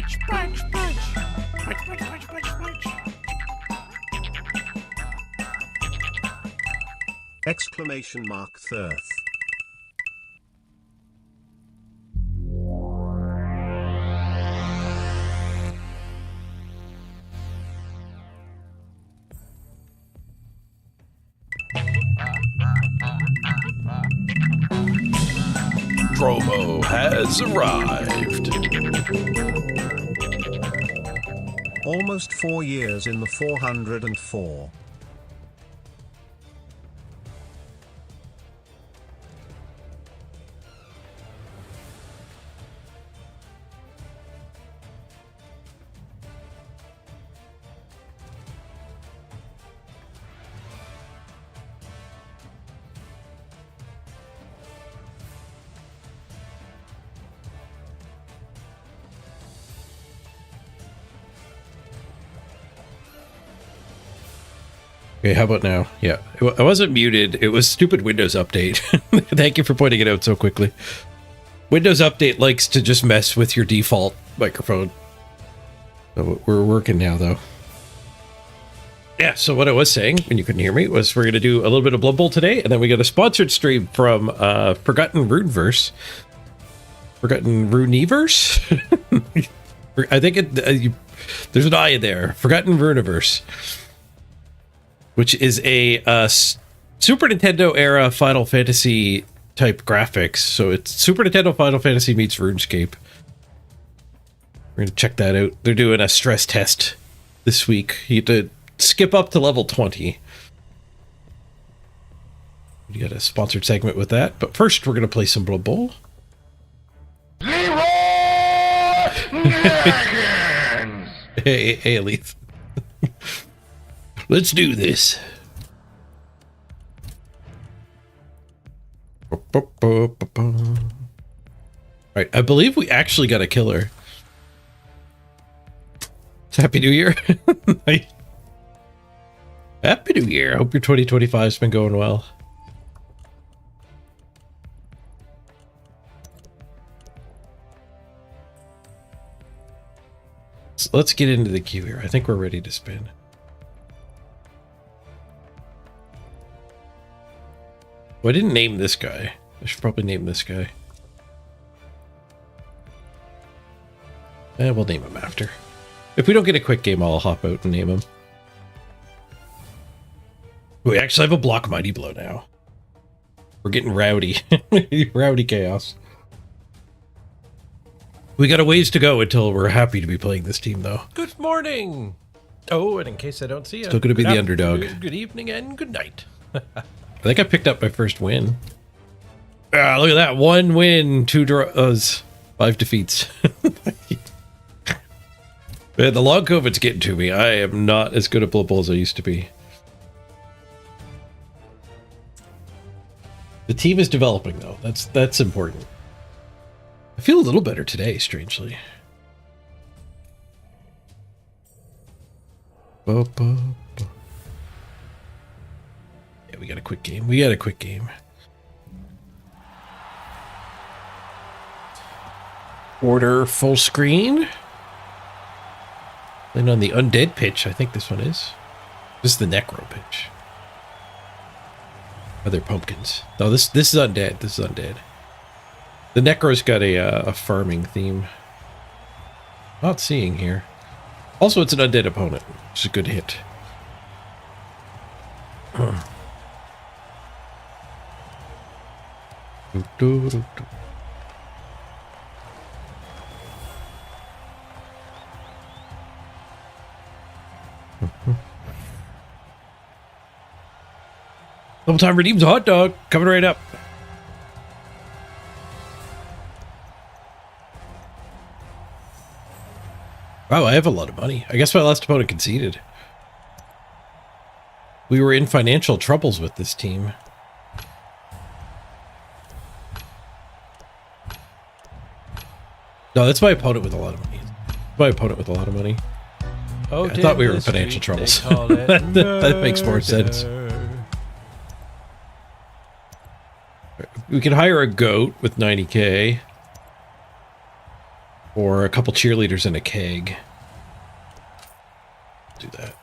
Punch, punch, punch. Punch, punch, punch, punch, punch. Exclamation mark Thirth. Promo has arrived. Almost 4 years in the 404. Okay, how about now? Yeah, I wasn't muted. It was stupid Windows Update. Thank you for pointing it out so quickly. Windows Update likes to just mess with your default microphone. So we're working now, though. Yeah, so what I was saying, when you couldn't hear me, was we're going to do a little bit of Blood Bowl today, and then we got a sponsored stream from Forgotten Runeverse. Forgotten Runiverse? I think there's an I in there. Forgotten Runeverse. Which is a Super Nintendo era Final Fantasy type graphics. So it's Super Nintendo Final Fantasy meets RuneScape. We're going to check that out. They're doing a stress test this week. You have to skip up to level 20. You got a sponsored segment with that. But first, we're going to play some Blood Bowl. Hey, Leaf. Let's do this. Right, I believe we actually got a killer. Happy New Year. Happy New Year. I hope your 2025 has been going well. So let's get into the queue here. I think we're ready to spin. Well, I didn't name this guy. I should probably name this guy. We'll name him after. If we don't get a quick game, I'll hop out and name him. We actually have a block Mighty Blow now. We're getting rowdy. Rowdy chaos. We got a ways to go until we're happy to be playing this team, though. Good morning. Oh, and in case I don't see you. Still going to be the underdog. Good evening and good night. I think I picked up my first win. Ah, look at that. 1 win, 2 draws, 5 defeats. Man, the long COVID's getting to me. I am not as good at Blood Bowl as I used to be. The team is developing, though. That's important. I feel a little better today, strangely. Yeah, we got a quick game. We got a quick game. Order full screen. Playing on the undead pitch. I think this one is. This is the necro pitch. Other pumpkins. No, this is undead. This is undead. The necro's got a farming theme. Not seeing here. Also, it's an undead opponent, which is a good hit. Double time redeems a hot dog. Coming right up. Wow, I have a lot of money. I guess my last opponent conceded. We were in financial troubles with this team. No, that's my opponent with a lot of money. My opponent with a lot of money. Oh, Yeah, I thought we were in financial troubles. That makes more sense. We can hire a goat with 90k. Or a couple cheerleaders in a keg. Do that.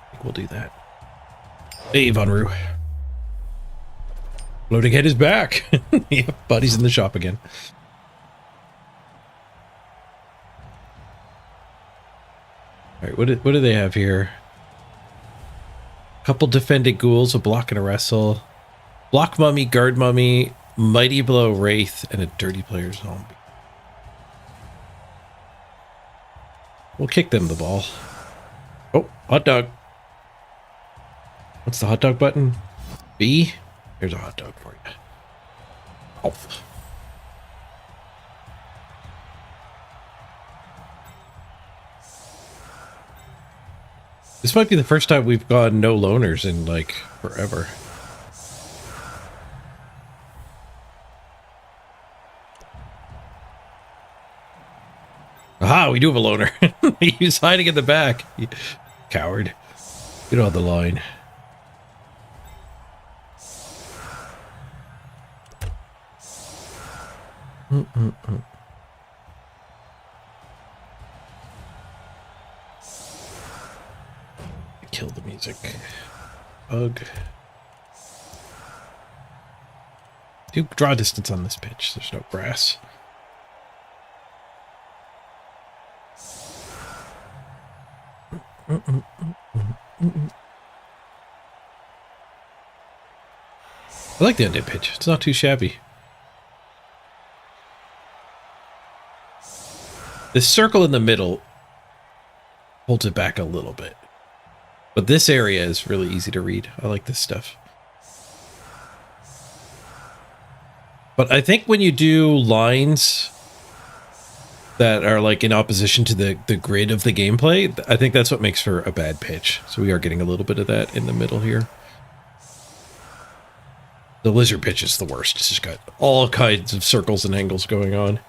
I think we'll do that. Hey, Von Roo. Floating head is back. Yep, Buddy's in the shop again. All right, what do they have here? Couple defended ghouls, a block and a wrestle. Block mummy, guard mummy, mighty blow wraith, and a dirty player zombie. We'll kick them the ball. Oh, hot dog. What's the hot dog button? B? Here's a hot dog for you. Oh. This might be the first time we've gone no loners in, like, forever. Aha, we do have a loner. He's hiding in the back. Coward. Get on the line. Kill the music. Bug. Do draw distance on this pitch. There's no grass. I like the undead pitch. It's not too shabby. This circle in the middle holds it back a little bit. But this area is really easy to read. I like this stuff. But I think when you do lines that are like in opposition to the grid of the gameplay, I think that's what makes for a bad pitch. So we are getting a little bit of that in the middle here. The lizard pitch is the worst. It's just got all kinds of circles and angles going on.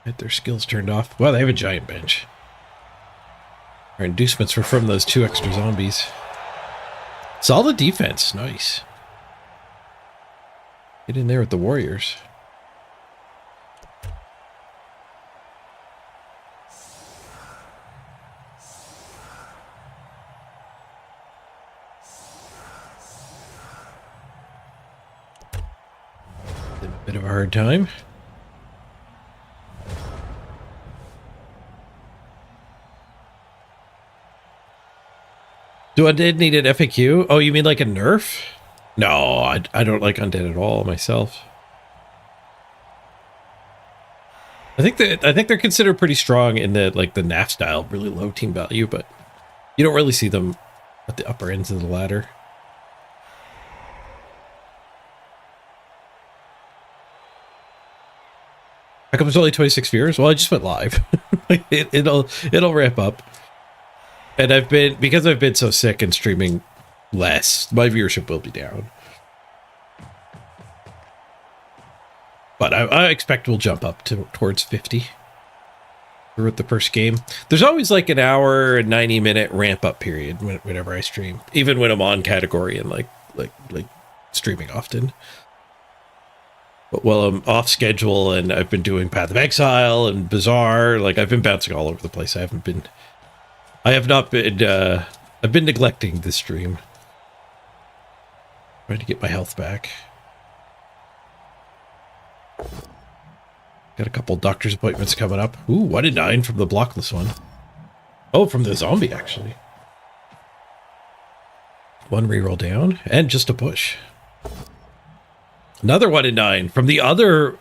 Get their skills turned off. Wow, they have a giant bench. Our inducements were from those 2 extra zombies. Solid defense. Nice. Get in there with the warriors. A bit of a hard time. Do undead need an FAQ? Oh, you mean like a nerf? No, I don't like undead at all myself. I think they're considered pretty strong in the like the NAF style, really low team value, but you don't really see them at the upper ends of the ladder. How come it's only 26 viewers? Well, I just went live. It'll ramp up. And because I've been so sick and streaming less, my viewership will be down. But I expect we'll jump up towards 50 with the first game. There's always like an hour and 90-minute ramp up period whenever I stream, even when I'm on category and like streaming often. But while I'm off schedule and I've been doing Path of Exile and Bazaar, like I've been bouncing all over the place. I've been neglecting this stream. Trying to get my health back. Got a couple doctor's appointments coming up. Ooh, 1 in 9 from the blockless one. Oh, from the zombie, actually. 1 reroll down, and just a push. Another 1 in 9 from the other...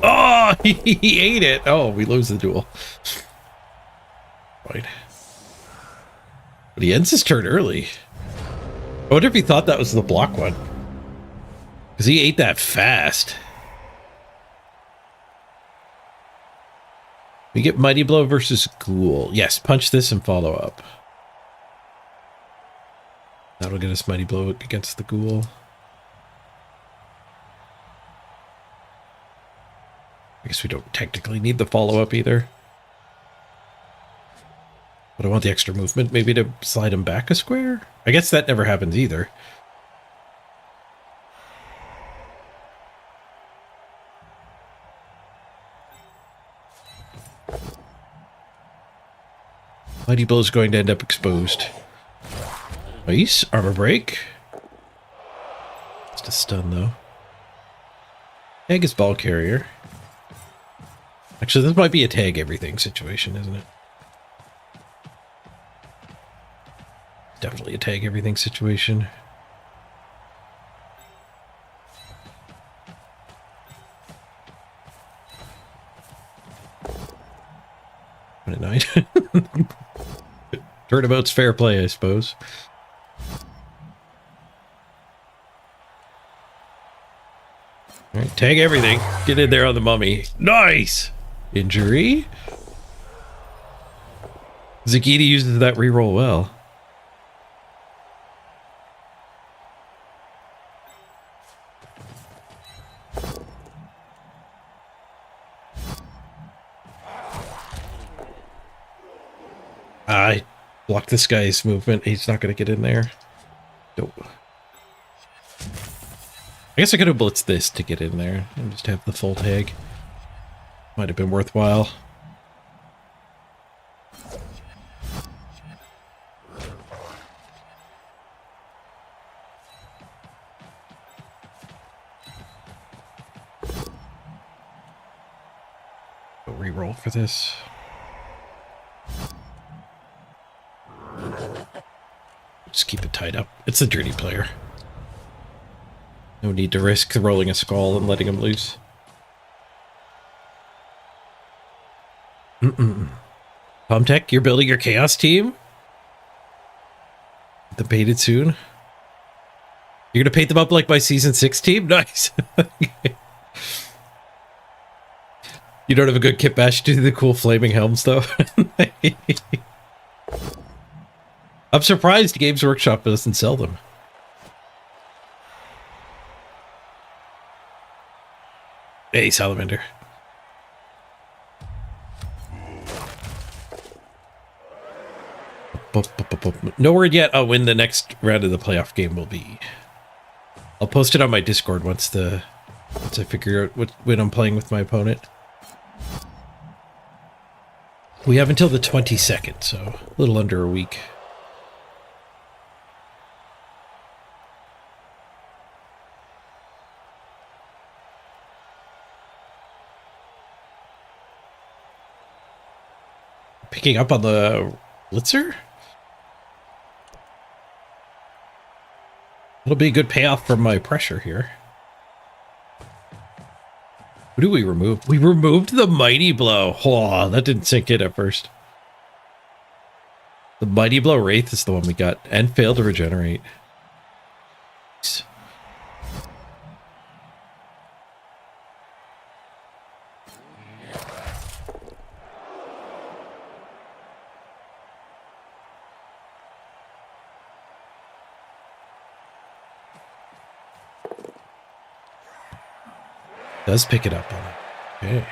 Oh, he ate it. Oh, we lose the duel. Right. But he ends his turn early. I wonder if he thought that was the block one. Because he ate that fast. We get Mighty Blow versus Ghoul. Yes, punch this and follow up. That'll get us Mighty Blow against the Ghoul. I guess we don't technically need the follow-up either. But I want the extra movement, maybe to slide him back a square? I guess that never happens either. Mighty Blow is going to end up exposed. Nice. Armor break. Just a stun, though. Tag is ball carrier. Actually, this might be a tag everything situation, isn't it? Definitely a tag everything situation. Night. Turnabout's fair play, I suppose. All right, tag everything. Get in there on the mummy. Nice! Injury. Zagiti uses that reroll well. I blocked this guy's movement. He's not going to get in there. Nope. I guess I could have blitzed this to get in there and just have the full tag. Might have been worthwhile. Go reroll for this. Just keep it tied up. It's a dirty player. No need to risk rolling a skull and letting him loose. Pomtech, you're building your chaos team? Debated soon. You're gonna paint them up like my season 6 team? Nice. You don't have a good kit bash to do the cool flaming helms though. I'm surprised Games Workshop doesn't sell them. Hey, Salamander. No word yet on when the next round of the playoff game will be. I'll post it on my Discord once I figure out when I'm playing with my opponent. We have until the 22nd, so a little under a week. Picking up on the Blitzer? It'll be a good payoff from my pressure here. What do we remove? We removed the Mighty Blow. Oh, that didn't sink in at first. The Mighty Blow Wraith is the one we got and failed to regenerate. Does pick it up on it. Okay.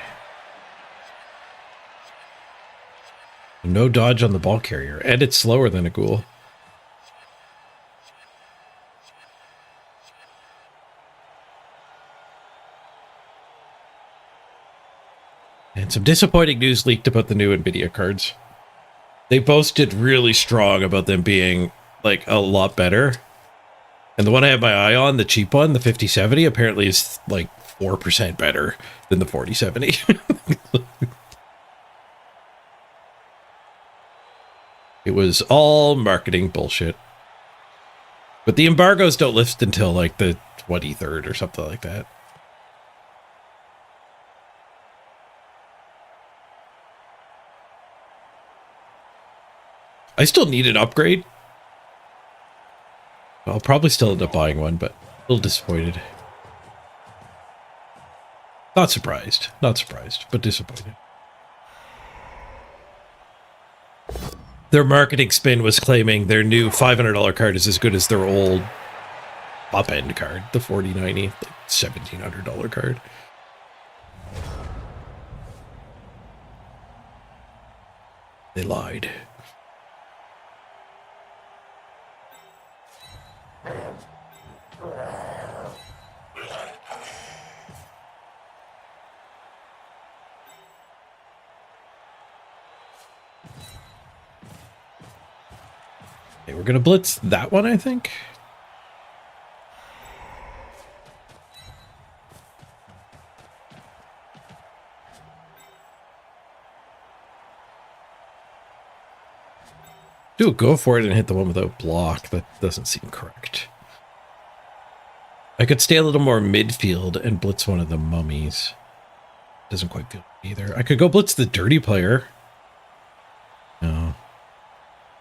No dodge on the ball carrier, and it's slower than a ghoul. And some disappointing news leaked about the new NVIDIA cards. They boasted really strong about them being like a lot better. And the one I have my eye on, the cheap one, the 5070, apparently is like 4% better than the 4070. It was all marketing bullshit. But the embargoes don't lift until like the 23rd or something like that. I still need an upgrade. I'll probably still end up buying one, but a little disappointed. Not surprised, but disappointed. Their marketing spin was claiming their new $500 card is as good as their old up-end card, the 4090, like $1,700 card. They lied. Okay, we're gonna blitz that one, I think. Dude, go for it and hit the one without block. That doesn't seem correct. I could stay a little more midfield and blitz one of the mummies. Doesn't quite feel either. I could go blitz the dirty player. No.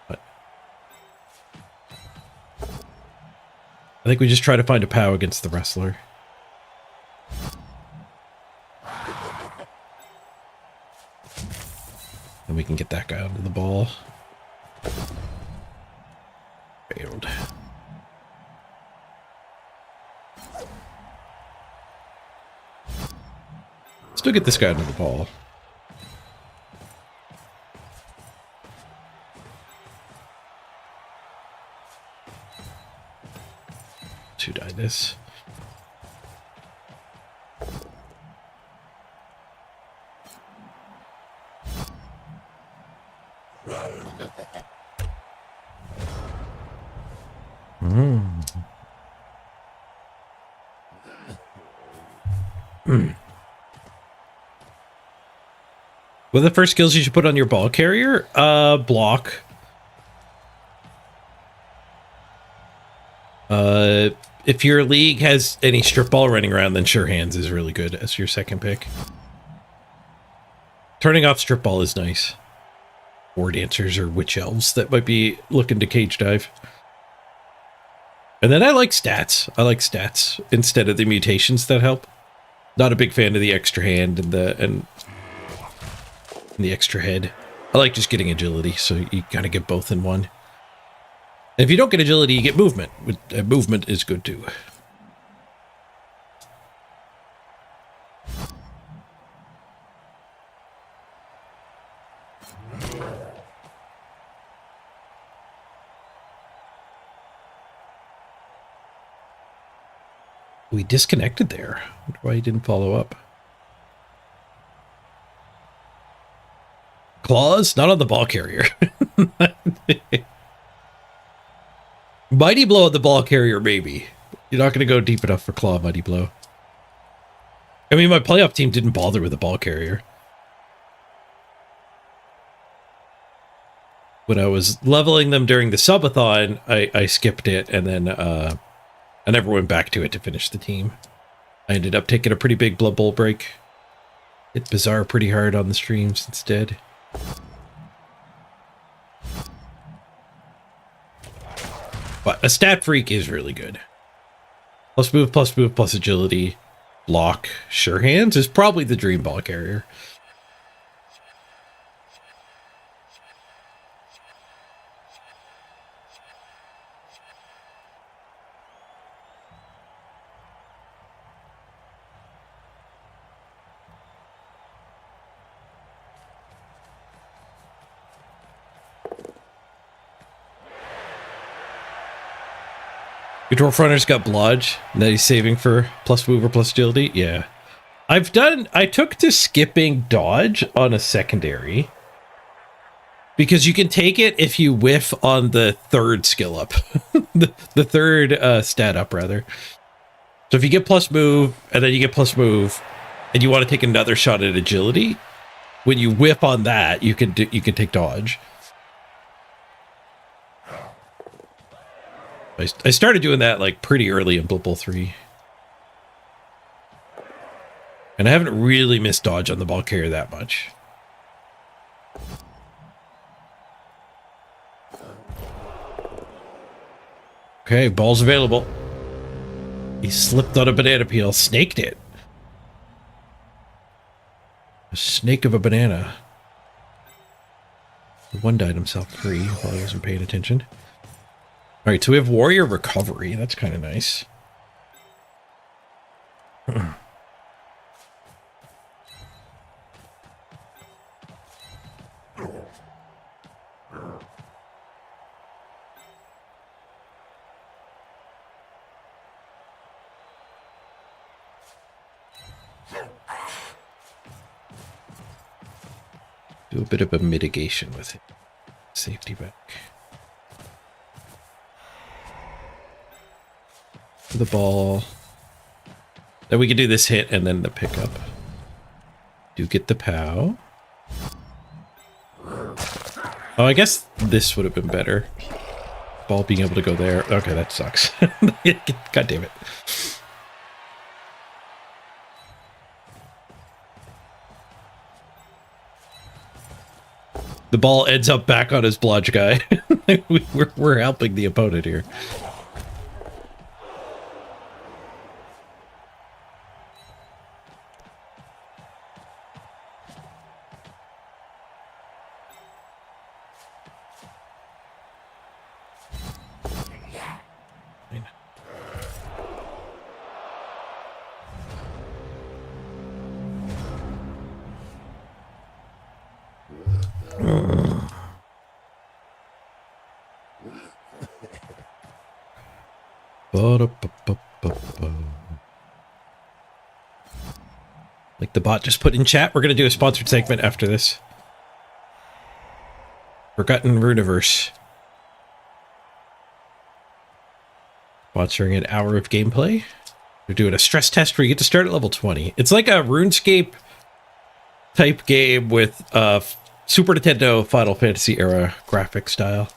But I think we just try to find a POW against the wrestler. And we can get that guy onto the ball. Failed. Still get this guy under the ball. To die this. What are the first skills you should put on your ball carrier? Block. If your league has any strip ball running around, then Sure Hands is really good as your second pick. Turning off strip ball is nice. War dancers or witch elves that might be looking to cage dive. And then I like stats. I like stats instead of the mutations that help. Not a big fan of the extra hand and the extra head. I like just getting agility, so you kind of get both in one. And if you don't get agility, you get movement. Movement is good too. We disconnected there. I wonder why he didn't follow up. Claws? Not on the ball carrier. Mighty Blow on the ball carrier, maybe. You're not going to go deep enough for Claw Mighty Blow. I mean, my playoff team didn't bother with the ball carrier. When I was leveling them during the subathon, I skipped it, and then I never went back to it to finish the team. I ended up taking a pretty big Blood Bowl break. Hit Bizarre pretty hard on the streams instead. But a stat freak is really good. Plus move, plus agility. Block. Sure Hands is probably the dream ball carrier. Your Dwarf Runner's got Blodge, and that he's saving for plus move or plus agility. Yeah. I took to skipping dodge on a secondary. Because you can take it if you whiff on the third skill up. the third stat up, rather. So if you get plus move, and then you get plus move, and you want to take another shot at agility, when you whiff on that, you can take dodge. I started doing that like pretty early in Blood Bowl 3. And I haven't really missed dodge on the ball carrier that much. Okay, ball's available. He slipped on a banana peel, snaked it. A snake of a banana. One died himself free while I wasn't paying attention. All right, so we have warrior recovery. That's kind of nice. Do a bit of a mitigation with it. Safety back. The ball. Then we can do this hit and then the pickup. Do get the POW. Oh, I guess this would have been better. Ball being able to go there. Okay, that sucks. God damn it. The ball ends up back on his bludge guy. we're helping the opponent here. Like the bot just put in chat, we're going to do a sponsored segment after this. Forgotten Runiverse. Sponsoring an hour of gameplay. We're doing a stress test where you get to start at level 20. It's like a RuneScape type game with Super Nintendo Final Fantasy era graphic style.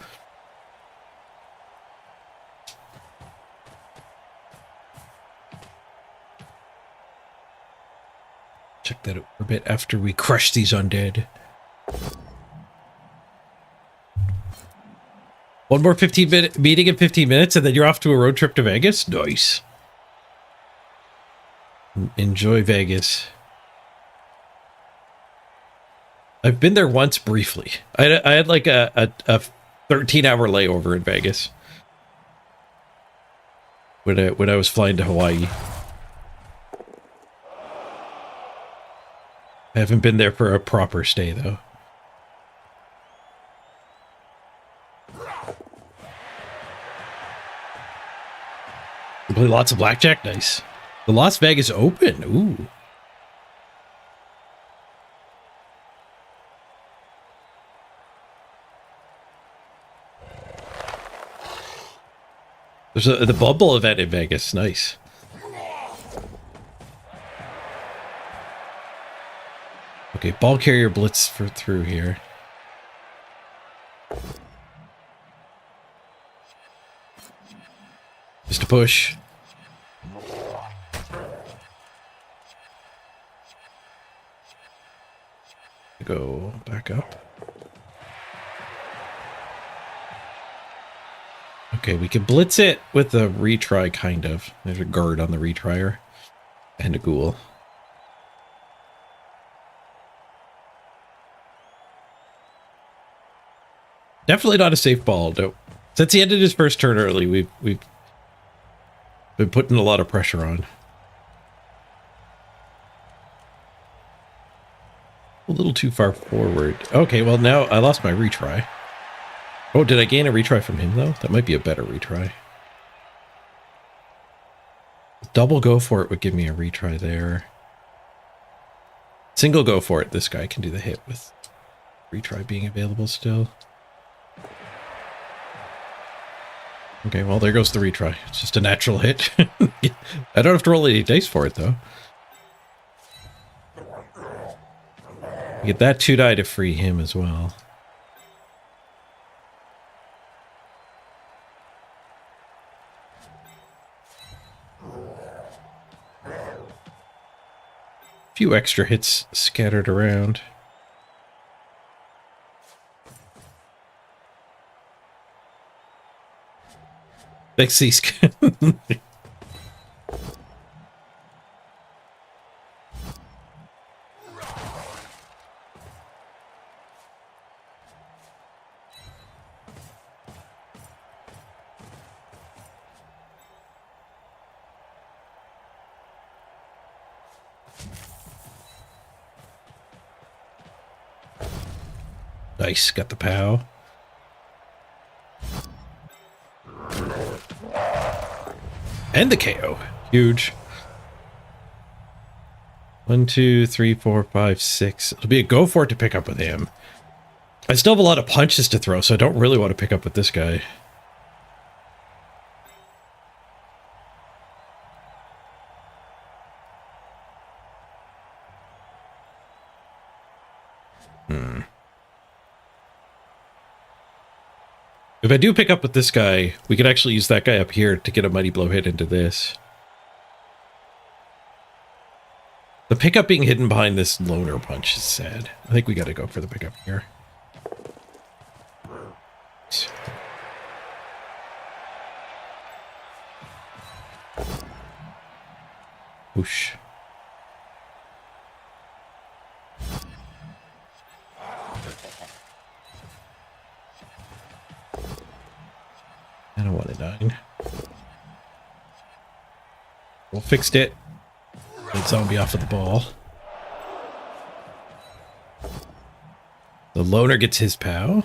Check that out for a bit after we crush these undead. One more 15-minute meeting in 15 minutes, and then you're off to a road trip to Vegas? Nice. Enjoy Vegas. I've been there once briefly. I had like a 13-hour layover in Vegas. When I was flying to Hawaii. I haven't been there for a proper stay, though. Play lots of blackjack? Nice. The Las Vegas Open. Ooh. There's the bubble event in Vegas. Nice. Okay, ball carrier blitz through here. Just a push. Go back up. Okay, we can blitz it with a retry, kind of. There's a guard on the retryer. And a ghoul. Definitely not a safe ball, no. Since he ended his first turn early, we've been putting a lot of pressure on. A little too far forward. Okay, well now I lost my retry. Oh, did I gain a retry from him though? That might be a better retry. Double go for it would give me a retry there. Single go for it. This guy can do the hit with retry being available still. Okay, well, there goes the retry. It's just a natural hit. I don't have to roll any dice for it, though. Get that 2-die to free him as well. A few extra hits scattered around. Vexisk. Nice, got the POW. And the KO. Huge. 1, 2, 3, 4, 5, 6. It'll be a go for it to pick up with him. I still have a lot of punches to throw, so I don't really want to pick up with this guy. If I do pick up with this guy, we could actually use that guy up here to get a Mighty Blow hit into this. The pickup being hidden behind this loner punch is sad. I think we got to go for the pickup here. Whoosh. I don't want to 9. We'll fixed it. Get zombie off of the ball. The loner gets his POW.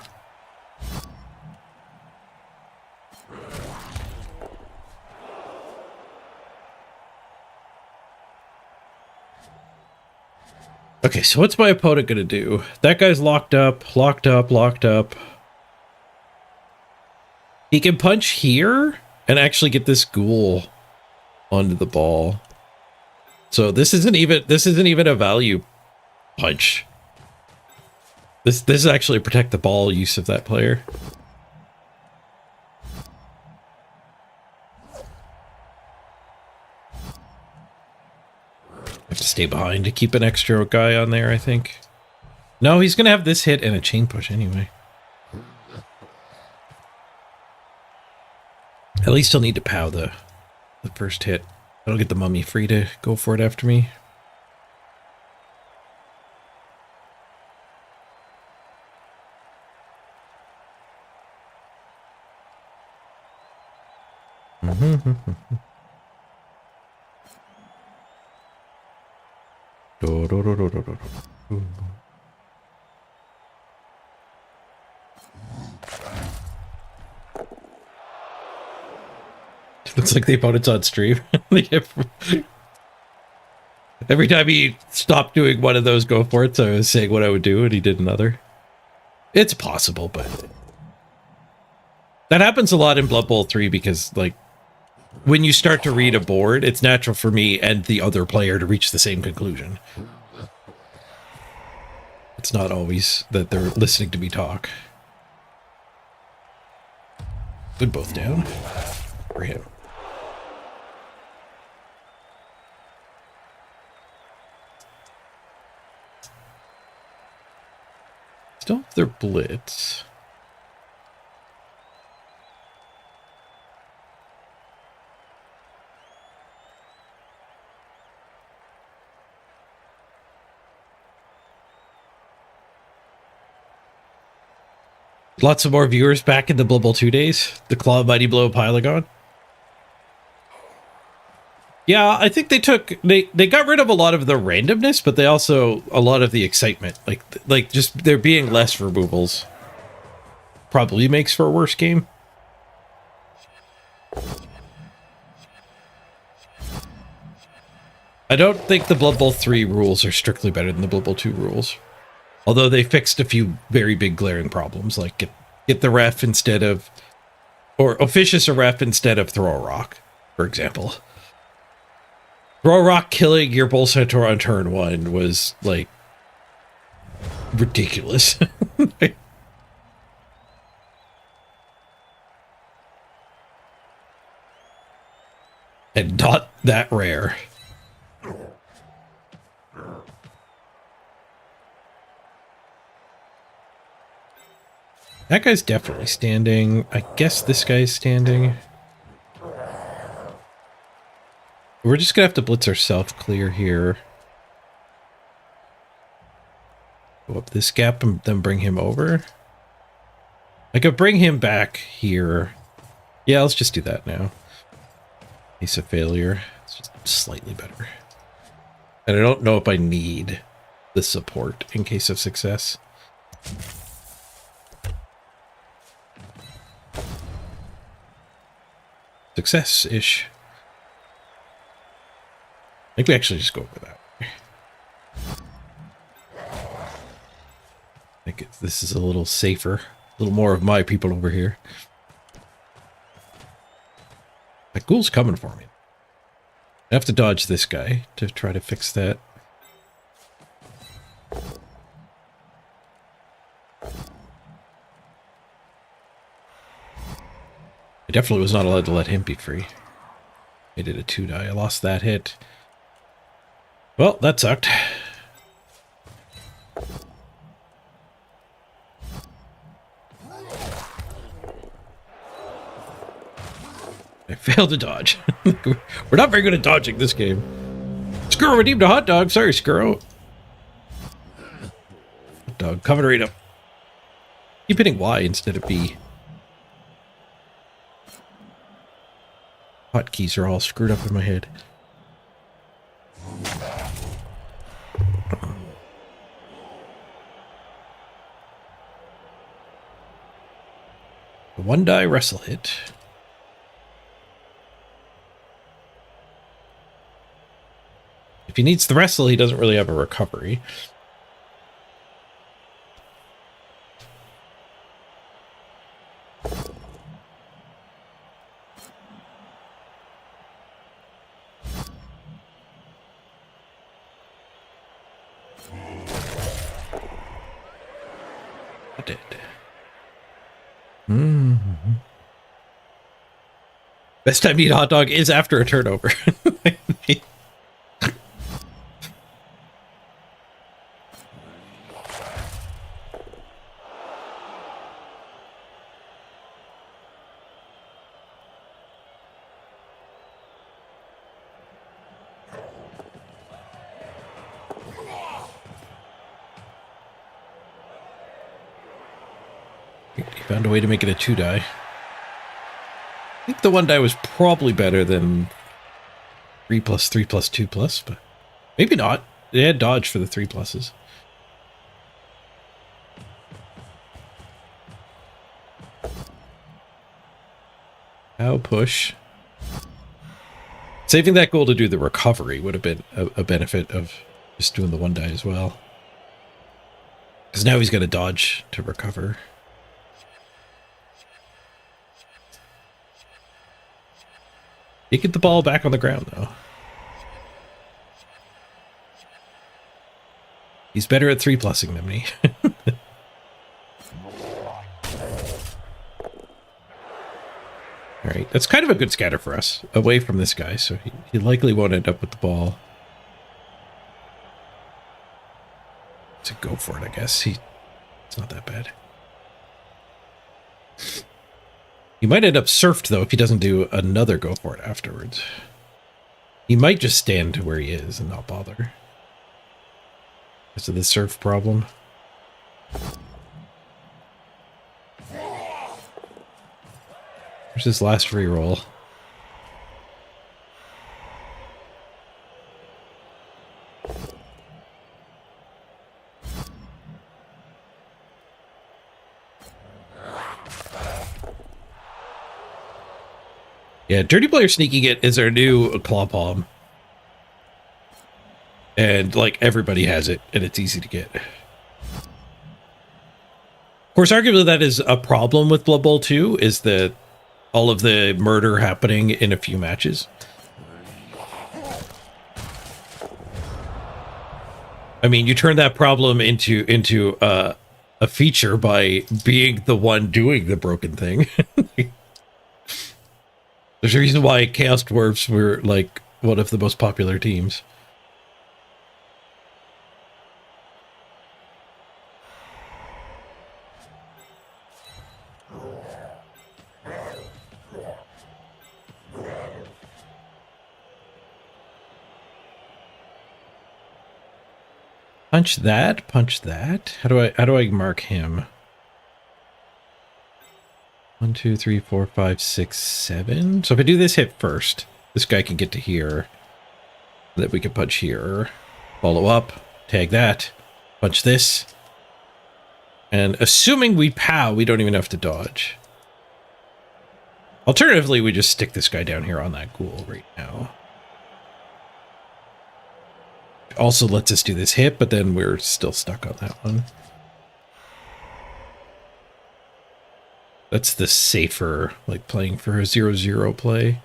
Okay, so what's my opponent gonna do? That guy's locked up, locked up, locked up. He can punch here and actually get this ghoul onto the ball. So this isn't even a value punch. This is actually protect the ball use of that player. Have to stay behind to keep an extra guy on there, I think. No, he's gonna have this hit and a chain push anyway. At least he'll need to POW the first hit. That'll get the mummy free to go for it after me. Looks like the opponent's on stream. Every time he stopped doing one of those go for it, I was saying what I would do, and he did another. It's possible, but that happens a lot in Blood Bowl 3 because, like, when you start to read a board, it's natural for me and the other player to reach the same conclusion. It's not always that they're listening to me talk. Good, both down. For him. Still have their blitz. Lots of more viewers back in the Blood Bowl 2 days. The Claw Mighty Blow Pylagon. Yeah, I think they got rid of a lot of the randomness, but they also a lot of the excitement. Like just there being less removals probably makes for a worse game. I don't think the Blood Bowl 3 rules are strictly better than the Blood Bowl 2 rules. Although they fixed a few very big glaring problems, like get the ref instead of, or officious a ref instead of throw a rock, for example. Throw a rock killing your Bull Centaur on turn 1 was, like, ridiculous. And not that rare. That guy's definitely standing. I guess this guy's standing. We're just gonna have to blitz ourselves clear here. Go up this gap and then bring him over. I could bring him back here. Yeah, let's just do that now. Case of failure. It's just slightly better. And I don't know if I need the support in case of success. Success-ish. I think we actually just go over that way. I think this is a little safer. A little more of my people over here. That ghoul's coming for me. I have to dodge this guy to try to fix that. I definitely was not allowed to let him be free. I did a 2-die. I lost that hit. Well, that sucked. I failed to dodge. We're not very good at dodging this game. Skuro redeemed a hot dog. Sorry, Skuro. Hot dog coming right up. Keep hitting Y instead of B. Hotkeys are all screwed up in my head. A 1-die wrestle hit. If he needs the wrestle, he doesn't really have a recovery. I did. Best time to eat a hot dog is after a turnover. He found a way to make it a 2-die. I think the 1-die was probably better than 3+3 plus 2+, but maybe not. They had dodge for the 3+. How push. Saving that goal to do the recovery would have been a benefit of just doing the 1-die as well. Because now he's got to dodge to recover. He get the ball back on the ground, though. He's better at 3+ing than me. Alright, that's kind of a good scatter for us, away from this guy, so he likely won't end up with the ball. To go for it, I guess. It's not that bad. He might end up surfed, though, if he doesn't do another go for it afterwards. He might just stand to where he is and not bother. Because of the surf problem. Where's his last reroll? Yeah, Dirty Player Sneaking It is our new claw palm. And, like, everybody has it, and it's easy to get. Of course, arguably that is a problem with Blood Bowl 2, is that all of the murder happening in a few matches. I mean, you turn that problem into a feature by being the one doing the broken thing. There's a reason why Chaos Dwarfs were, like, one of the most popular teams. Punch that, punch that. How do I mark him? 1, 2, 3, 4, 5, 6, 7. So if I do this hit first, this guy can get to here. That we can punch here. Follow up, tag that, punch this. And assuming we POW, we don't even have to dodge. Alternatively, we just stick this guy down here on that ghoul right now. Also lets us do this hit, but then we're still stuck on that one. That's the safer, like playing for a 0-0 play.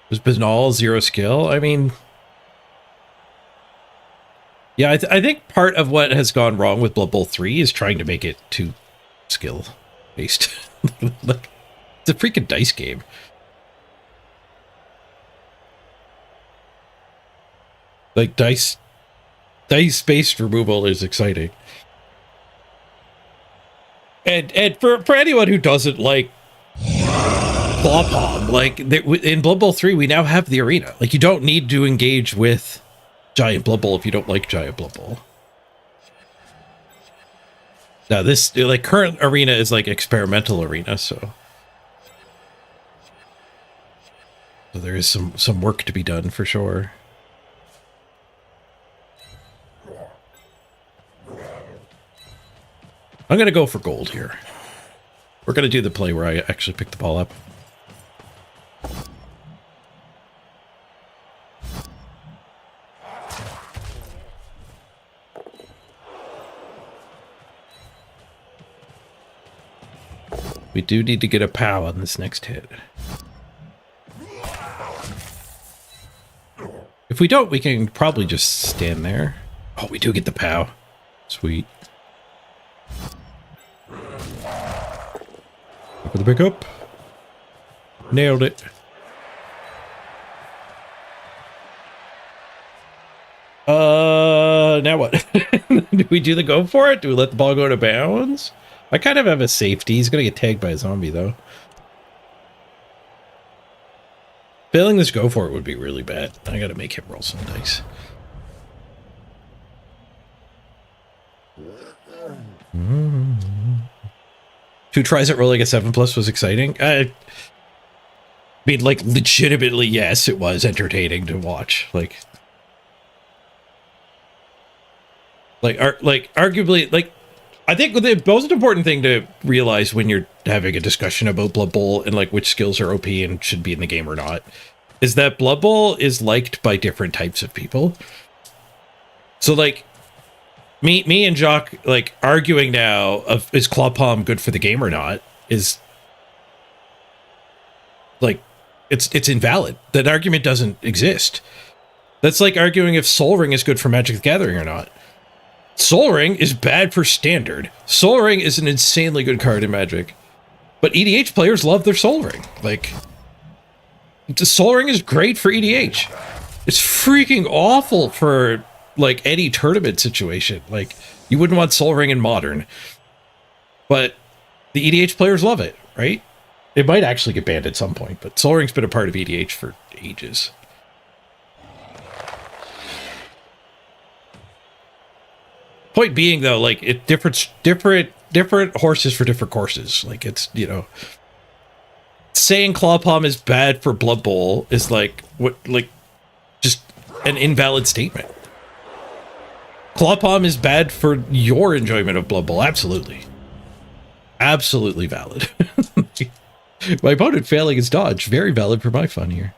There's been all 0 skill. I mean, yeah, I think part of what has gone wrong with Blood Bowl 3 is trying to make it too skill based. Like, it's a freaking dice game. Like dice-based removal is exciting. And for anyone who doesn't like Claw Palm, like in Blood Bowl 3, we now have the arena. Like, you don't need to engage with Giant Blood Bowl if you don't like Giant Blood Bowl. Now this, like, current arena is like experimental arena, so there is some work to be done for sure. I'm going to go for gold here. We're going to do the play where I actually pick the ball up. We do need to get a POW on this next hit. If we don't, we can probably just stand there. Oh, we do get the POW. Sweet. For the pickup. Nailed it. Now what? Do we do the go for it? Do we let the ball go to bounds? I kind of have a safety. He's going to get tagged by a zombie, though. Failing this go for it would be really bad. I got to make him roll some dice. Two tries at rolling a 7+ was exciting. I mean, like, legitimately, yes, it was entertaining to watch. Like, arguably, like, I think the most important thing to realize when you're having a discussion about Blood Bowl and, like, which skills are OP and should be in the game or not is that Blood Bowl is liked by different types of people. So, like, me and Jock, like, arguing now of is Claw Palm good for the game or not is, like, it's invalid. That argument doesn't exist. That's like arguing if Soul Ring is good for Magic the Gathering or not. Soul Ring is bad for Standard. Soul Ring is an insanely good card in Magic. But EDH players love their Soul Ring. Like, the Soul Ring is great for EDH. It's freaking awful for, like, any tournament situation. Like, you wouldn't want Soul Ring in Modern. But the EDH players love it, right? It might actually get banned at some point, but Soul Ring's been a part of EDH for ages. Point being, though, like, it different horses for different courses. Like, it's, you know, saying Claw Palm is bad for Blood Bowl is like just an invalid statement. Claw Palm is bad for your enjoyment of Blood Bowl. Absolutely. Absolutely valid. My opponent failing his dodge. Very valid for my fun here.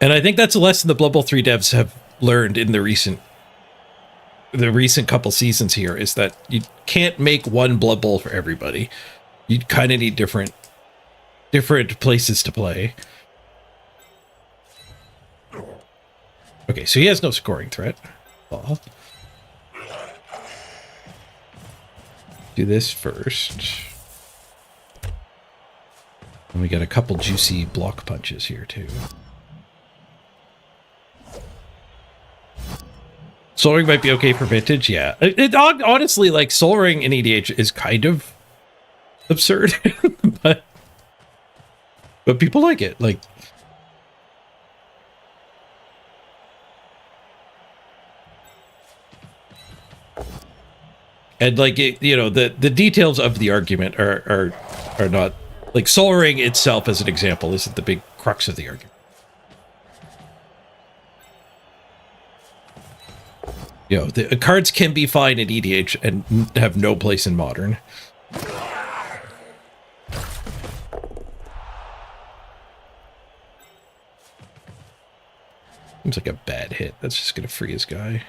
And I think that's a lesson the Blood Bowl 3 devs have learned in the recent couple seasons here, is that you can't make one Blood Bowl for everybody. You kind of need different places to play. Okay, so he has no scoring threat. Oh. Do this first. And we got a couple juicy block punches here too. Soul Ring might be okay for Vintage, yeah. It honestly, like, Soul Ring in EDH is kind of absurd, but people like it. Like, and like it, you know, the details of the argument are not, like, Soul Ring itself as an example isn't the big crux of the argument. You know, the cards can be fine in EDH and have no place in Modern. Seems like a bad hit. That's just going to free his guy.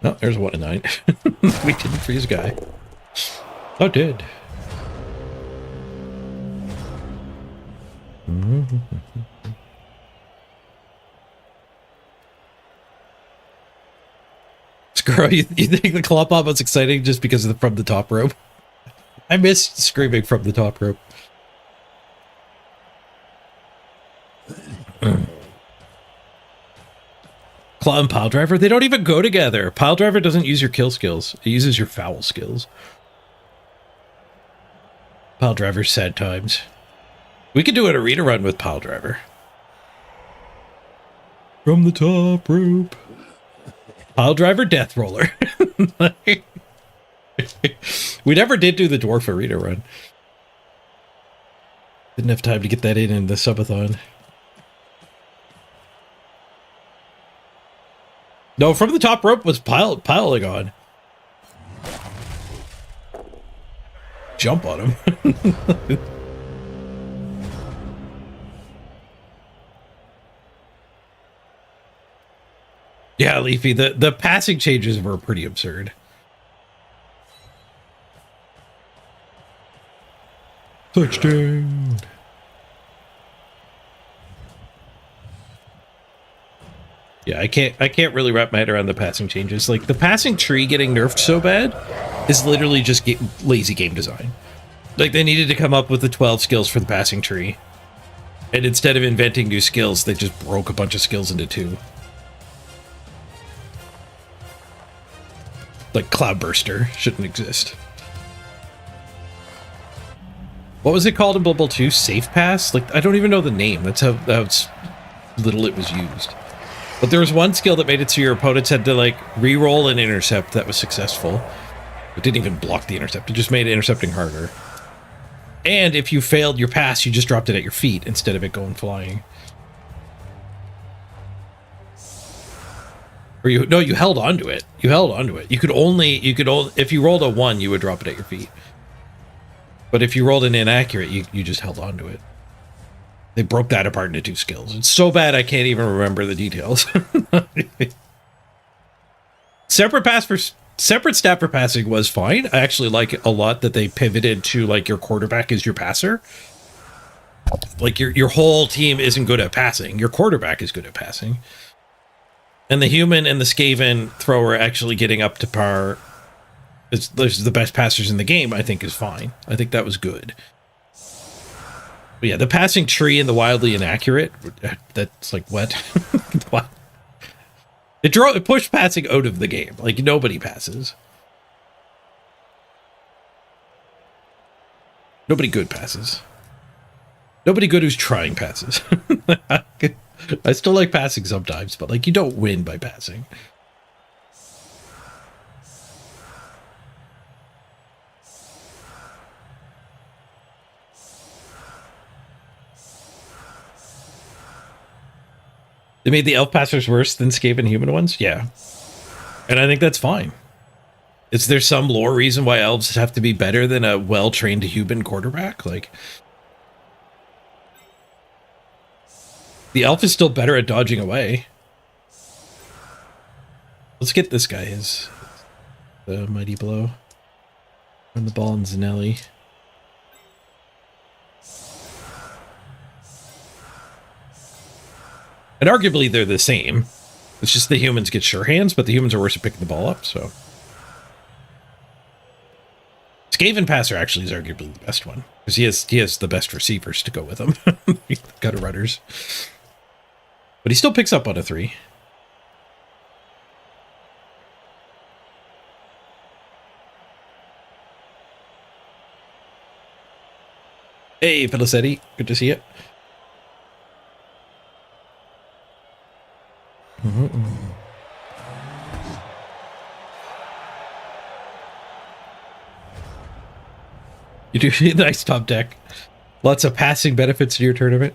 Oh, there's 1 and 9. We didn't free his guy. Oh, did. Scarrow, you think the claw pop was exciting just because of the from the top rope? I missed screaming from the top rope. Claw and Pile Driver, they don't even go together. Pile Driver doesn't use your kill skills. It uses your foul skills. Pile Driver's sad times. We could do an arena run with Pile Driver. From the top rope. Pile Driver, Death Roller. We never did do the Dwarf Arena run. Didn't have time to get that in the subathon. No, from the top rope was piling on. Jump on him. Yeah, Leafy, the passing changes were pretty absurd. Touchdown. Yeah, I can't really wrap my head around the passing changes. Like, the passing tree getting nerfed so bad is literally just lazy game design. Like, they needed to come up with the 12 skills for the passing tree. And instead of inventing new skills, they just broke a bunch of skills into 2. Like, Cloudburster shouldn't exist. What was it called in Blood Bowl 2? Safe Pass? Like, I don't even know the name. That's how little it was used. But there was one skill that made it so your opponents had to, like, re-roll an intercept that was successful. It didn't even block the intercept. It just made intercepting harder. And if you failed your pass, you just dropped it at your feet instead of it going flying. Or you held onto it. You held onto it. You could only, if you rolled a 1, you would drop it at your feet. But if you rolled an inaccurate, you just held onto it. They broke that apart into 2 skills. It's so bad I can't even remember the details. Separate stat for passing was fine. I actually like it a lot that they pivoted to, like, your quarterback is your passer. Like, your whole team isn't good at passing. Your quarterback is good at passing. And the human and the Skaven thrower actually getting up to par, those are the best passers in the game, I think is fine. I think that was good. But yeah, the passing tree and the wildly inaccurate, that's like, what? What? It pushed passing out of the game. Like, nobody passes. Nobody good passes. Nobody good who's trying passes. I still like passing sometimes, but, like, you don't win by passing. They made the elf passers worse than Skaven human ones? Yeah. And I think that's fine. Is there some lore reason why elves have to be better than a well-trained human quarterback? Like, the elf is still better at dodging away. Let's get this guy the mighty blow. Run the ball in Zanelli. And arguably they're the same. It's just the humans get sure hands, but the humans are worse at picking the ball up, so. Skaven passer actually is arguably the best one. Because he has the best receivers to go with him. Gutter runners. But he still picks up on a 3. Hey, Felicetti. Good to see you. You do a nice top deck. Lots of passing benefits to your tournament.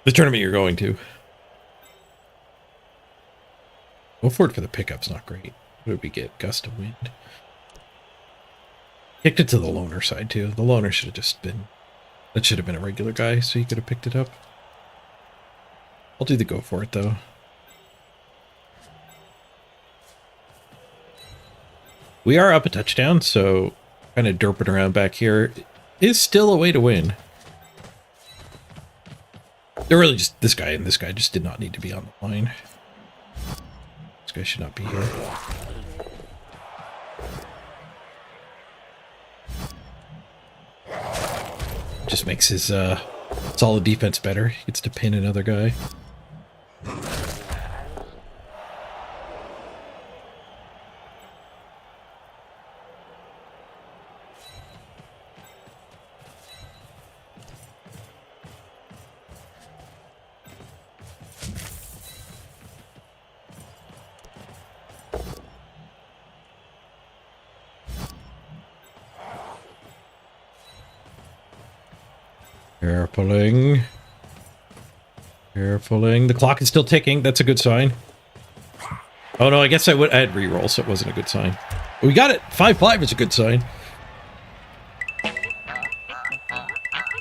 The tournament you're going to. Go for it for the pickup's not great. What did we get? Gust of wind. Kicked it to the loner side too. The loner should have just been... That should have been a regular guy, so you could have picked it up. I'll do the go for it though. We are up a touchdown, so kind of derping around back here is still a way to win. They're really just this guy and this guy just did not need to be on the line. This guy should not be here. Just makes his solid defense better. He gets to pin another guy. Carefuling. Carefuling. The clock is still ticking. That's a good sign. Oh no, I guess I had reroll, so it wasn't a good sign. We got it. 5-5 is a good sign.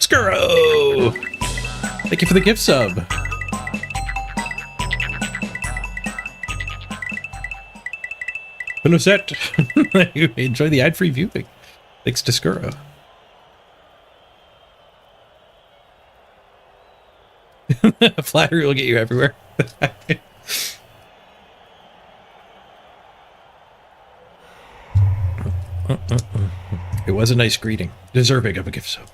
Skuro! Thank you for the gift sub. Set. Enjoy the ad-free viewing. Thanks to Skuro. Flattery will get you everywhere. It was a nice greeting. Deserving of a gift sub.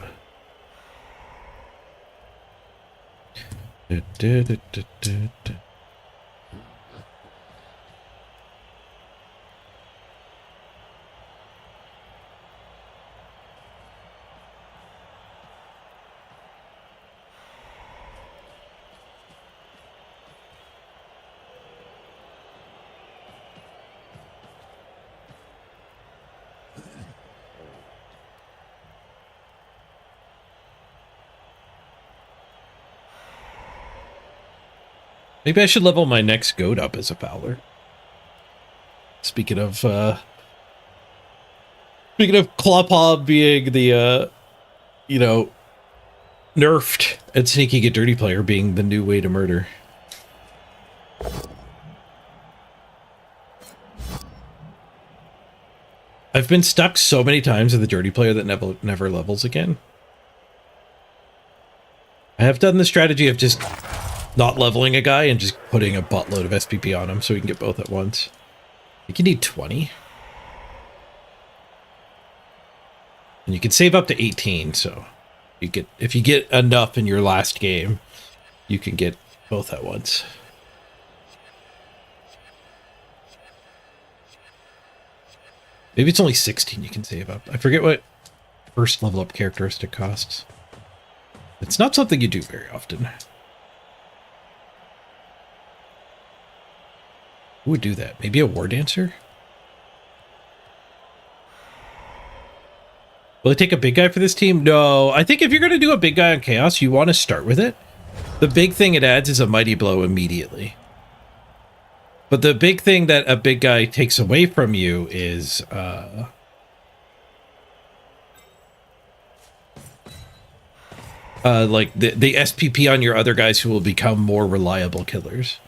Maybe I should level my next goat up as a Fowler. Speaking of Clawpaw being the, you know, nerfed and sneaking a dirty player being the new way to murder. I've been stuck so many times with a dirty player that never levels again. I have done the strategy of just not leveling a guy and just putting a buttload of SPP on him so we can get both at once. I think you need 20. And you can save up to 18, so you get, if you get enough in your last game, you can get both at once. Maybe it's only 16 you can save up. I forget what first level up characteristic costs. It's not something you do very often. Who would do that? Maybe a war dancer? Will I take a big guy for this team? No, I think if you're going to do a big guy on Chaos, you want to start with it. The big thing it adds is a mighty blow immediately. But the big thing that a big guy takes away from you is like the SPP on your other guys who will become more reliable killers.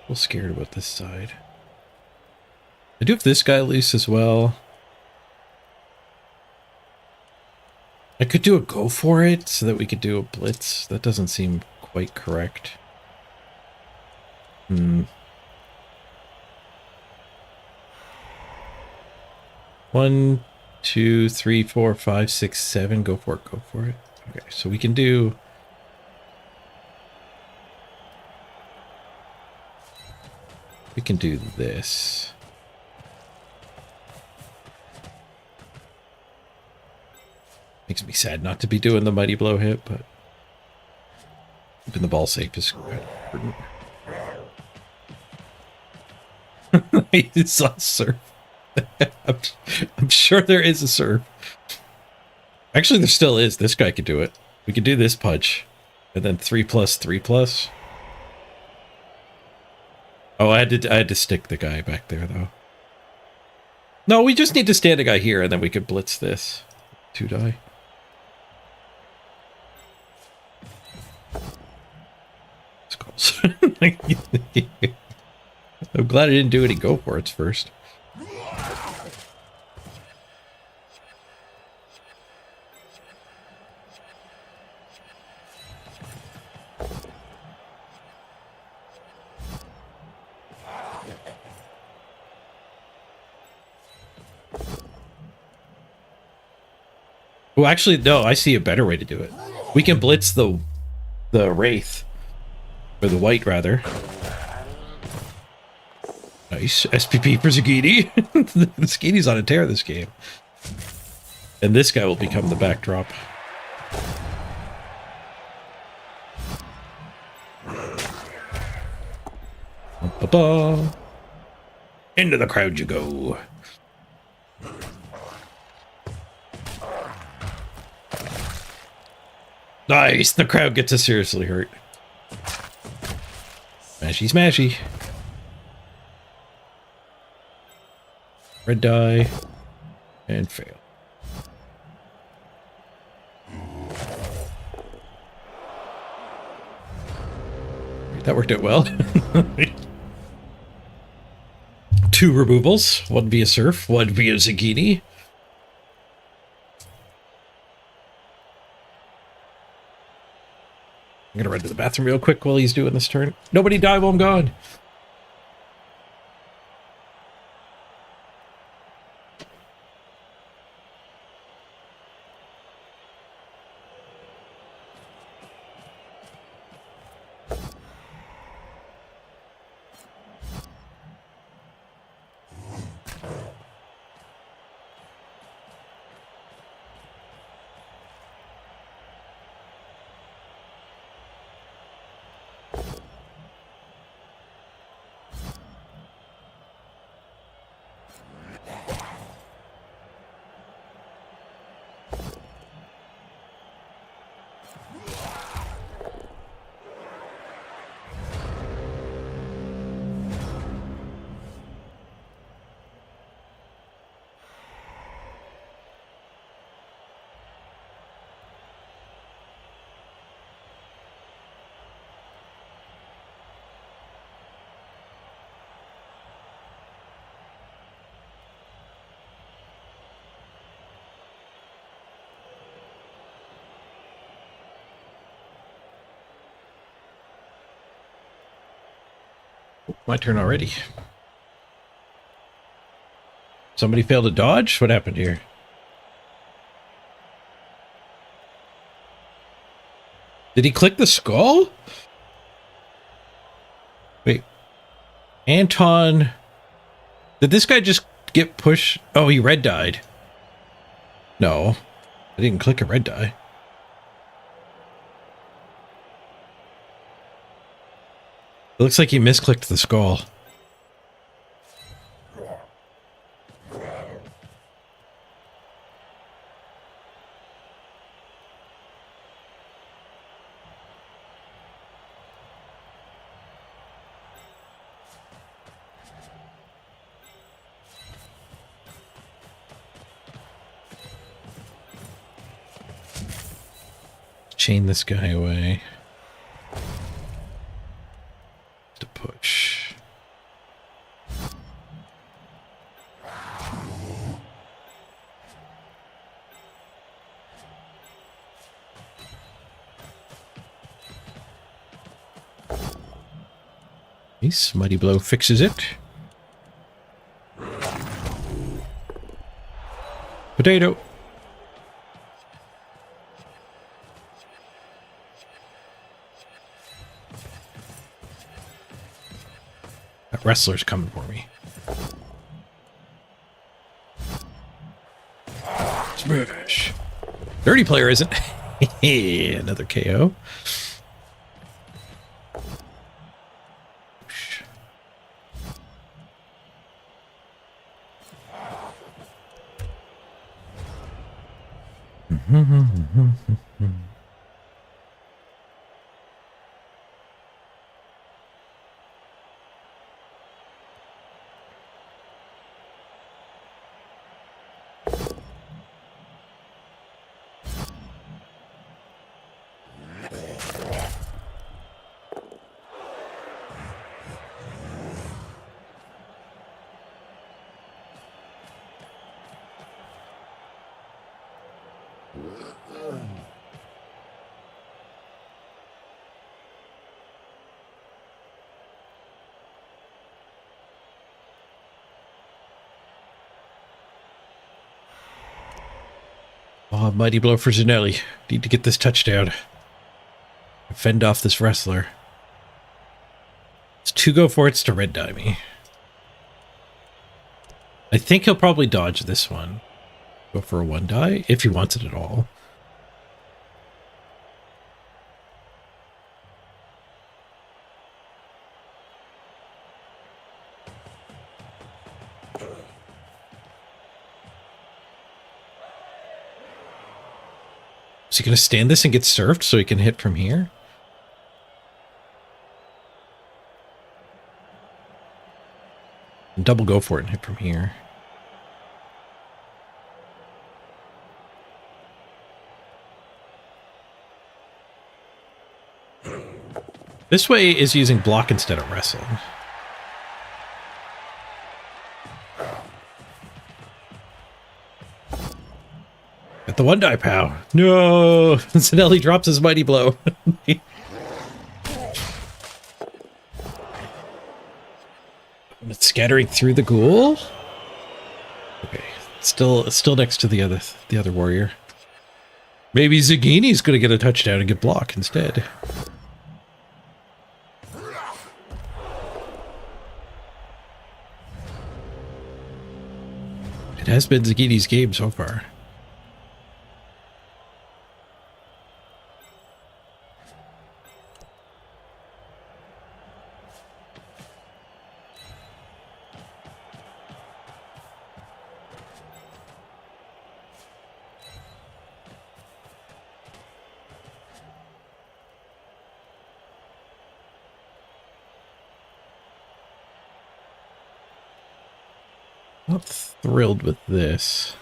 A little scared about this side. I do have this guy loose as well. I could do a go for it so that we could do a blitz. That doesn't seem quite correct. 1, 2, 3, 4, 5, 6, 7. Go for it, go for it. Okay, so we can do... We can do this. Makes me sad not to be doing the mighty blow hit, but Keeping the ball safe is important. It's a surf. I'm sure there is a surf. Actually, there still is. This guy could do it. We could do this punch. And then 3+3+. Oh, I had to stick the guy back there, though. No, we just need to stand a guy here, and then we could blitz this. 2 die. Skulls. I'm glad I didn't do any go for it first. Well, actually, no, I see a better way to do it. We can blitz the Wraith. Or the White, rather. Nice. SPP for Zagini. The Zagini's on a tear this game. And this guy will become the backdrop. Ba-ba. Into the crowd you go. Nice. The crowd gets us seriously hurt. Smashy, smashy. Red die. And fail. That worked out well. 2 removals. 1 via Surf, 1 via Zagini. I'm gonna run to the bathroom real quick while he's doing this turn. Nobody die while I'm gone. My turn already. Somebody failed to dodge? What happened here? Did he click the skull? Wait. Anton. Did this guy just get pushed? Oh, he red died. No. I didn't click a red die. It looks like he misclicked the skull. Chain this guy away. To push. Nice. Mighty Blow fixes it. Potato. That wrestler's coming for me. Smash. Dirty player isn't. Another KO. Oh, mighty blow for Zanelli. Need to get this touchdown. Fend off this wrestler. It's 2 go for it's to red die me. I think he'll probably dodge this one. Go for a 1 die if he wants it at all. Is he going to stand this and get surfed so he can hit from here? And double go for it and hit from here. This way is using block instead of wrestle. At the 1 die pow. No! Zanelli drops his mighty blow. It's scattering through the ghoul. Okay, still next to the other warrior. Maybe Zagini's gonna get a touchdown and get block instead. It has been Zagini's game so far. Not thrilled with this.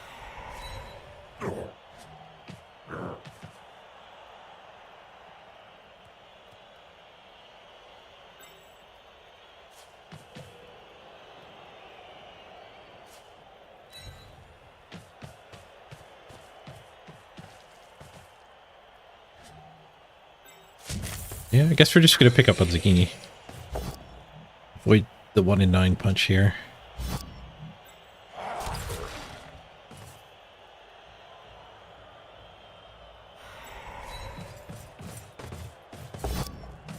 Yeah, I guess we're just going to pick up on Zagini. Avoid the 1 in 9 punch here.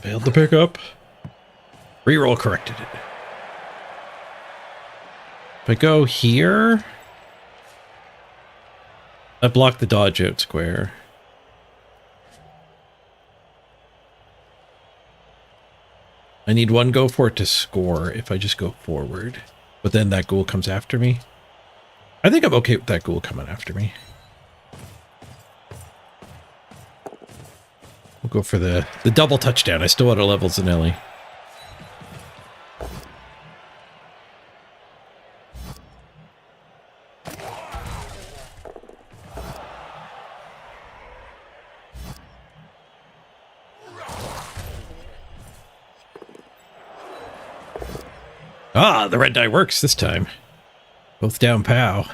Failed to pick up. Reroll corrected it. If I go here, I block the dodge out square. I need 1 go for it to score if I just go forward. But then that ghoul comes after me. I think I'm okay with that ghoul coming after me. We'll go for the double touchdown. I still want to level Zanelli. Ah, the red die works this time. Both down pow.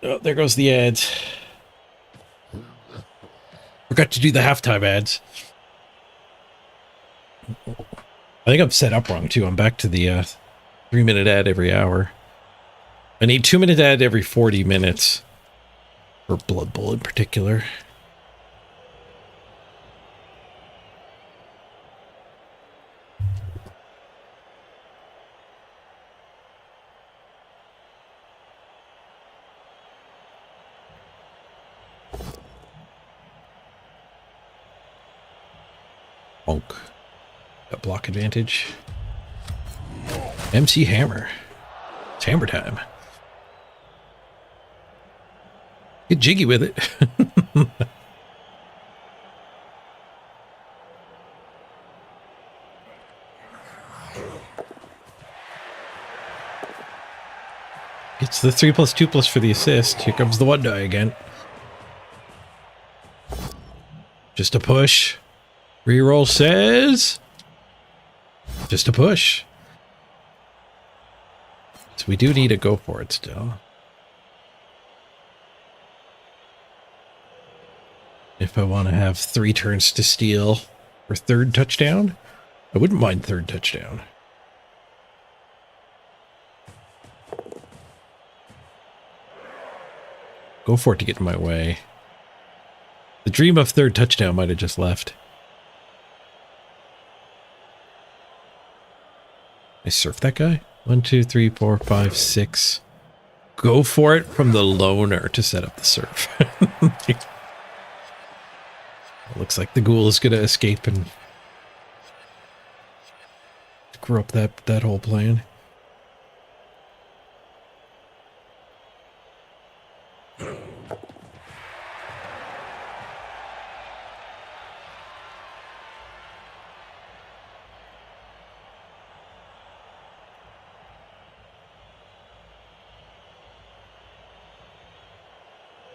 Oh, there goes the ads. Forgot to do the halftime ads. I think I'm set up wrong too. I'm back to the 3-minute ad every hour. I need 2-minute ad every 40 minutes. For Blood Bowl in particular. Bonk. Got block advantage. MC Hammer. It's hammer time. Get jiggy with it. It's the 3+2+ for the assist. Here comes the 1 die again. Just a push. Reroll says... just a push. So we do need to go for it still. If I want to have 3 turns to steal for 3rd touchdown, I wouldn't mind 3rd touchdown. Go for it to get in my way. The dream of 3rd touchdown might have just left. I surf that guy? 1, 2, 3, 4, 5, 6. Go for it from the loner to set up the surf. Looks like the ghoul is going to escape and screw up that whole plan.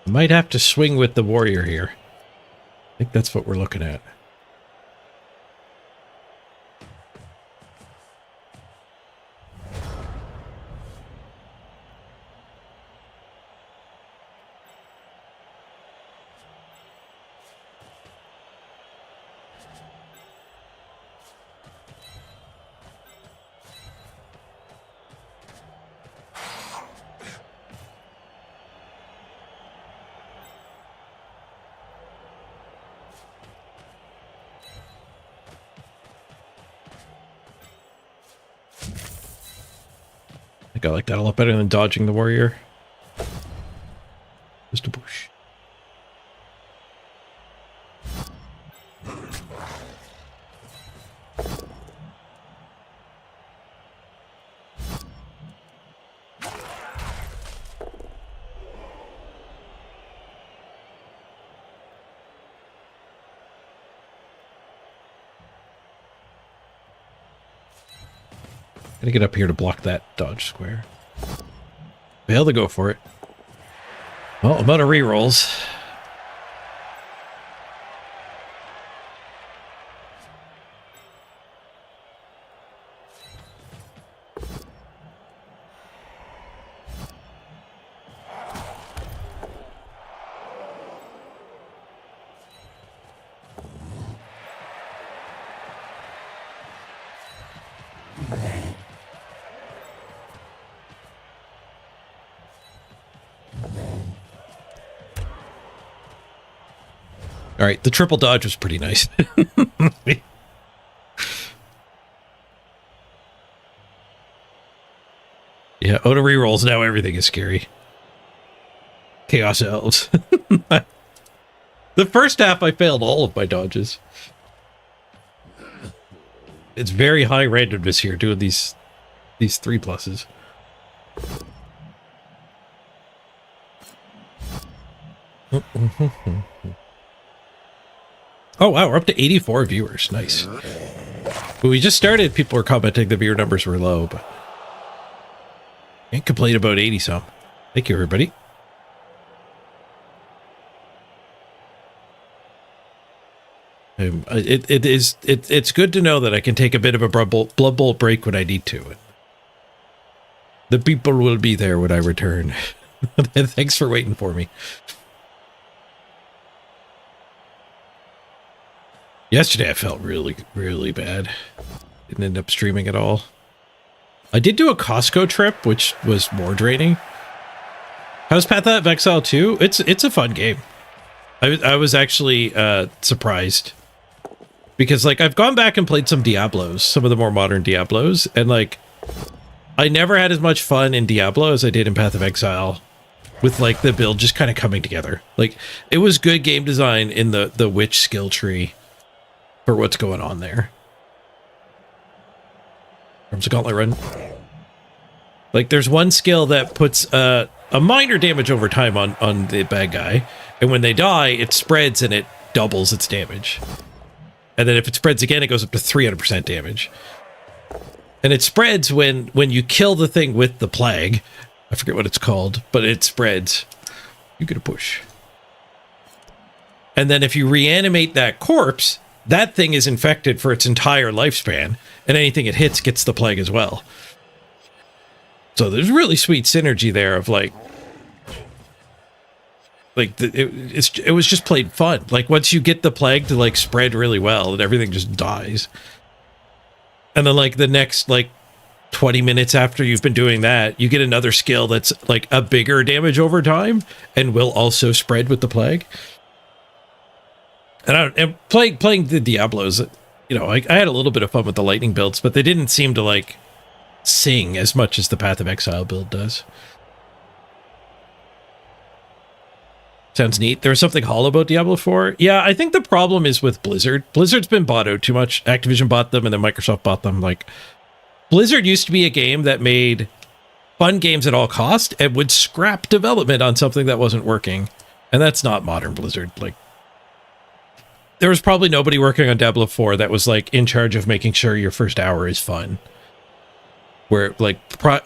Might have to swing with the warrior here. I think that's what we're looking at. I like that a lot better than dodging the warrior. Just a push. Gotta get up here to block that dodge square. Fail to go for it. Well, I'm out of rerolls. All right, the triple dodge was pretty nice. Yeah, auto rerolls, now everything is scary. Chaos elves. The first half I failed all of my dodges. It's very high randomness here doing these 3+. Oh, wow, we're up to 84 viewers. Nice. When we just started, people were commenting the viewer numbers were low, but can't complain about 80-some. Thank you, everybody. It's good to know that I can take a bit of a Blood Bowl break when I need to. The people will be there when I return. Thanks for waiting for me. Yesterday I felt really, really bad. Didn't end up streaming at all. I did do a Costco trip, which was more draining. How's Path of Exile 2? It's a fun game. I was actually surprised. Because, like, I've gone back and played some Diablos, some of the more modern Diablos, and, like, I never had as much fun in Diablo as I did in Path of Exile, with, like, the build just kind of coming together. Like, it was good game design in the witch skill tree. for what's going on there. From Gauntlet Run. Like, there's one skill that puts a minor damage over time on the bad guy, and when they die, it spreads and it doubles its damage. And then if it spreads again, it goes up to 300% damage. And it spreads when you kill the thing with the plague. I forget what it's called, but it spreads. You get a push. And then if you reanimate that corpse, that thing is infected for its entire lifespan, and anything it hits gets the plague as well. So there's really sweet synergy there of like it was just played fun. Like, once you get the plague to like spread really well, and everything just dies. And then like the next like 20 minutes after you've been doing that, you get another skill that's like a bigger damage over time and will also spread with the plague. And playing the Diablos, you know, I had a little bit of fun with the lightning builds, but they didn't seem to like sing as much as the Path of Exile build does. Sounds neat. There was something hollow about Diablo 4. Yeah, I think the problem is with Blizzard. Blizzard's been bought out too much. Activision bought them, and then Microsoft bought them. Like, Blizzard used to be a game that made fun games at all cost and would scrap development on something that wasn't working. And that's not modern Blizzard. Like, there was probably nobody working on Diablo 4 that was like in charge of making sure your first hour is fun. Where like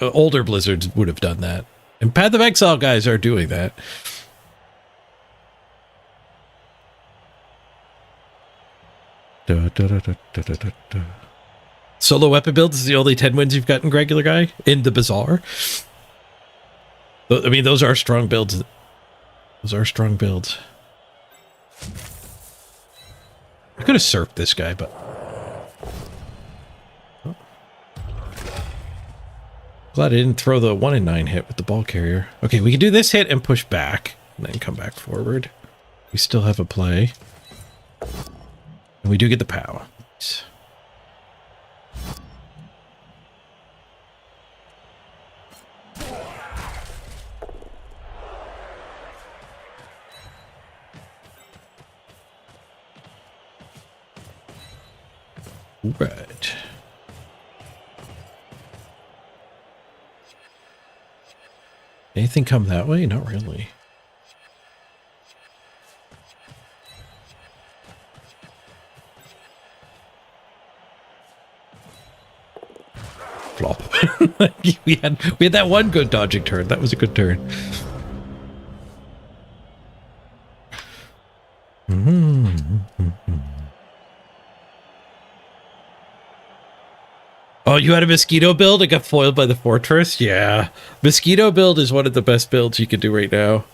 older Blizzards would have done that. And Path of Exile guys are doing that. Solo weapon builds is the only 10 wins you've gotten, regular guy, in the Bazaar. I mean, those are strong builds. Those are strong builds. I could have surfed this guy, but... Oh. Glad I didn't throw the 1 in 9 hit with the ball carrier. Okay, we can do this hit and push back, and then come back forward. We still have a play. And we do get the POW. Nice. Right. Anything come that way? Not really. Flop. we had that one good dodging turn. That was a good turn. Oh, you had a mosquito build and got foiled by the fortress? Yeah. Mosquito build is one of the best builds you can do right now.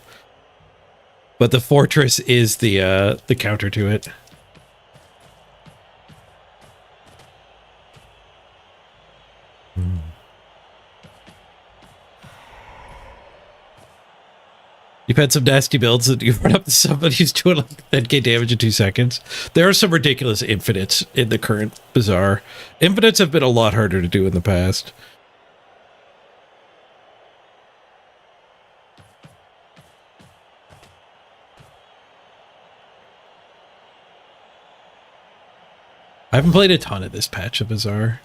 But the fortress is the counter to it. You've had some nasty builds that you've run up to somebody who's doing like 10k damage in 2 seconds. There are some ridiculous infinites in the current Bazaar. Infinites have been a lot harder to do in the past. I haven't played a ton of this patch of Bazaar.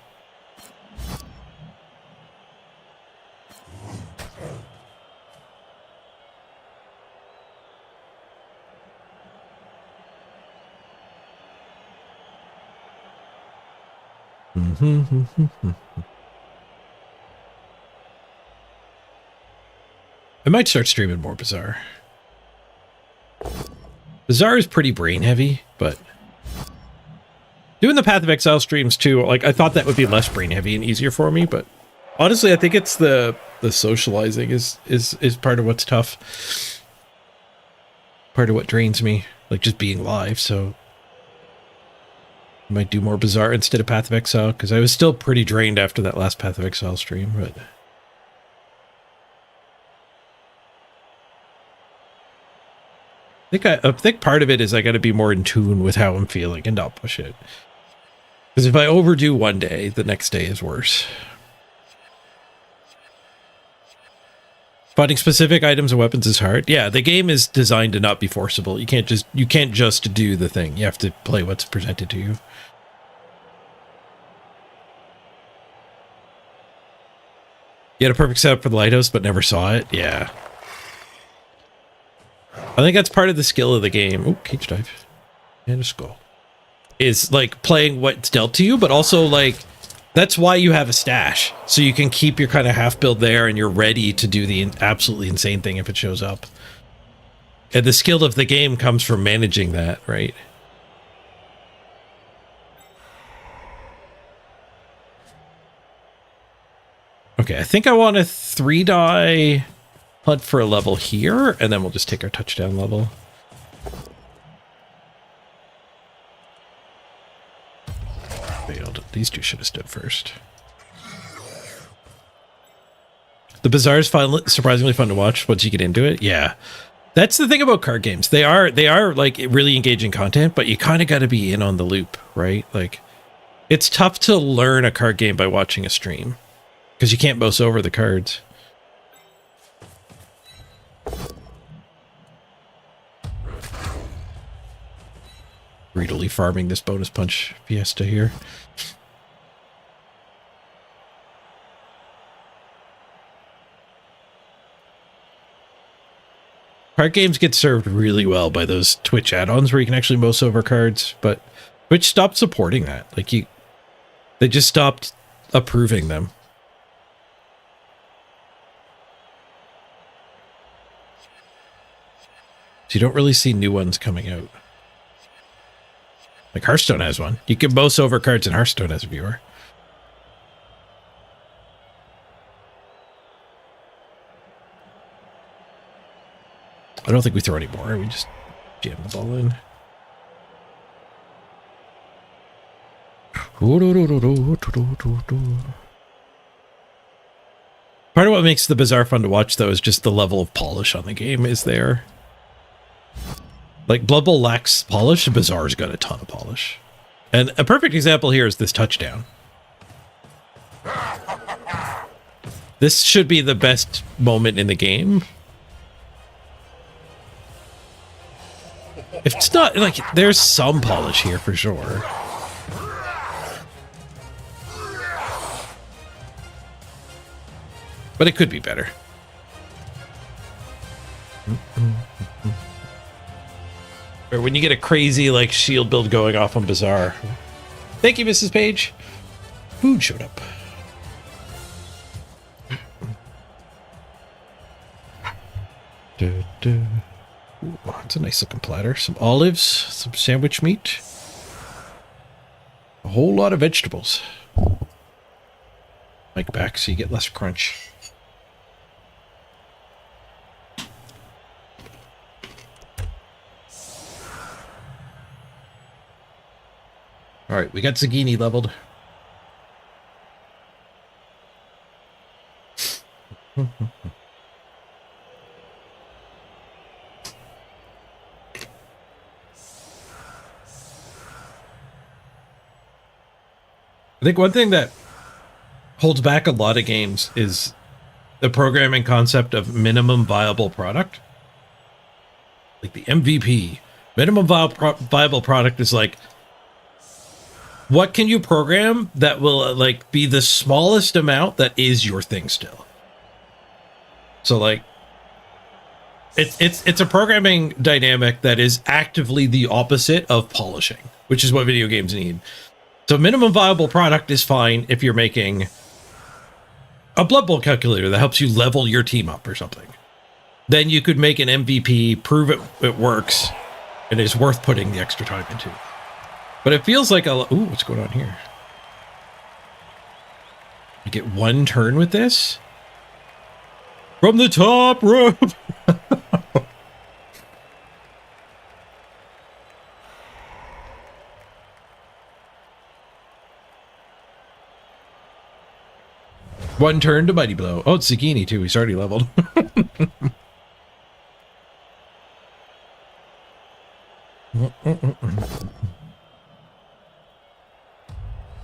I might start streaming more Bazaar. Bazaar is pretty brain heavy, but doing the Path of Exile streams too, like I thought that would be less brain heavy and easier for me, but honestly I think it's the socializing is part of what's tough. Part of what drains me, like just being live, so I might do more Bazaar instead of Path of Exile, because I was still pretty drained after that last Path of Exile stream, but I think part of it is I got to be more in tune with how I'm feeling and not push it. Because if I overdo one day, the next day is worse. Finding specific items and weapons is hard. Yeah, the game is designed to not be forcible. You can't just do the thing. You have to play what's presented to you. You had a perfect setup for the lighthouse, but never saw it. Yeah. I think that's part of the skill of the game. Oh, cage dive. And a skull. Is like playing what's dealt to you, but also like that's why you have a stash. So you can keep your kind of half build there and you're ready to do the absolutely insane thing if it shows up. And the skill of the game comes from managing that, right? Okay, I think I want a 3-die hunt for a level here, and then we'll just take our touchdown level. Failed. These two should have stood first. The Bazaar is surprisingly fun to watch once you get into it. Yeah. That's the thing about card games. They are like really engaging content, but you kind of got to be in on the loop, right? Like, it's tough to learn a card game by watching a stream. Because you can't mouse over the cards. Greedily farming this bonus punch fiesta here. Card games get served really well by those Twitch add-ons where you can actually mouse over cards, but Twitch stopped supporting that. Like they just stopped approving them. So you don't really see new ones coming out. Like Hearthstone has one. You can mouse over cards in Hearthstone as a viewer. I don't think we throw any more. We just jam the ball in. Part of what makes the Bazaar fun to watch, though, is just the level of polish on the game is there. Like, Blood Bowl lacks polish, Bazaar's got a ton of polish. And a perfect example here is this touchdown. This should be the best moment in the game. If it's not, like, there's some polish here for sure. But it could be better. Or when you get a crazy, like, shield build going off on Bazaar. Thank you, Mrs. Page. Food showed up. Ooh, it's a nice looking platter. Some olives, some sandwich meat. A whole lot of vegetables. Mic back so you get less crunch. All right, we got Zagini leveled. I think one thing that holds back a lot of games is the programming concept of minimum viable product. Like the MVP. Minimum viable product is like, what can you program that will like be the smallest amount that is your thing still? So like, it's a programming dynamic that is actively the opposite of polishing, which is what video games need. So minimum viable product is fine if you're making a Blood Bowl calculator that helps you level your team up or something. Then you could make an MVP, prove it works, and is worth putting the extra time into. But it feels like a... Ooh, what's going on here? You get one turn with this? From the top rope! One turn to Mighty Blow. Oh, it's Zucchini too. He's already leveled.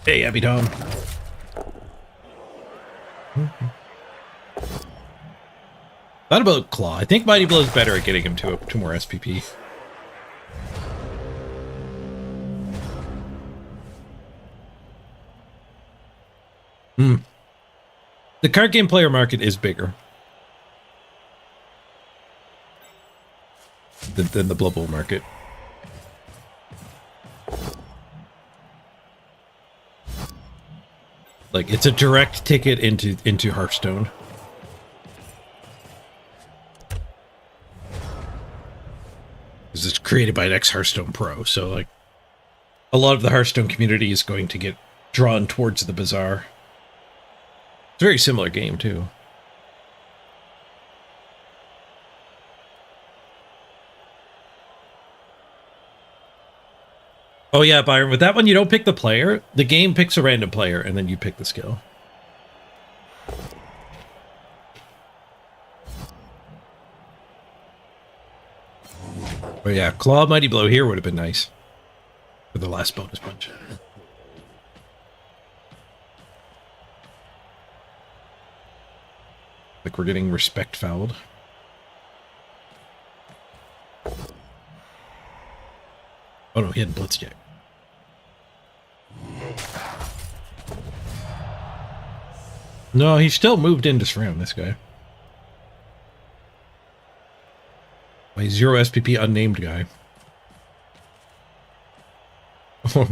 Hey, Abby Tom. Thought about Claw. I think Mighty Blow is better at getting him to more SPP. The card game player market is bigger than the Blood Bowl market. Like, it's a direct ticket into Hearthstone. Because it's created by an ex-Hearthstone pro, so, like, a lot of the Hearthstone community is going to get drawn towards the Bazaar. It's a very similar game, too. Oh yeah, Byron, with that one, you don't pick the player. The game picks a random player, and then you pick the skill. Oh yeah, Claw Mighty Blow here would have been nice. For the last bonus punch. Like we're getting respect fouled. Oh no, he hadn't blitzed yet. No, he still moved in this round, this guy. My 0 SPP unnamed guy. Oh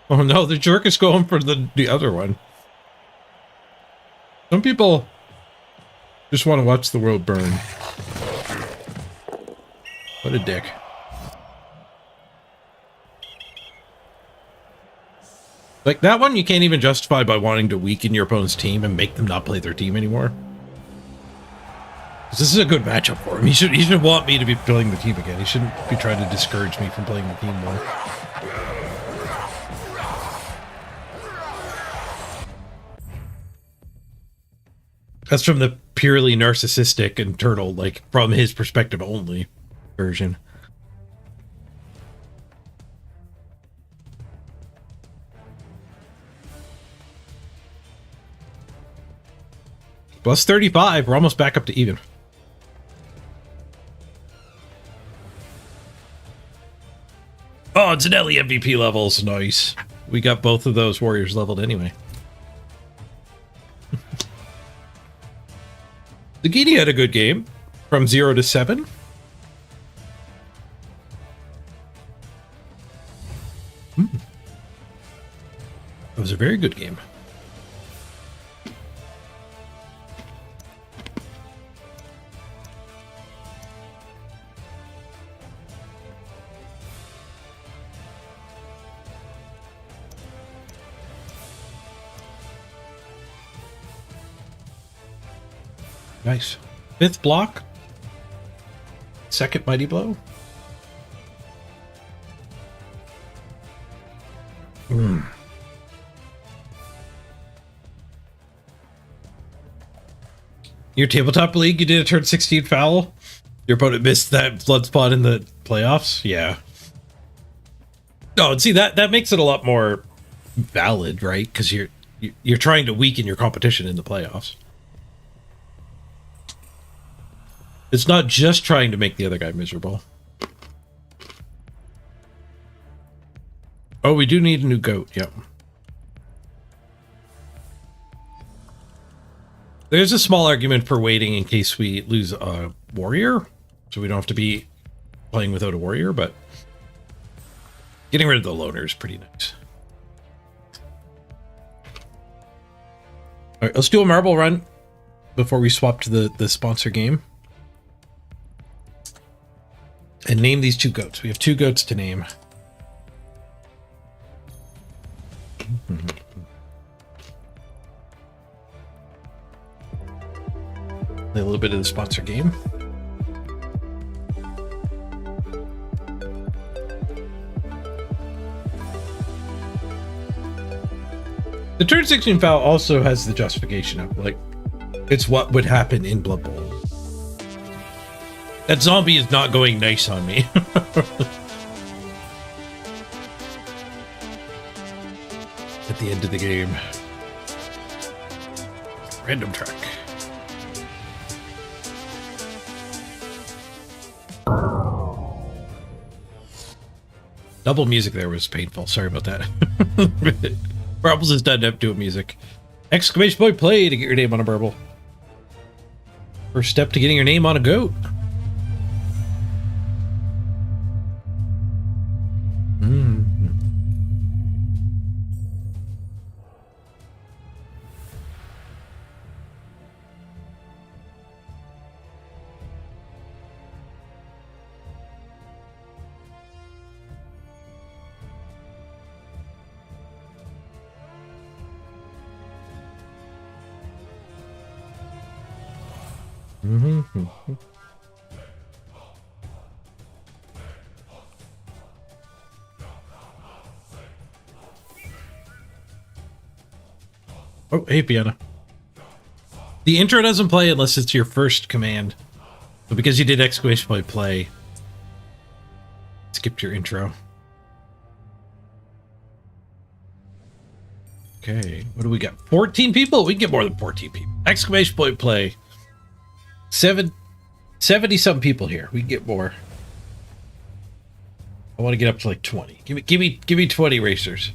no, the jerk is going for the other one. Some people just want to watch the world burn. What a dick. Like, that one you can't even justify by wanting to weaken your opponent's team and make them not play their team anymore. This is a good matchup for him. He should want me to be playing the team again. He shouldn't be trying to discourage me from playing the team more. That's from the purely narcissistic and turtle, like, from his perspective only version. Plus 35. We're almost back up to even. Oh, it's an Ellie MVP levels. Nice. We got both of those warriors leveled anyway. Zagini had a good game. From 0 to 7. That was a very good game. Nice. 5th block. 2nd Mighty Blow. Your tabletop league, you did a turn 16 foul. Your opponent missed that flood spot in the playoffs. Yeah. Oh, and see that makes it a lot more valid, right? Because you're trying to weaken your competition in the playoffs. It's not just trying to make the other guy miserable. Oh, we do need a new goat. Yep. There's a small argument for waiting in case we lose a warrior, so we don't have to be playing without a warrior, but getting rid of the loner is pretty nice. All right, let's do a marble run before we swap to the sponsor game. And name these 2 goats. We have 2 goats to name. A little bit of the sponsor game. The turn 16 foul also has the justification of, like, it's what would happen in Blood Bowl. That zombie is not going nice on me. At the end of the game. Random track. Double music there was painful. Sorry about that. Marbles is done up doing music. Exclamation point play to get your name on a burble. First step to getting your name on a goat. Oh, hey, Piano. The intro doesn't play unless it's your first command. But because you did exclamation point play, skipped your intro. Okay, what do we got? 14 people? We can get more than 14 people. Exclamation point play. 70-some people here. We can get more. I want to get up to like 20. Give me 20 racers.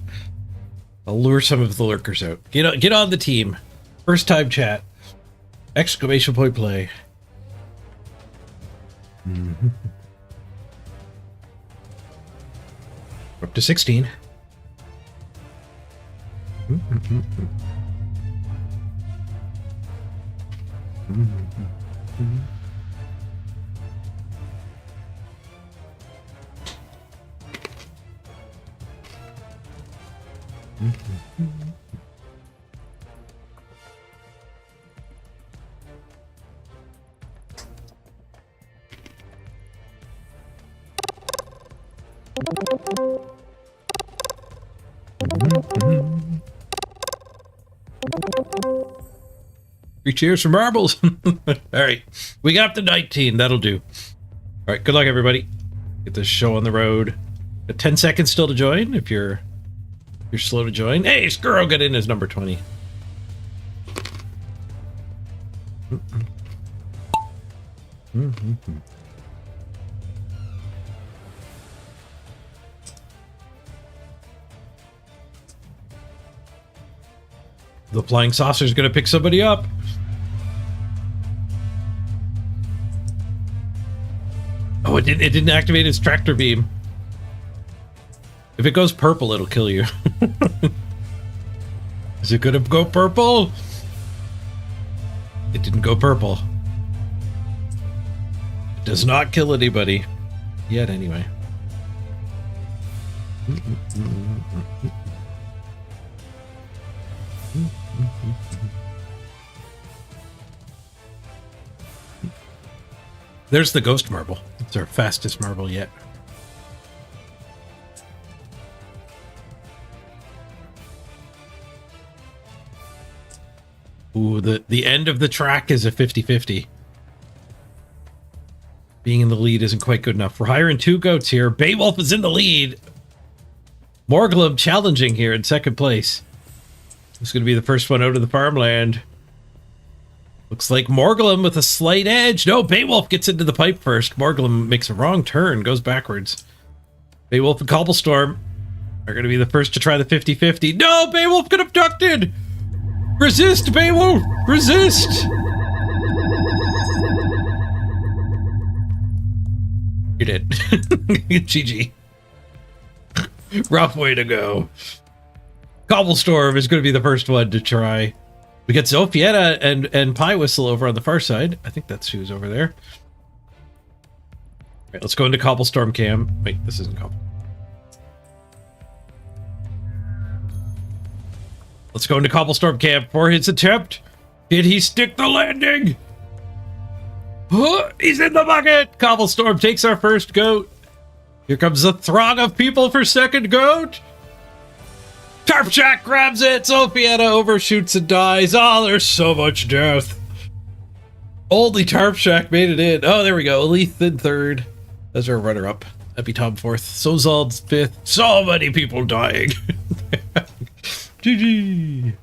I'll lure some of the lurkers out. Get on the team. First time chat. Exclamation point play. We're up to 16. Three cheers for Marbles. All right, we got up to 19. That'll do. All right, good luck, everybody. Get this show on the road. Got 10 seconds still to join. If you're slow to join. Hey, Skuro got in as number 20. The flying saucer's gonna pick somebody up. Oh, it didn't activate its tractor beam. If it goes purple, it'll kill you. Is it gonna go purple? It didn't go purple. It does not kill anybody. Yet, anyway. There's the ghost marble. It's our fastest marble yet. Ooh, the end of the track is a 50-50. Being in the lead isn't quite good enough. We're hiring two goats here. Beowulf is in the lead. Morglum challenging here in second place. This is going to be the first one out of the farmland. Looks like Morglum with a slight edge. No, Beowulf gets into the pipe first. Morglum makes a wrong turn, goes backwards. Beowulf and Cobblestorm are going to be the first to try the 50-50. No, Beowulf got abducted! Resist, Beowulf! Resist! You're dead. GG. Rough way to go. Cobblestorm is going to be the first one to try. We got Zophietta and Pie Whistle over on the far side. I think that's who's over there. All right, let's go into Cobblestorm cam. Wait, this isn't Cobble. Let's go into Cobblestorm camp for his attempt. Did he stick the landing? He's in the bucket. Cobblestorm takes our first goat. Here comes a throng of people for second goat. Tarpjack grabs it. Zophietta overshoots and dies. Oh, there's so much death. Only Tarpjack made it in. Oh, there we go. Elith in third. That's our runner-up. Epitom fourth. Sozald's fifth. So many people dying. GG.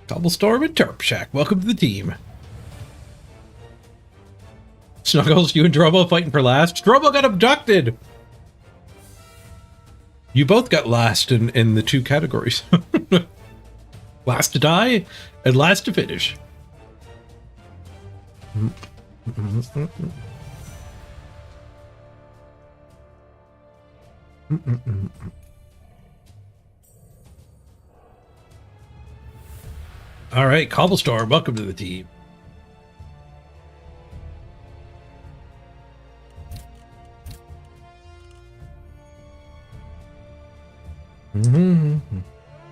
Cobblestorm and Tarpjack. Welcome to the team. Snuggles, you and Drobo fighting for last. Drobo got abducted. You both got last in the two categories. Last to die and last to finish. All right, Cobblestorm, welcome to the team.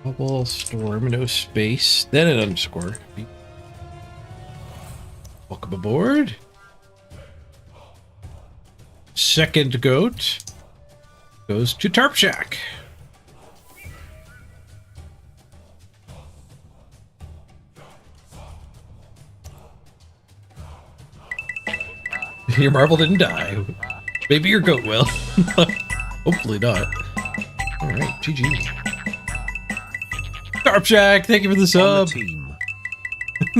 Cobblestorm, no space, then an underscore. Welcome aboard. Second goat goes to Tarp Shack. Your marble didn't die. Maybe your goat will. Hopefully not. All right, GG. Tarp Shack, thank you for the sub. Team.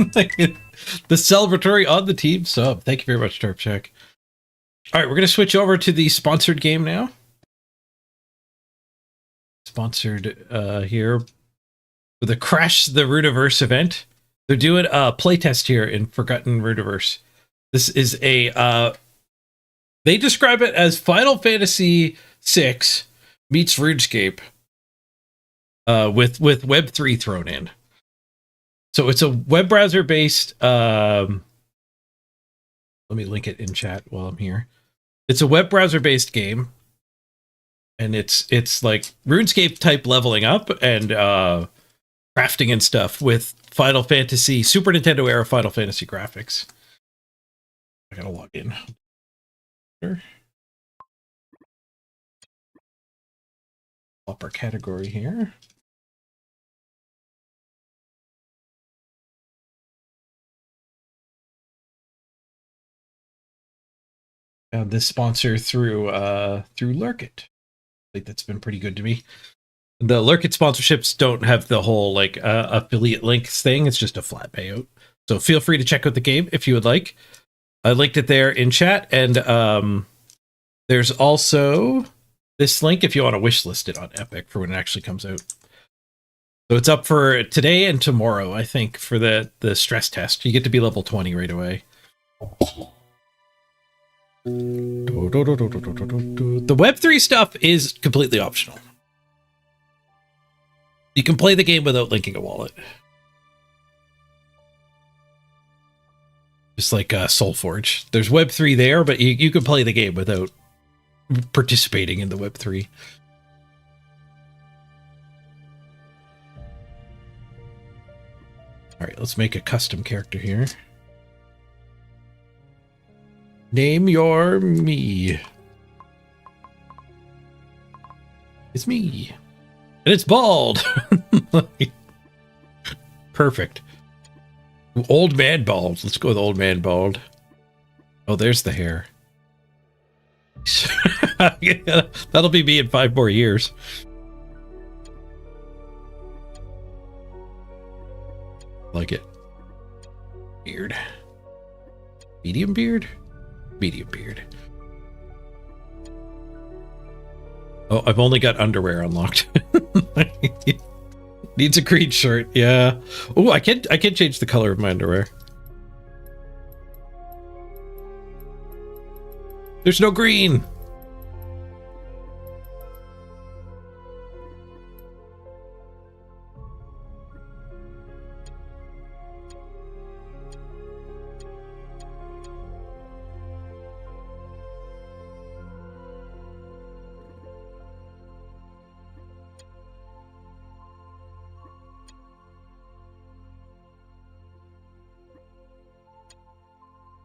The celebratory on the team sub. Thank you very much, Tarp Shack. All right, we're going to switch over to the sponsored game now. Sponsored here with the Crash the Runiverse event. They're doing a playtest here in Forgotten Runiverse. This is a, they describe it as Final Fantasy VI meets RuneScape with Web3 thrown in. So it's a web browser based, let me link it in chat while I'm here. It's a web browser based game. And it's like RuneScape type leveling up and crafting and stuff with Final Fantasy, Super Nintendo era Final Fantasy graphics. I gotta log in. Up our category here. Found this sponsor through Lurkit. Like that's been pretty good to me. The Lurkit sponsorships don't have the whole like affiliate links thing. It's just a flat payout. So feel free to check out the game if you would like. I linked it there in chat, and there's also this link if you want to wishlist it on Epic for when it actually comes out. So it's up for today and tomorrow, I think, for the stress test. You get to be level 20 right away. The Web3 stuff is completely optional. You can play the game without linking a wallet. Just like Soulforge. There's Web3 there, but you can play the game without participating in the Web3. All right, let's make a custom character here. Name your me. It's me. And it's bald. Perfect. Old man bald. Let's go with old man bald. Oh, there's the hair. Yeah, that'll be me in 5 more years. Like it. Beard. Medium beard? Medium beard. Oh, I've only got underwear unlocked. Needs a green shirt. Yeah. Oh, I can change the color of my underwear. There's no green.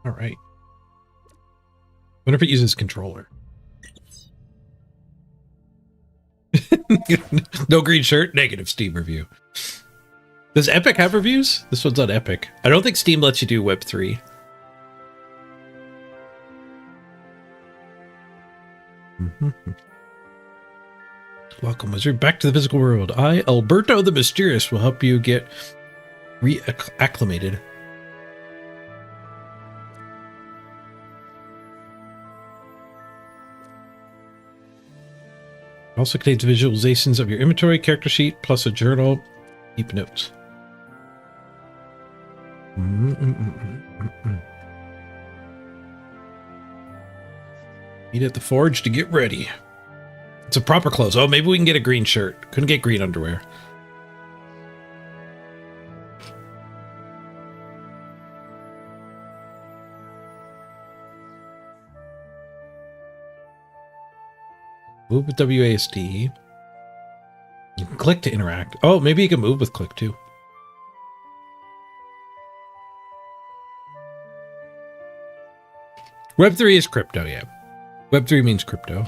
All right. Wonder if it uses controller. No green shirt, negative Steam review. Does Epic have reviews? This one's on Epic. I don't think Steam lets you do Web3. Welcome, wizard, back to the physical world. I, Alberto the Mysterious, will help you get reacclimated. Also contains visualizations of your inventory, character sheet, plus a journal. Keep notes. Meet at the forge to get ready. It's a proper clothes. Oh, maybe we can get a green shirt. Couldn't get green underwear. Move with WASD. You can click to interact. Oh, maybe you can move with click too. Web3 is crypto, yeah. Web3 means crypto.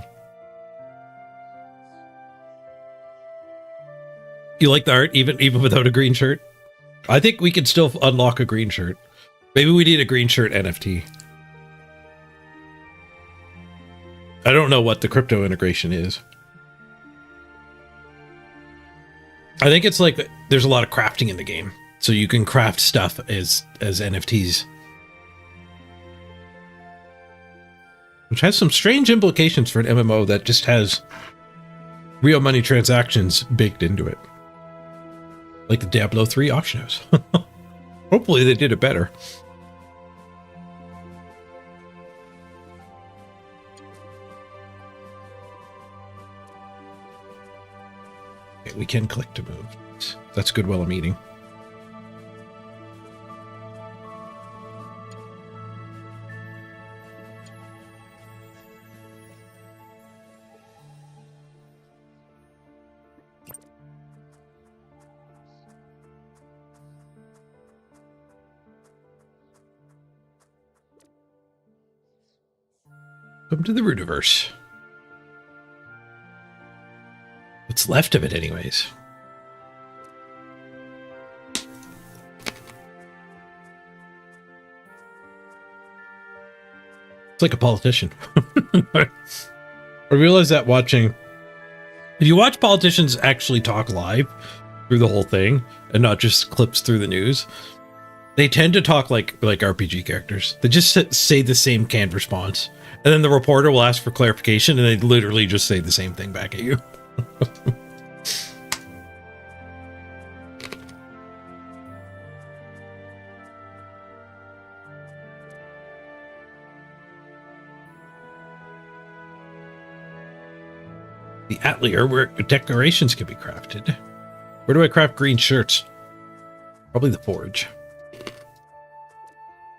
You like the art even without a green shirt? I think we can still unlock a green shirt. Maybe we need a green shirt NFT. I don't know what the crypto integration is. I think it's like there's a lot of crafting in the game, so you can craft stuff as NFTs. Which has some strange implications for an MMO that just has real money transactions baked into it. Like the Diablo 3 auction house. Hopefully they did it better. Okay, we can click to move. That's good while I'm eating. Welcome to the Runiverse. What's left of it, anyways? It's like a politician. I realize that watching... If you watch politicians actually talk live through the whole thing, and not just clips through the news, they tend to talk like RPG characters. They just say the same canned response. And then the reporter will ask for clarification, and they literally just say the same thing back at you. The Atelier, where decorations can be crafted. Where do I craft green shirts? Probably the Forge.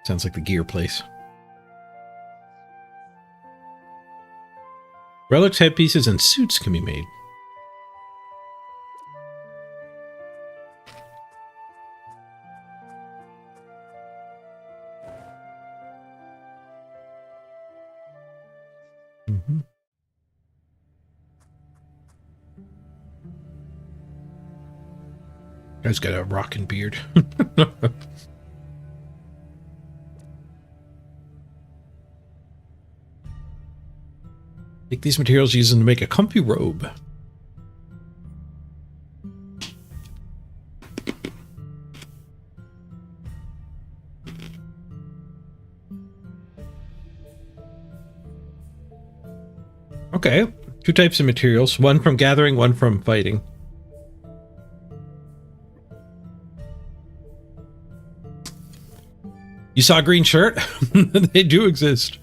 Sounds like the gear place. Relics, headpieces, and suits can be made. Mm-hmm. Guy's got a rockin' beard. Take these materials, use them to make a comfy robe. Okay, 2 types of materials, one from gathering, one from fighting. You saw a green shirt? They do exist.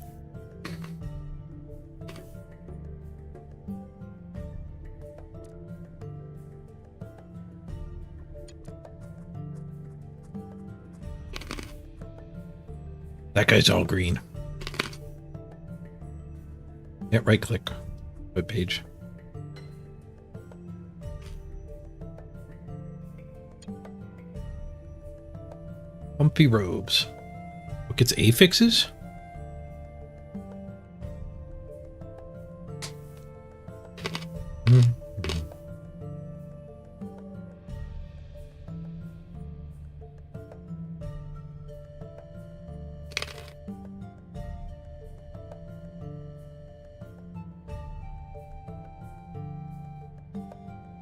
That guy's all green. Yeah, right click. Web page. Comfy robes. What gets affixes?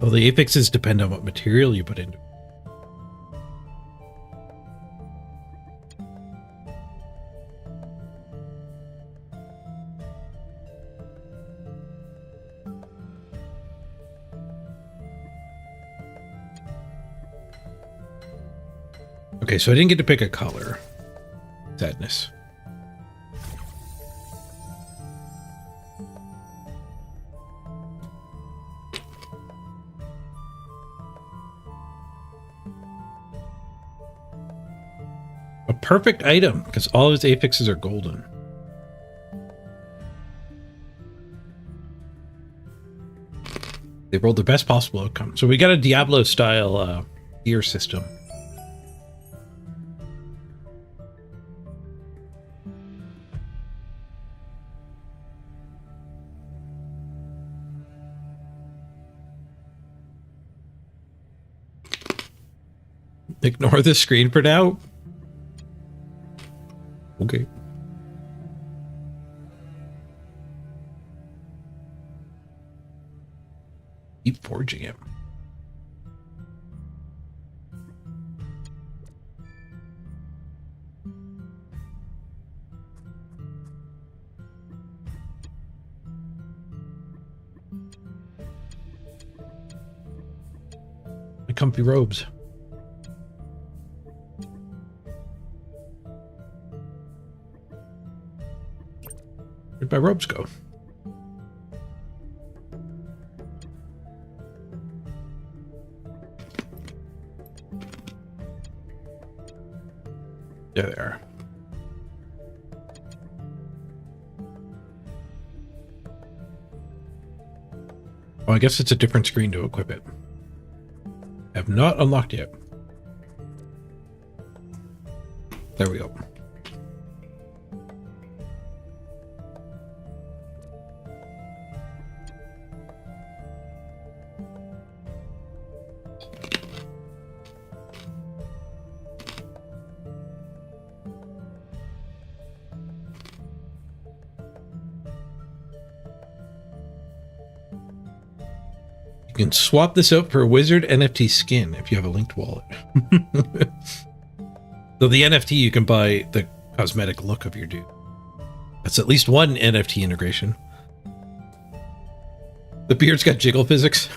Well, the affixes depend on what material you put into it. Okay, so I didn't get to pick a color. Sadness. A perfect item, because all of his affixes are golden. They rolled the best possible outcome. So we got a Diablo-style gear system. Ignore the screen for now. Okay. Keep forging it. My comfy robes. Where'd my robes go? There they are. Oh, I guess it's a different screen to equip it. Have not unlocked yet. There we go. You can swap this out for a wizard NFT skin if you have a linked wallet. So the NFT, you can buy the cosmetic look of your dude. That's at least one NFT integration. The beard's got jiggle physics.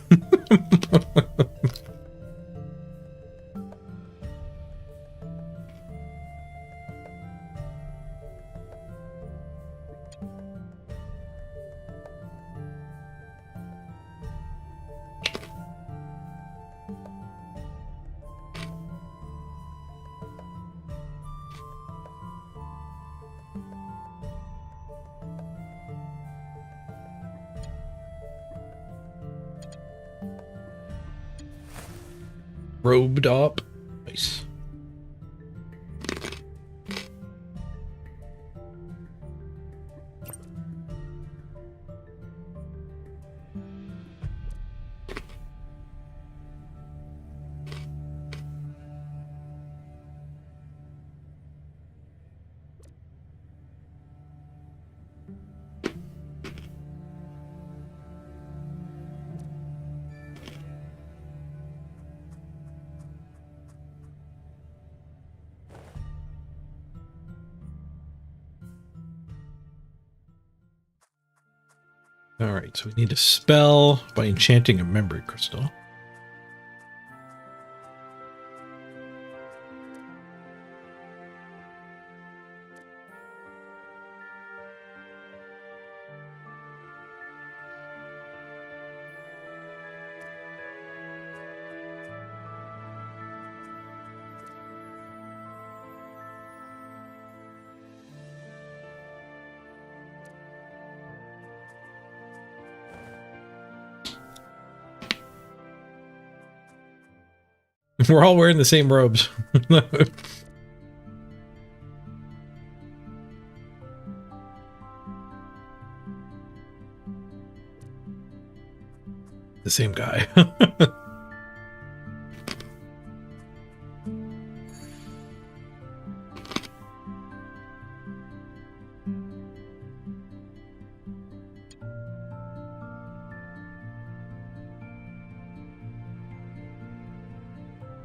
Robed up. Nice. All right, so we need a spell by enchanting a memory crystal. We're all wearing the same robes. The same guy.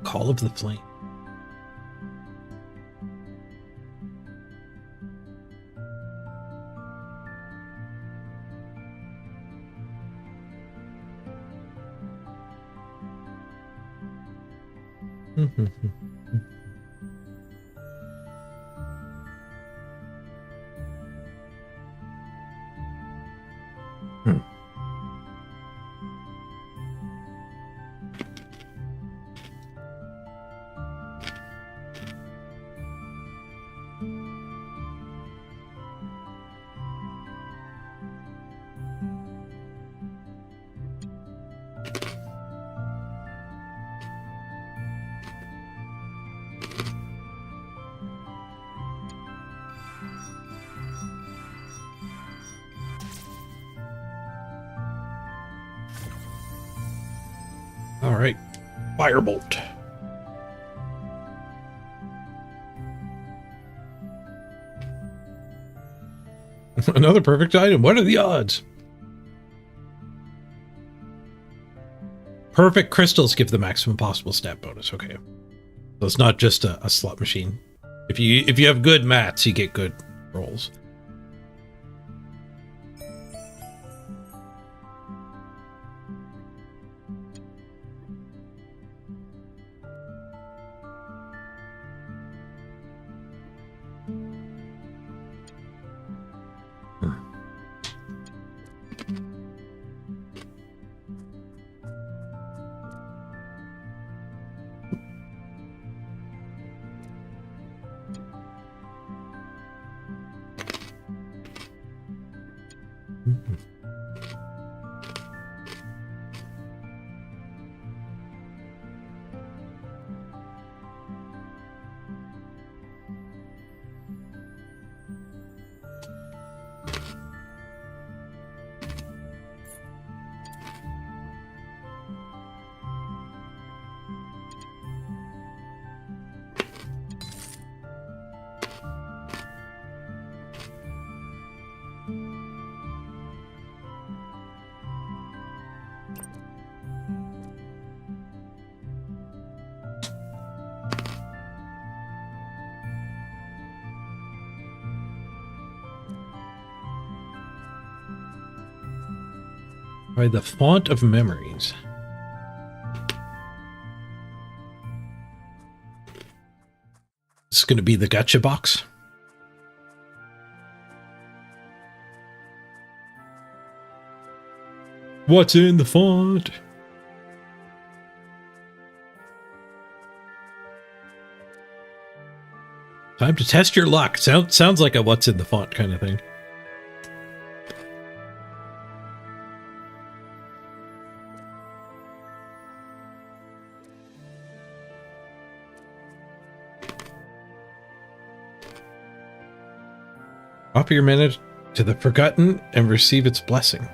Call of the Flame. All right. Firebolt. Another perfect item. What are the odds? Perfect crystals give the maximum possible stat bonus. Okay. So it's not just a slot machine. If you have good mats, you get good rolls. By the font of memories. This is going to be the gotcha box. What's in the font? Time to test your luck. Sounds like a what's in the font kind of thing. Offer your mana to the Forgotten and receive its blessing.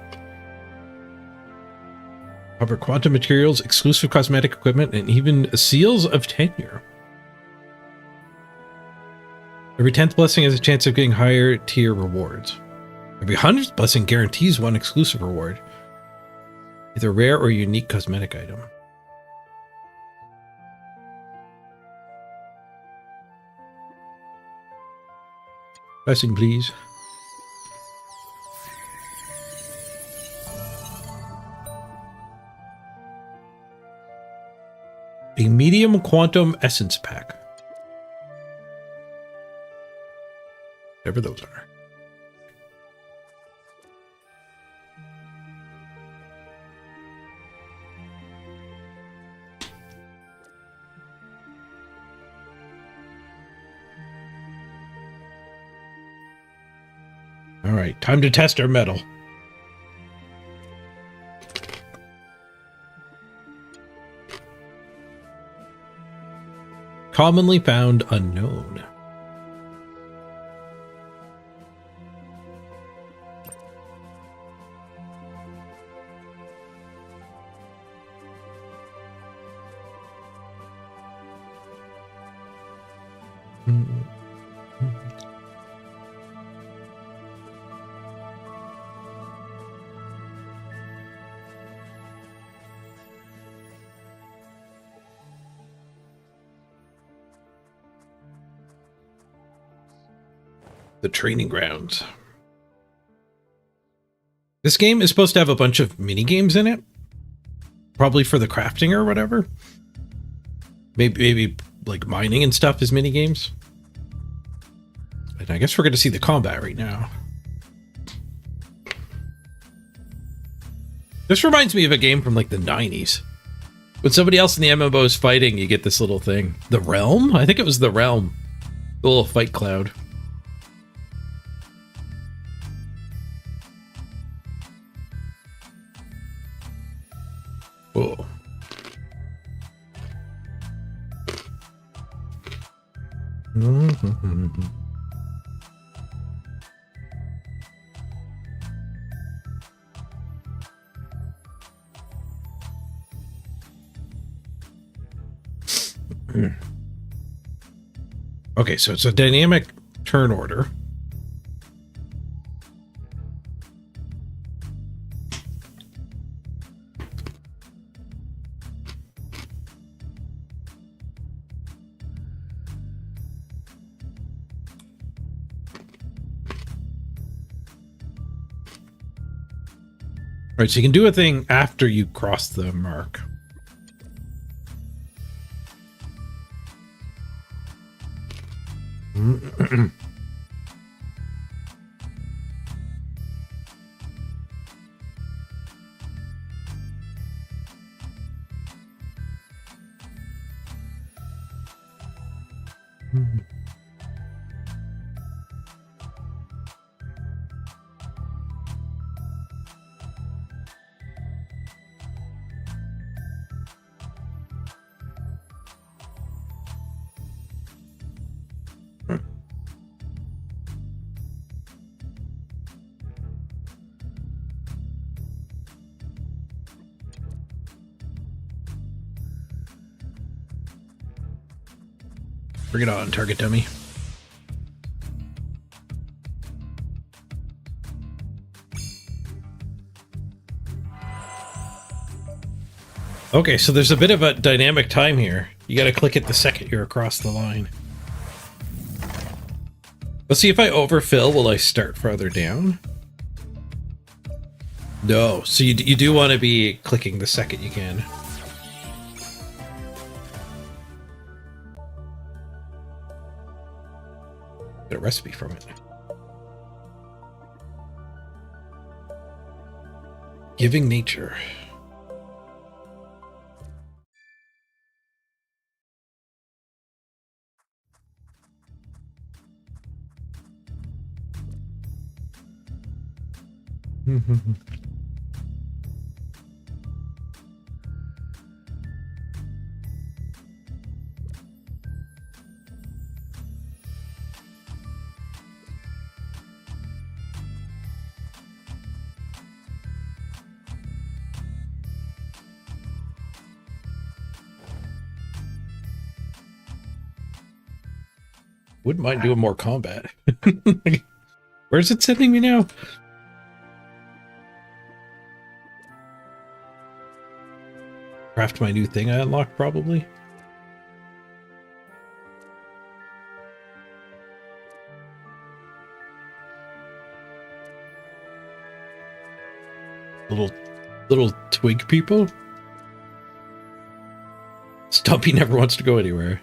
Cover quantum materials, exclusive cosmetic equipment, and even seals of tenure. Every 10th blessing has a chance of getting higher tier rewards. Every 100th blessing guarantees one exclusive reward. Either rare or unique cosmetic item. Blessing, please. A medium quantum essence pack. Whatever those are. All right, time to test our metal. Commonly found unknown. The training grounds. This game is supposed to have a bunch of mini games in it, probably for the crafting or whatever. Maybe like mining and stuff is mini games. And I guess we're going to see the combat right now. This reminds me of a game from like the 90s. When somebody else in the MMO is fighting, you get this little thing. The Realm? I think it was the Realm. The little fight cloud. Whoa. Okay, so it's a dynamic turn order. Right, so you can do a thing after you cross the mark. Bring it on, target dummy. Okay, so there's a bit of a dynamic time here. You gotta click it the second you're across the line. Let's see if I overfill, will I start farther down? No, so you do want to be clicking the second you can. Get a recipe from it. Giving nature. Wouldn't mind doing more combat. Where's it sending me now? Craft my new thing I unlocked, probably. Little twig people. Stumpy never wants to go anywhere.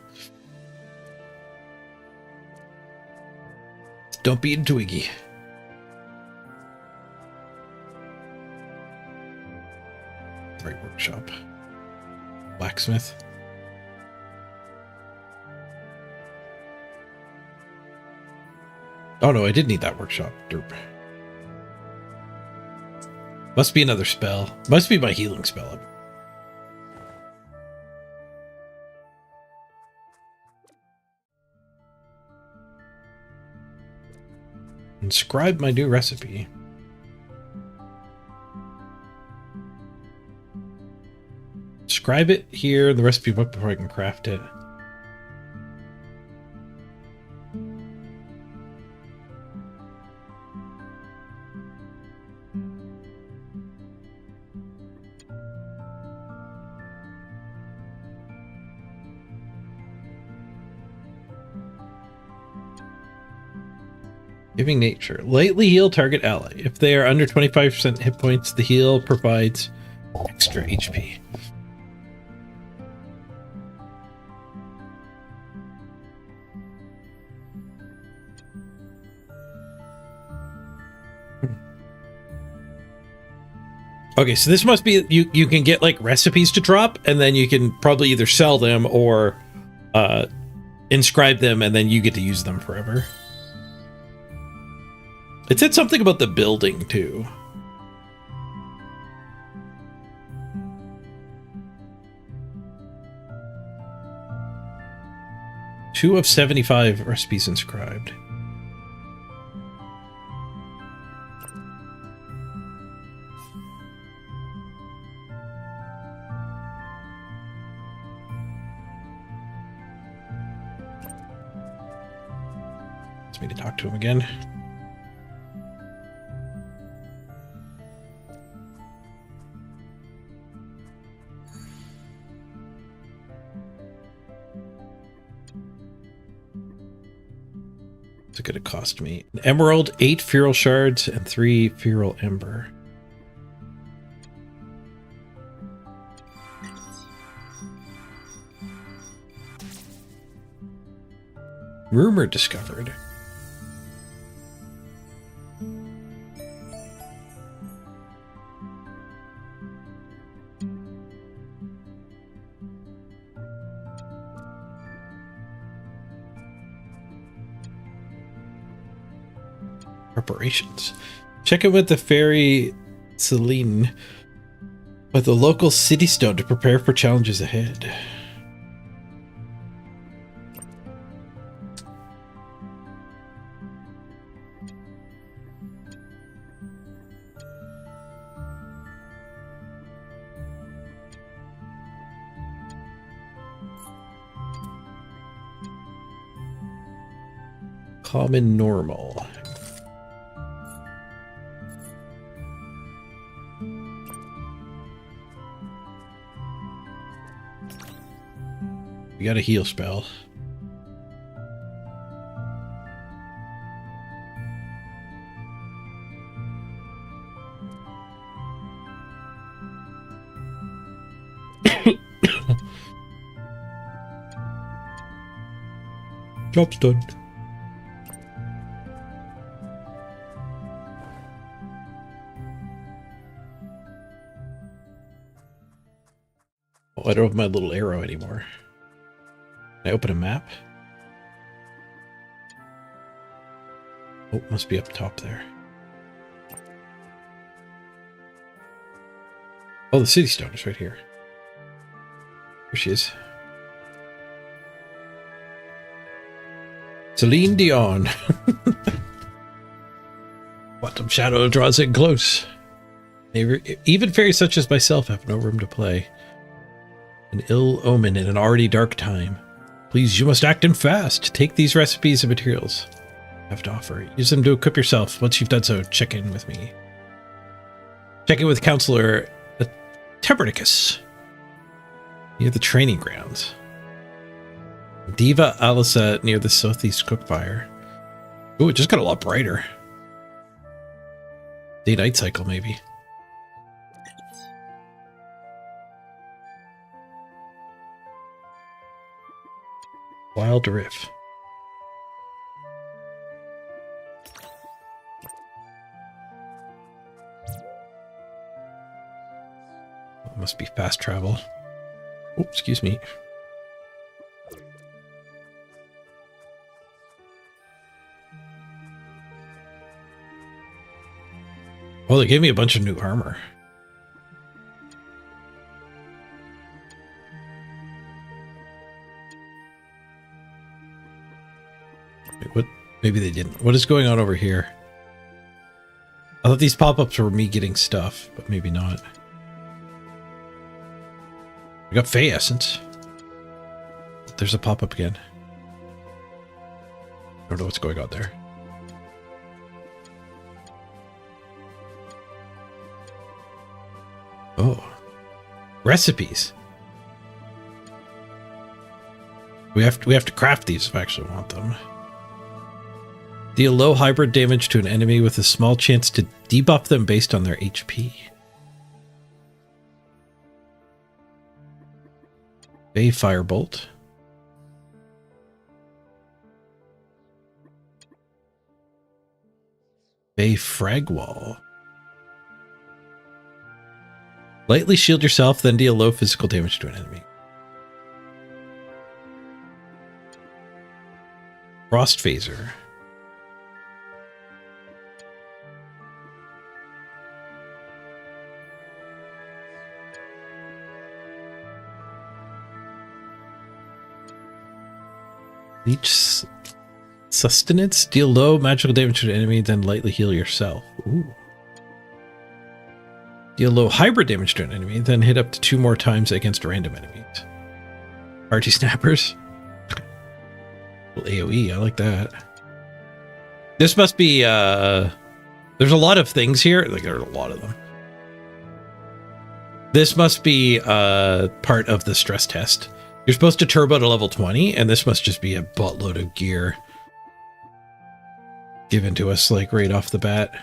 Stumpy and Twiggy. Right workshop. Blacksmith. Oh no, I did need that workshop. Derp. Must be another spell. Must be my healing spell. Inscribe my new recipe. Scribe it here in the recipe book before I can craft it. Giving nature. Lightly heal target ally. If they are under 25% hit points, the heal provides extra HP. Okay, so this must be, you can get like recipes to drop, and then you can probably either sell them or inscribe them, and then you get to use them forever. It said something about the building too. Two of 75 recipes inscribed. Wants me to talk to him again. What's it going to cost me? An emerald, 8 feral shards, and 3 feral ember. Rumor discovered. Preparations. Check in with the fairy Celine with the local city stone to prepare for challenges ahead. Common normal. We got a heal spell. Job's done. Oh, I don't have my little arrow anymore. Can I open a map? Oh, must be up top there. Oh, the city stone is right here. Here she is. Celine Dion. Quantum shadow draws in close. Even fairies such as myself have no room to play. An ill omen in an already dark time. Please, you must act in fast. Take these recipes and materials I have to offer. Use them to equip yourself. Once you've done so, check in with me. Check in with Counselor Tebernicus near the training grounds. Diva Alisa near the southeast cookfire. Ooh, it just got a lot brighter. Day-night cycle, maybe. Wild Riff. Oh, must be fast travel. Oh, excuse me. Oh, they gave me a bunch of new armor. Wait, what? Maybe they didn't. What is going on over here? I thought these pop-ups were me getting stuff, but maybe not. I got Fey Essence. There's a pop-up again. I don't know what's going on there. Oh. Recipes. We have to craft these if I actually want them. Deal low hybrid damage to an enemy with a small chance to debuff them based on their HP. Bay Firebolt. Bay Fragwall. Lightly shield yourself, then deal low physical damage to an enemy. Frost Phaser. Leech Sustenance. Deal low magical damage to an enemy, then lightly heal yourself. Ooh. Deal low hybrid damage to an enemy, then hit up to 2 more times against random enemies. Party Snappers. Well, AoE, I like that. This must be, there's a lot of things here. Like, there are a lot of them. This must be part of the stress test. You're supposed to turbo to level 20, and this must just be a buttload of gear given to us, like, right off the bat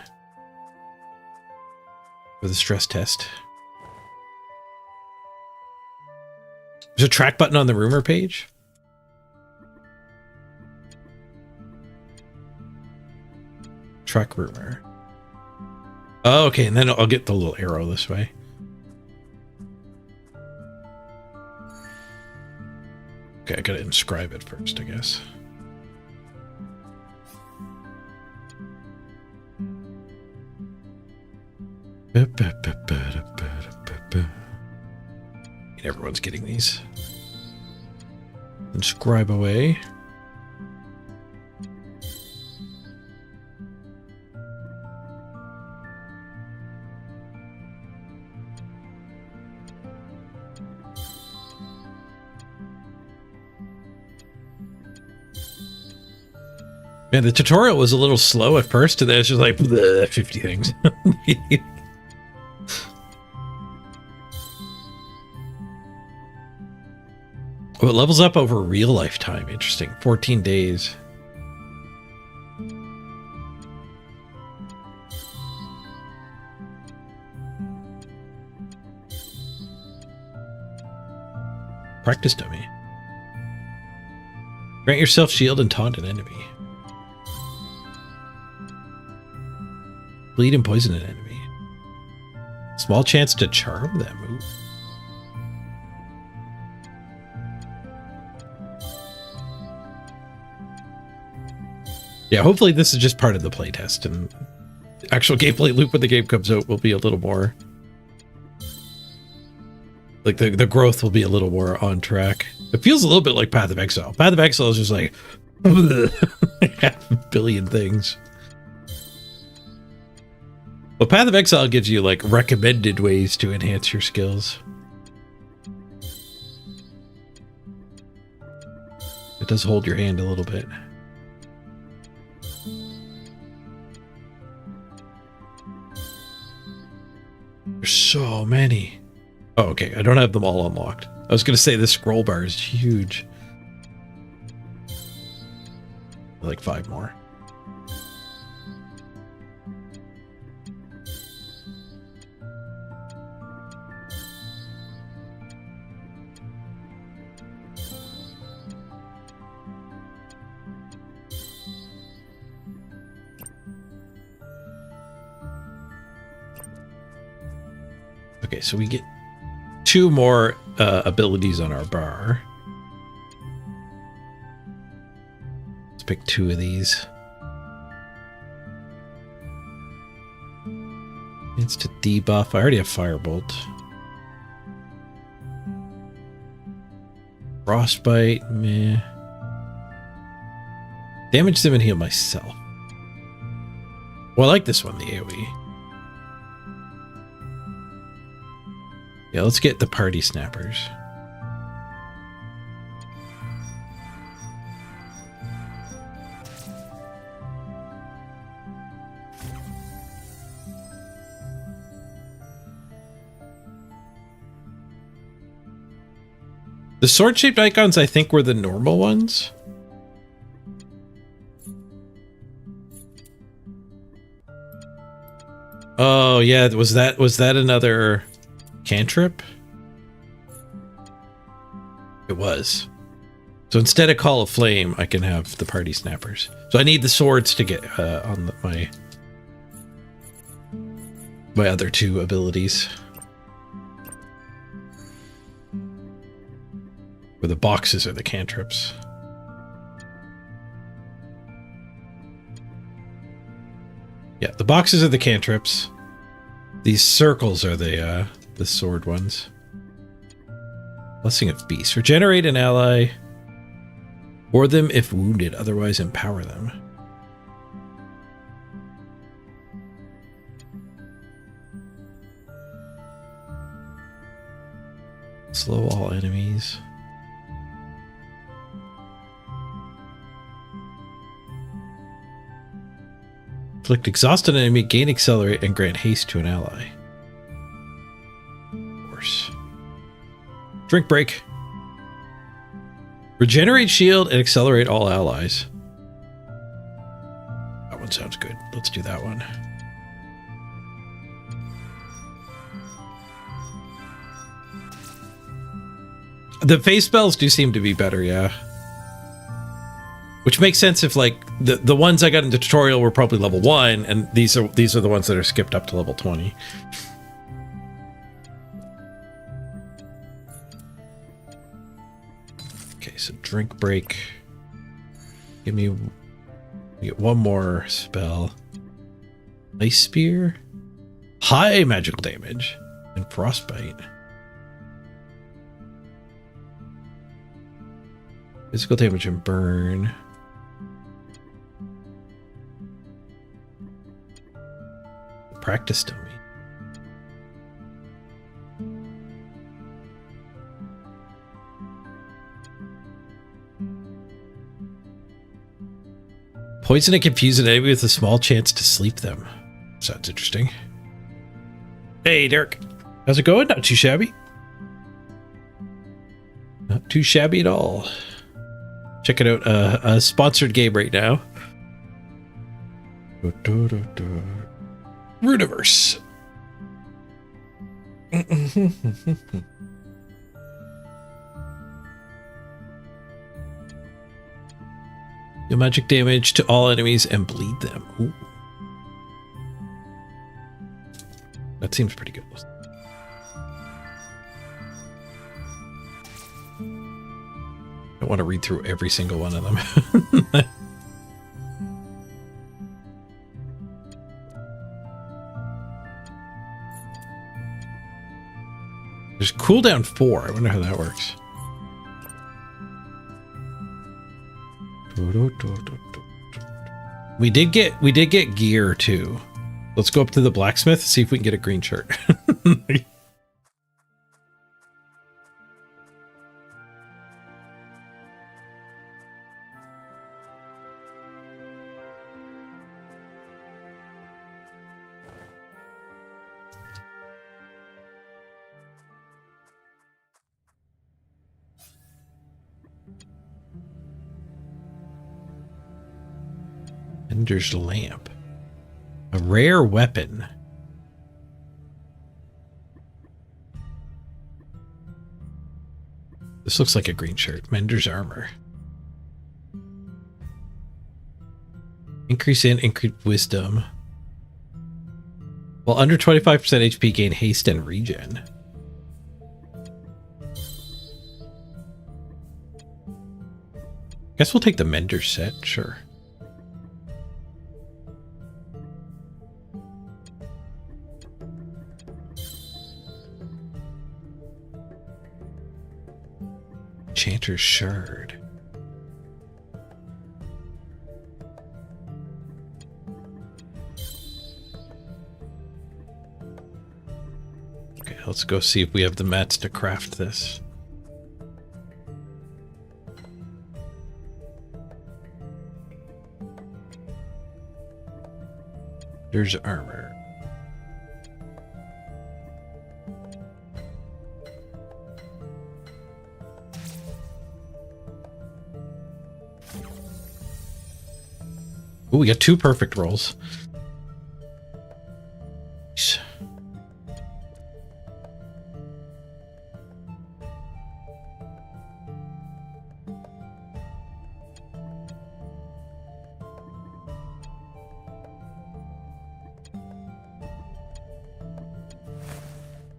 for the stress test. There's a track button on the rumor page. Track rumor. Oh, okay, and then I'll get the little arrow this way. Okay, I gotta inscribe it first, I guess. Everyone's getting these. Inscribe away. Man, the tutorial was a little slow at first, and then it's just like 50 things. Oh, it levels up over real lifetime. Interesting. 14 days. Practice dummy. Grant yourself shield and taunt an enemy. Bleed and poison an enemy. Small chance to charm them. Ooh. Yeah, hopefully this is just part of the playtest, and the actual gameplay loop when the game comes out will be a little more... Like, the growth will be a little more on track. It feels a little bit like Path of Exile. Path of Exile is just like... half a billion things. Well, Path of Exile gives you, like, recommended ways to enhance your skills. It does hold your hand a little bit. There's so many. Oh, okay. I don't have them all unlocked. I was going to say this scroll bar is huge. Like 5 more. Okay, so we get 2 more abilities on our bar. Let's pick 2 of these. It's to debuff. I already have Firebolt. Frostbite, meh. Damage them and heal myself. Well, I like this one, the AoE. Yeah, let's get the party snappers. The sword-shaped icons, I think, were the normal ones. Oh, yeah, was that another... cantrip? It was. So instead of Call of Flame, I can have the party snappers. So I need the swords to get on my other 2 abilities. Where the boxes are the cantrips. Yeah, the boxes are the cantrips. These circles are the sword ones. Blessing of Beast. Regenerate an ally. Or them if wounded, otherwise empower them. Slow all enemies. Inflict exhaust on an enemy, gain accelerate, and grant haste to an ally. Of course. Drink break. Regenerate shield and accelerate all allies. That one sounds good. Let's do that one. The phase spells do seem to be better, yeah. Which makes sense if like the ones I got in the tutorial were probably level 1, and these are the ones that are skipped up to level 20. Okay, so drink break. Give me, we get one more spell. Ice spear, high magical damage, and frostbite. Physical damage and burn. Practice dummy. Poison and confuse an enemy with a small chance to sleep them. Sounds interesting. Hey, Derek. How's it going? Not too shabby. Not too shabby at all. Checking out a sponsored game right now. Runiverse. Deal magic damage to all enemies and bleed them. Ooh. That seems pretty good. I don't want to read through every single one of them. There's cooldown 4. I wonder how that works. We did get gear too. Let's go up to the blacksmith, see if we can get a green shirt. Ender's lamp. A rare weapon. This looks like a green shirt. Mender's armor. Increase wisdom. Well, under 25% HP, gain haste and regen. Guess we'll take the Mender set, sure. Enchanter's Shard. Okay, let's go see if we have the mats to craft this. There's armor. Ooh, we got 2 perfect rolls. Nice.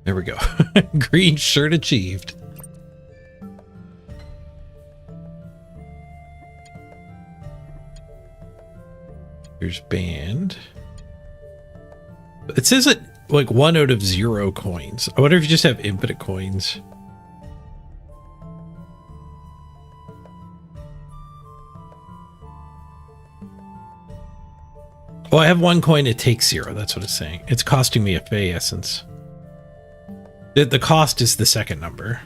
There we go. Green shirt achieved. Here's band. It says it like 1 out of 0 coins. I wonder if you just have infinite coins. Oh, I have 1 coin. It takes 0. That's what it's saying. It's costing me a Fey Essence. The cost is the second number.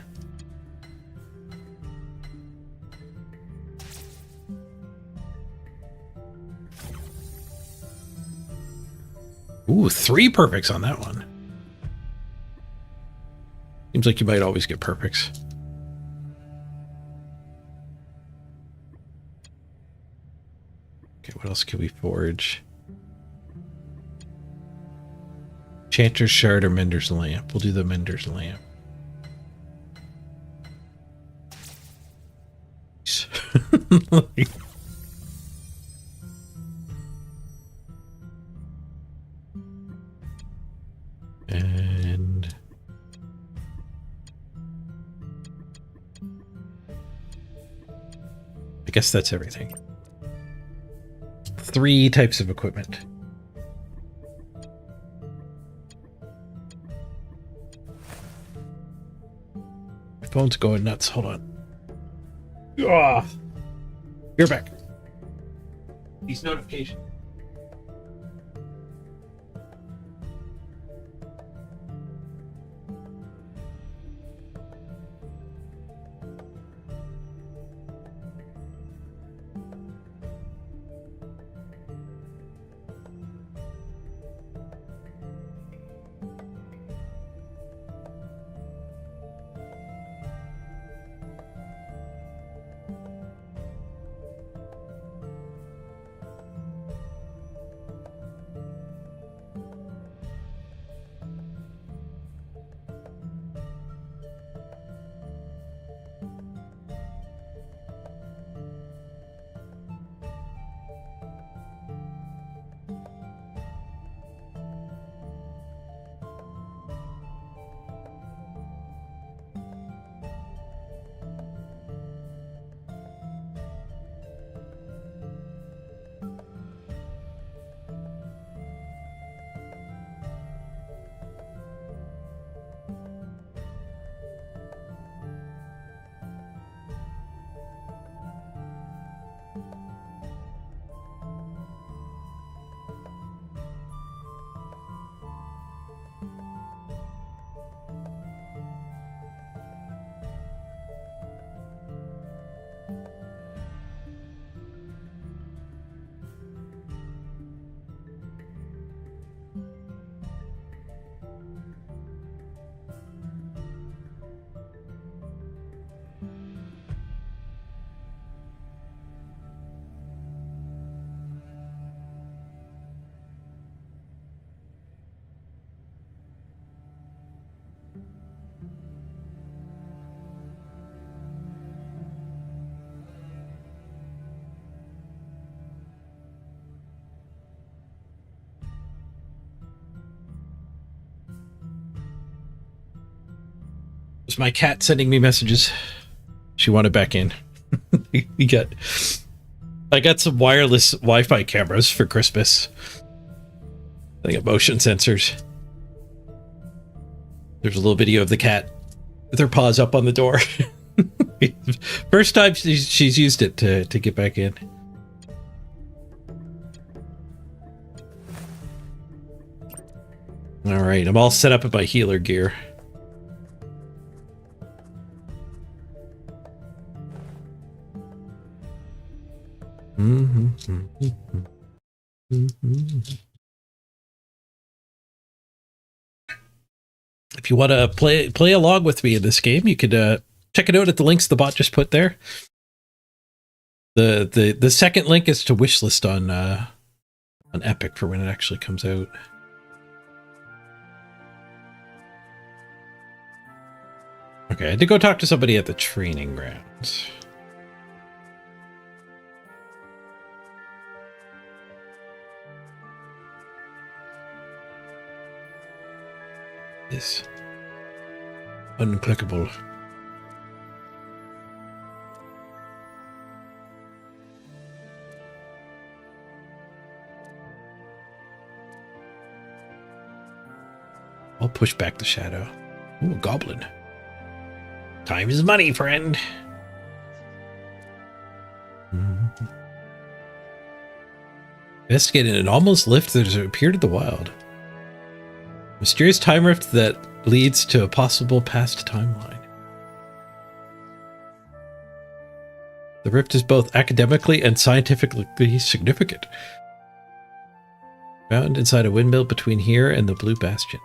Ooh, 3 perfects on that one. Seems like you might always get perfects. Okay, what else can we forge? Chanter's Shard or Mender's Lamp. We'll do the Mender's Lamp. And I guess that's everything. 3 types of equipment. My phone's going nuts. Hold on. Ah, you're back. These notifications. It's my cat sending me messages. She wanted back in. I got some wireless Wi-Fi cameras for Christmas. I got motion sensors. There's a little video of the cat with her paws up on the door. First time she's used it to get back in. All right, I'm all set up with my healer gear. If you want to play along with me in this game, you could check it out at the links the bot just put there. The second link is to wishlist on Epic for when it actually comes out. Okay, I had to go talk to somebody at the training grounds. This unclickable. I'll push back the shadow. Ooh, a goblin. Time is money, friend. Investigating an almost lift that has appeared in the wild. Mysterious time rift that leads to a possible past timeline. The rift is both academically and scientifically significant. Found inside a windmill between here and the Blue Bastion.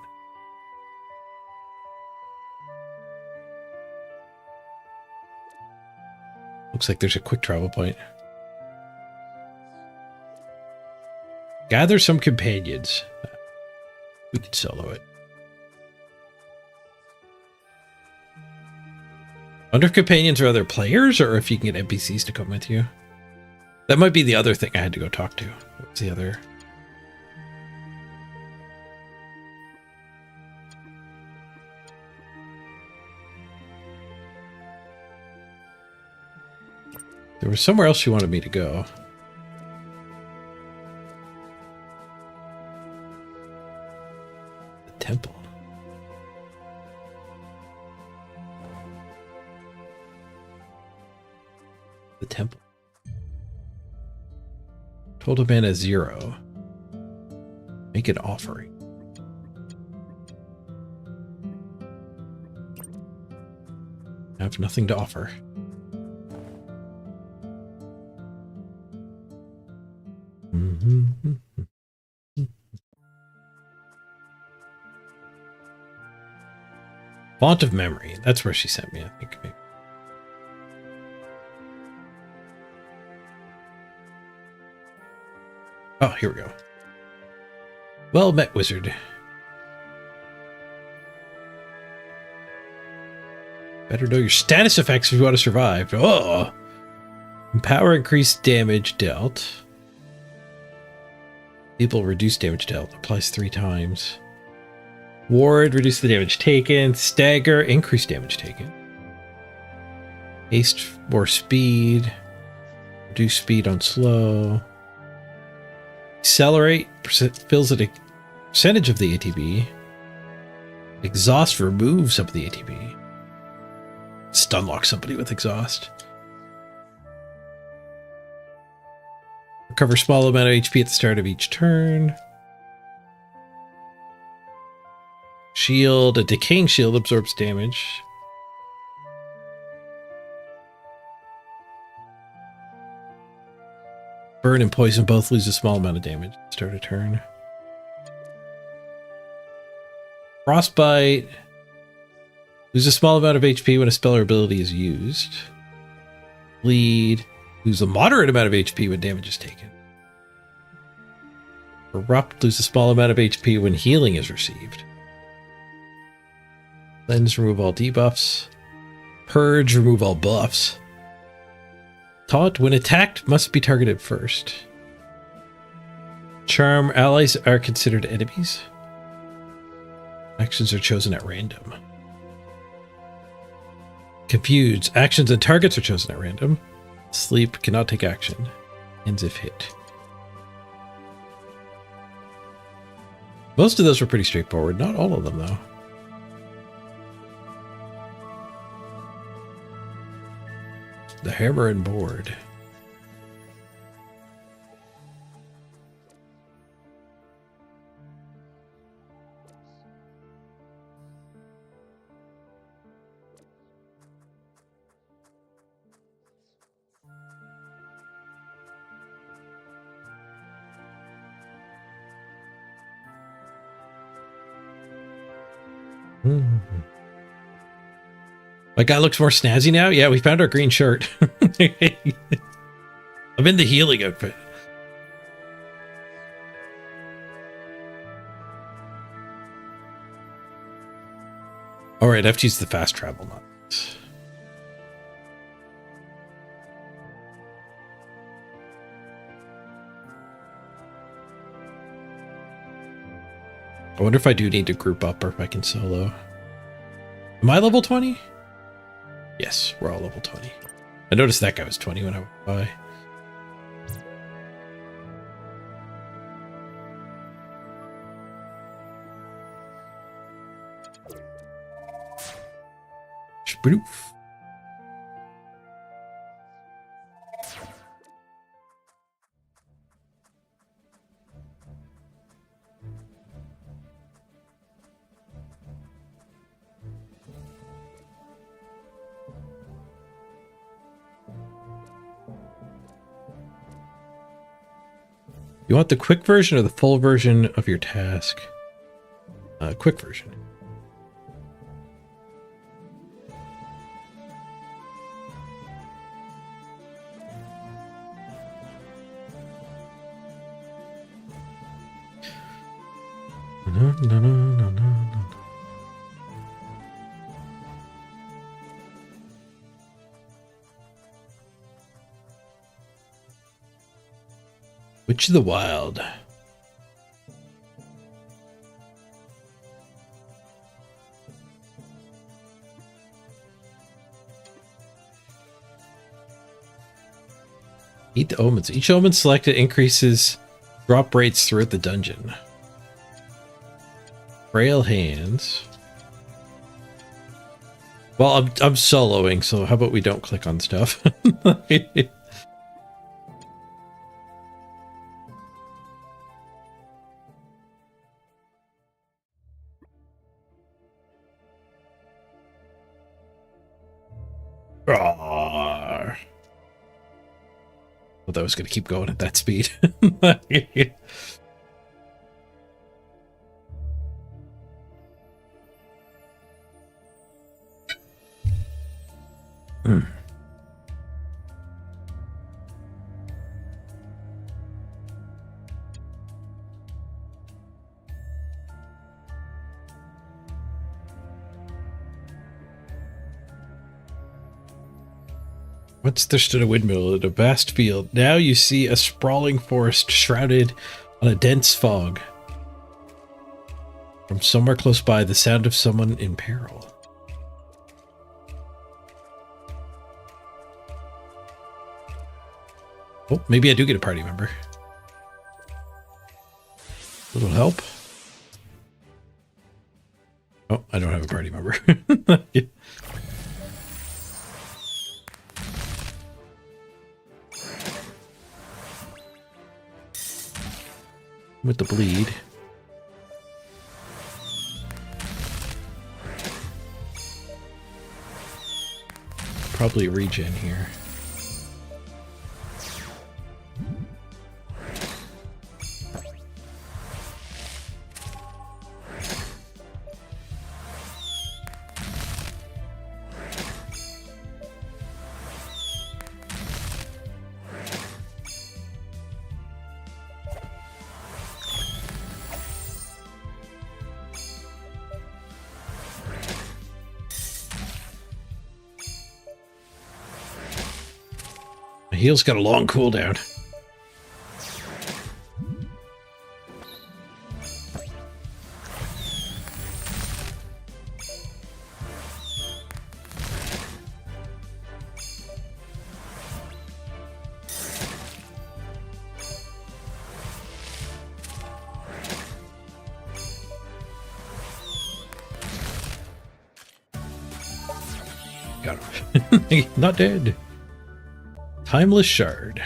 Looks like there's a quick travel point. Gather some companions. We could solo it. I wonder if companions are other players or if you can get NPCs to come with you. That might be the other thing I had to go talk to. What's the other? There was somewhere else she wanted me to go. The temple. The temple. Total mana 0. Make an offering. I have nothing to offer. Font of Memory. That's where she sent me, I think. Maybe. Oh, here we go. Well met, wizard. Better know your status effects if you want to survive. Oh! Empower increased damage dealt. People reduce damage dealt. Applies 3 times. Ward, reduce the damage taken. Stagger, increase damage taken. Haste, more speed. Reduce speed on slow. Accelerate, fills a percentage of the ATB. Exhaust, removes some of the ATB. Stunlock somebody with exhaust. Recover small amount of HP at the start of each turn. Shield, a decaying shield absorbs damage. Burn and poison both lose a small amount of damage at the start of turn. Frostbite. Lose a small amount of HP when a spell or ability is used. Bleed. Lose a moderate amount of HP when damage is taken. Corrupt. Lose a small amount of HP when healing is received. Cleanse. Remove all debuffs. Purge. Remove all buffs. Taunt. When attacked, must be targeted first. Charm. Allies are considered enemies. Actions are chosen at random. Confuse. Actions and targets are chosen at random. Sleep. Cannot take action. Ends if hit. Most of those were pretty straightforward. Not all of them, though. The hammer and board. My guy looks more snazzy now. Yeah, we found our green shirt. I'm in the healing outfit. All right, I have to use the fast travel knot. I wonder if I do need to group up or if I can solo. Am I level 20? Yes, we're all level 20. I noticed that guy was 20 when I went by. Spoof. You want the quick version or the full version of your task? Quick version. No, no, no, no, no, no. Witch of the Wild. Eat the omens. Each omen selected increases drop rates throughout the dungeon. Frail hands. Well, I'm soloing, so how about we don't click on stuff? Rawr. Well, that was going to keep going at that speed. Once there stood a windmill in a vast field. Now you see a sprawling forest shrouded on a dense fog. From somewhere close by, the sound of someone in peril. Oh, maybe I do get a party member. Little help. Oh, I don't have a party member. With the bleed. Probably regen here. Heal's got a long cooldown. Got him. Not dead. Timeless Shard.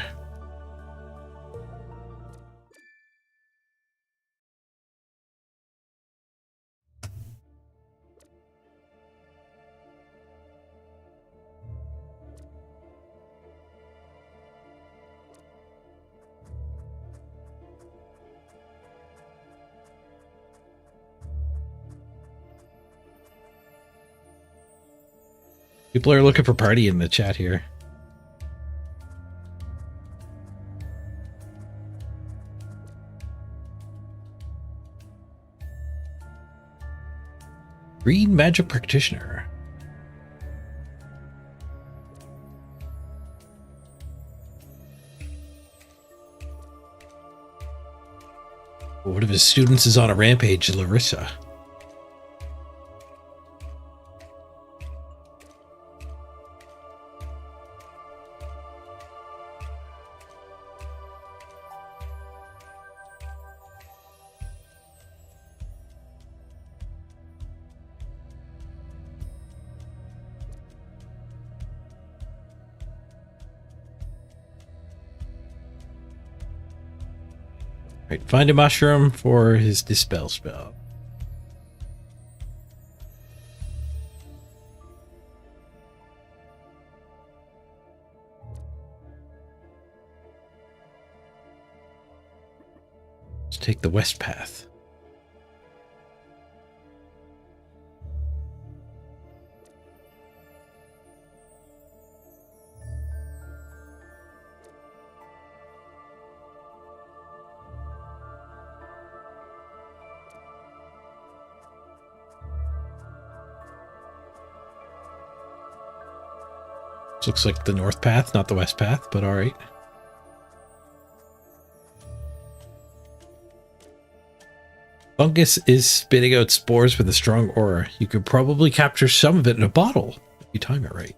People are looking for party in the chat here. Green Magic Practitioner. One of his students is on a rampage, Larissa. Right, find a mushroom for his dispel spell. take the west path. This looks like the north path, not the west path, but all right. Fungus is spitting out spores with a strong aura. You could probably capture some of it in a bottle if you time it right.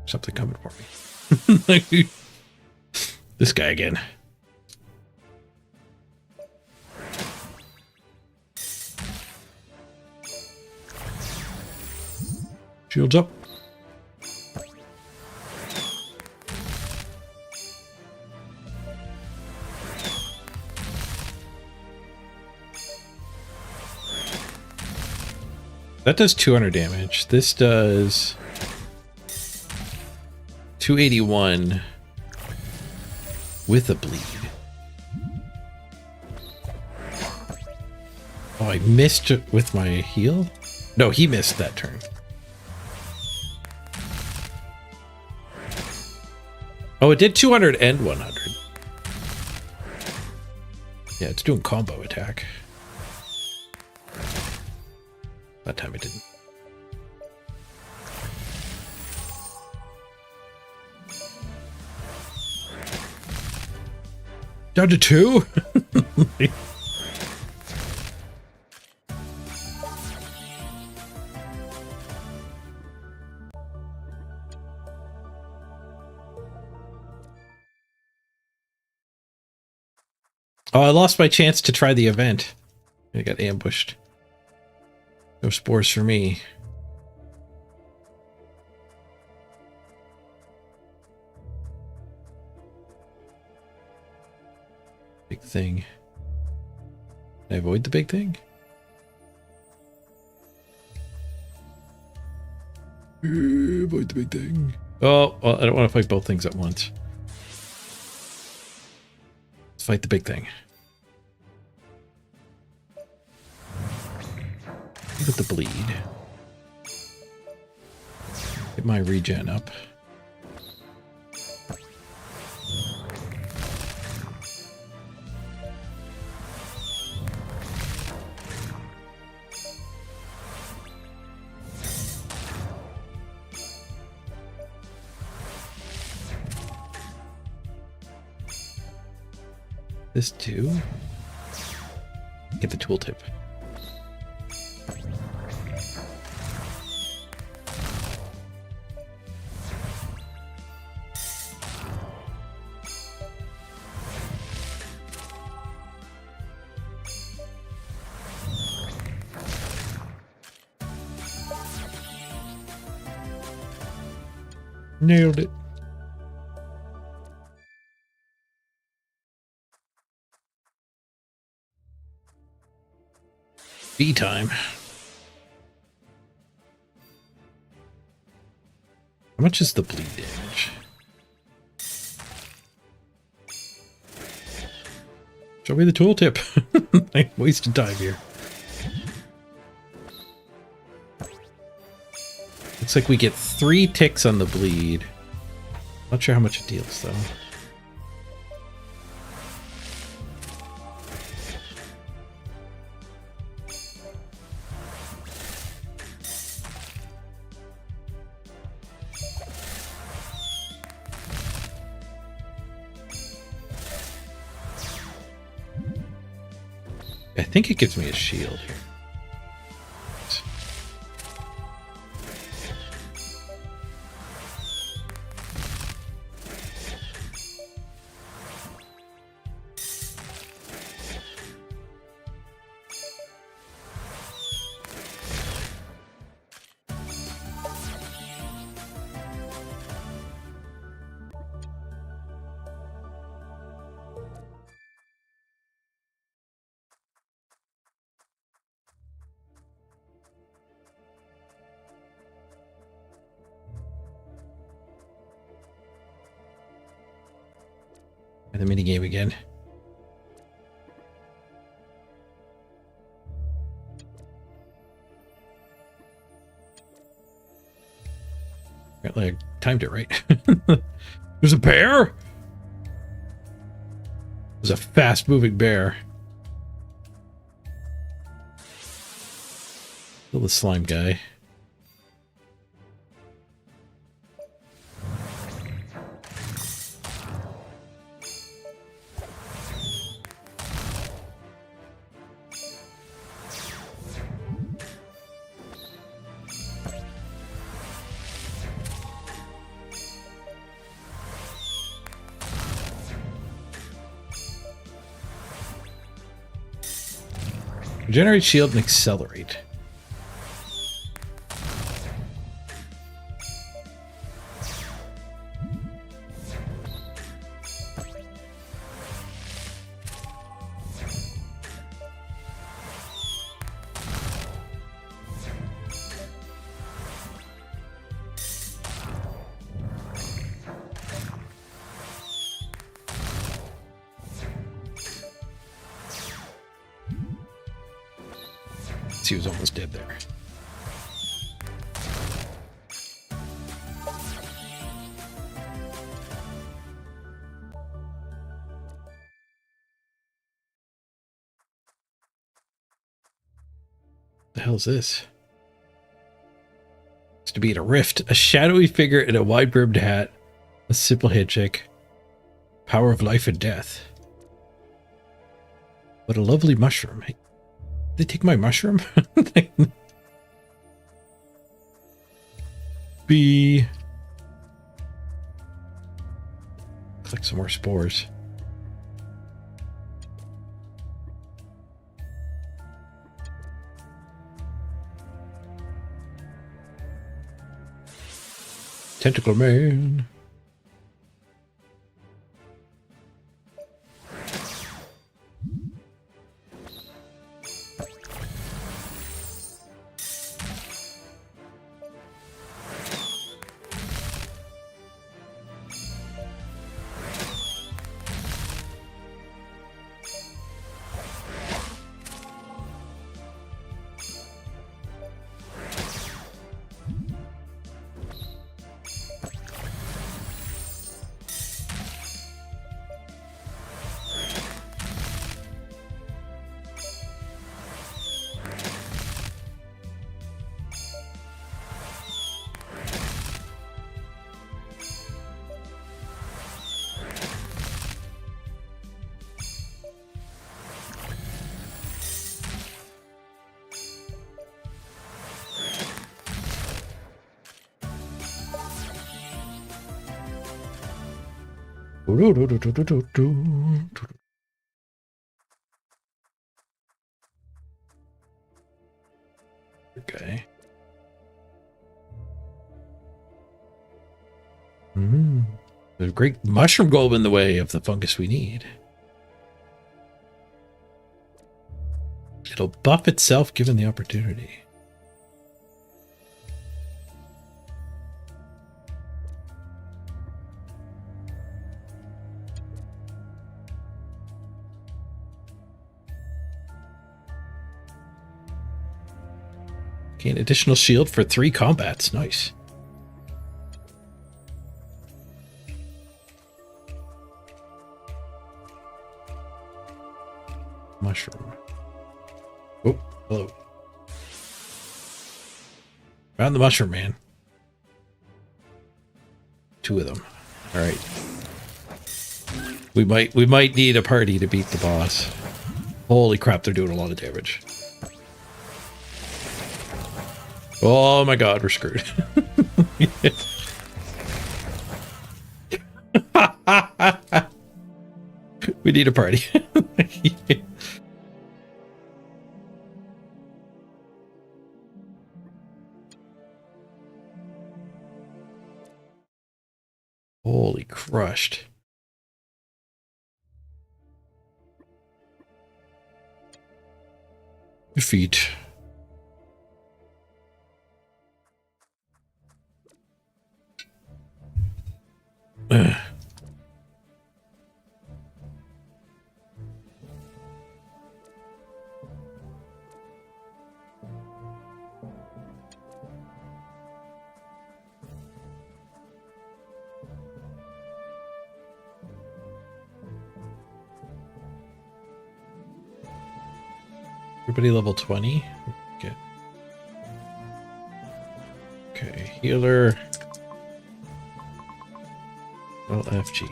Something coming for me. This guy again. Shields up. That does 200 damage. This does 281 with a bleed. Oh, I missed with my heal? No, he missed that turn. Oh, it did 200 and 100. Yeah, it's doing combo attack. That time it didn't. Down to 2? Oh, I lost my chance to try the event. I got ambushed. No spores for me. Big thing. Can I avoid the big thing? Avoid the big thing. Oh, well, I don't want to fight both things at once. Let's fight the big thing. With the bleed. Get my regen up. This too. Get the tooltip. Nailed it. B time. How much is the bleed damage? Show me the tooltip. I wasted time here. Looks like we get 3 ticks on the bleed. Not sure how much it deals though. I think it gives me a shield here. the minigame again. Apparently I timed it right. There's a bear? There's a fast-moving bear. Kill the slime guy. Regenerate shield and accelerate. He was almost dead there. The hell is this? It's to be in a rift, a shadowy figure in a wide-brimmed hat, a simple handshake, power of life and death. What a lovely mushroom. Hey, did they take my mushroom? B. Collect some more spores. Tentacle man. Okay. There's a great mushroom golem in the way of the fungus we need. It'll buff itself given the opportunity. Gain additional shield for 3 combats. Nice. Mushroom. Oh, hello. Found the mushroom man. 2 of them. All right. We might need a party to beat the boss. Holy crap, they're doing a lot of damage. Oh my god, we're screwed. We need a party. Holy crushed. Defeat. Everybody level 20. Okay. Okay, healer. LFG.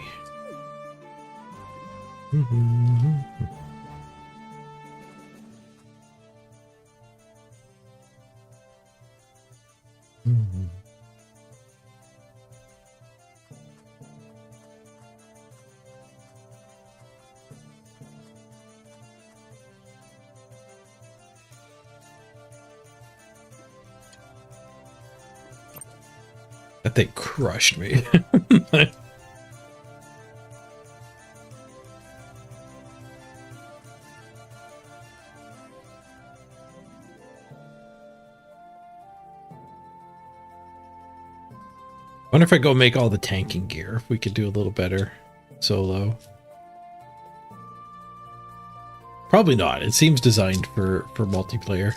That thing crushed me. Wonder if I go make all the tanking gear, if we could do a little better solo. Probably not. It seems designed for multiplayer.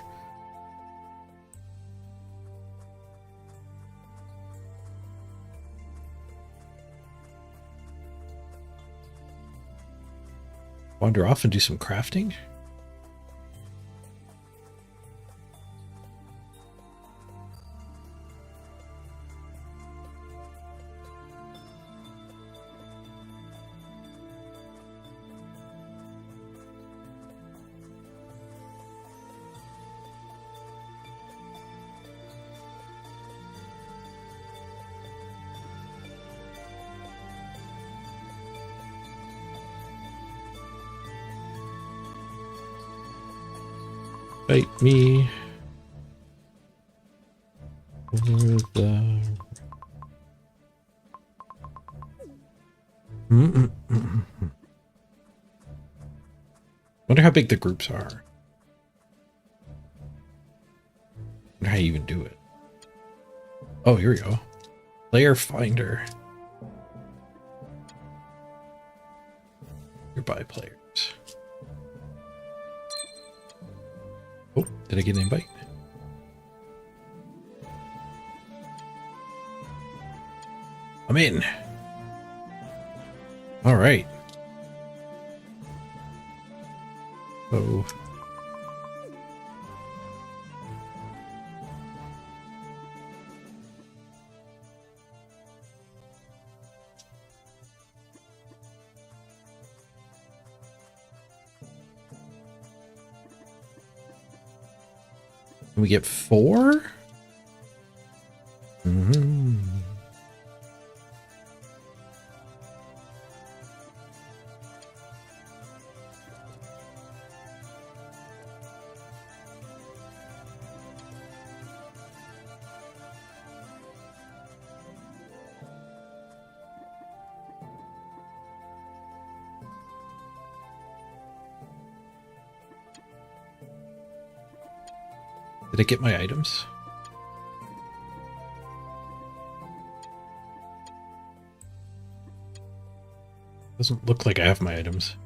Wander off and do some crafting. Fight me over the... Wonder how big the groups are. Wonder how you even do it. Oh, here we go. Player finder. Nearby players. Oh, did I get an invite? I'm in. All right. Oh. We get 4? Did I get my items? Doesn't look like I have my items.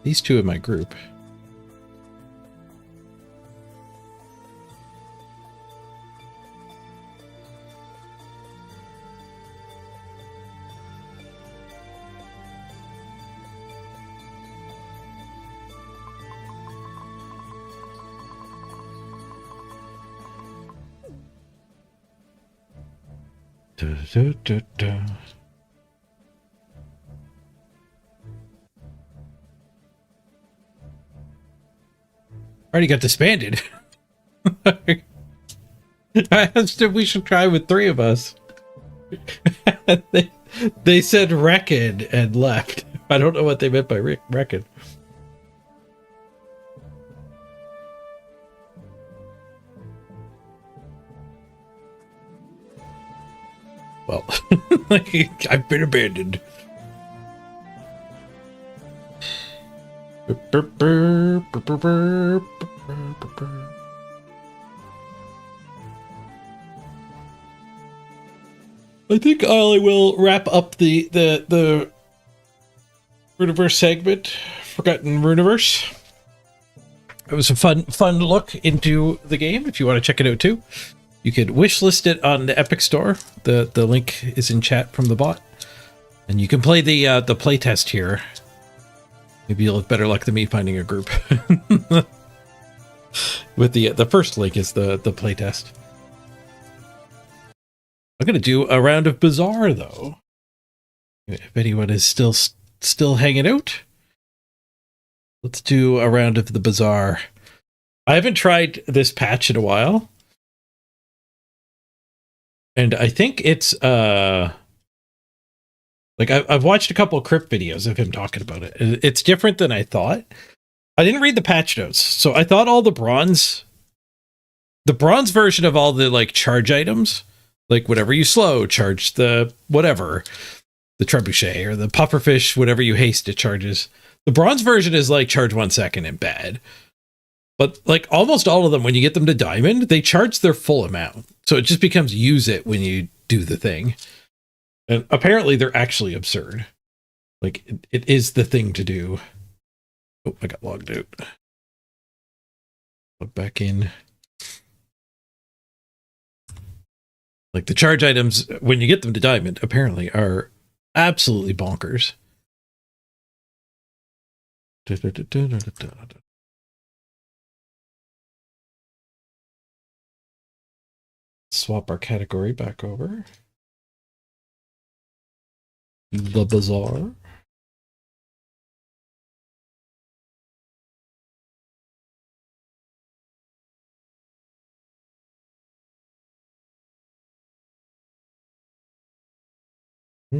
These two in my group. Da, da, da, da. Already got disbanded. I asked if we should try with 3 of us. they said reckon and left. I don't know what they meant by reckon. Well, I've been abandoned. I think I will wrap up the Runiverse segment, Forgotten Runiverse. It was a fun look into the game. If you want to check it out too, you could wishlist it on the Epic Store. The link is in chat from the bot, and you can play the playtest here. Maybe you'll have better luck than me finding a group. With the first link is the playtest. I'm gonna do a round of Bazaar though. If anyone is still hanging out, let's do a round of the Bazaar. I haven't tried this patch in a while, and I think it's like I've watched a couple of Crypt videos of him talking about it. It's different than I thought. I didn't read the patch notes, so I thought all the bronze version of all the like charge items, like whatever you slow, charge the whatever, the trebuchet or the pufferfish, whatever you haste, it charges. The bronze version is like charge 1 second and bad. But like almost all of them, when you get them to diamond, they charge their full amount. So it just becomes use it when you do the thing. And apparently they're actually absurd. Like it is the thing to do. Oh, I got logged out. Log back in. Like the charge items, when you get them to diamond, apparently are absolutely bonkers. Swap our category back over. The Bazaar. You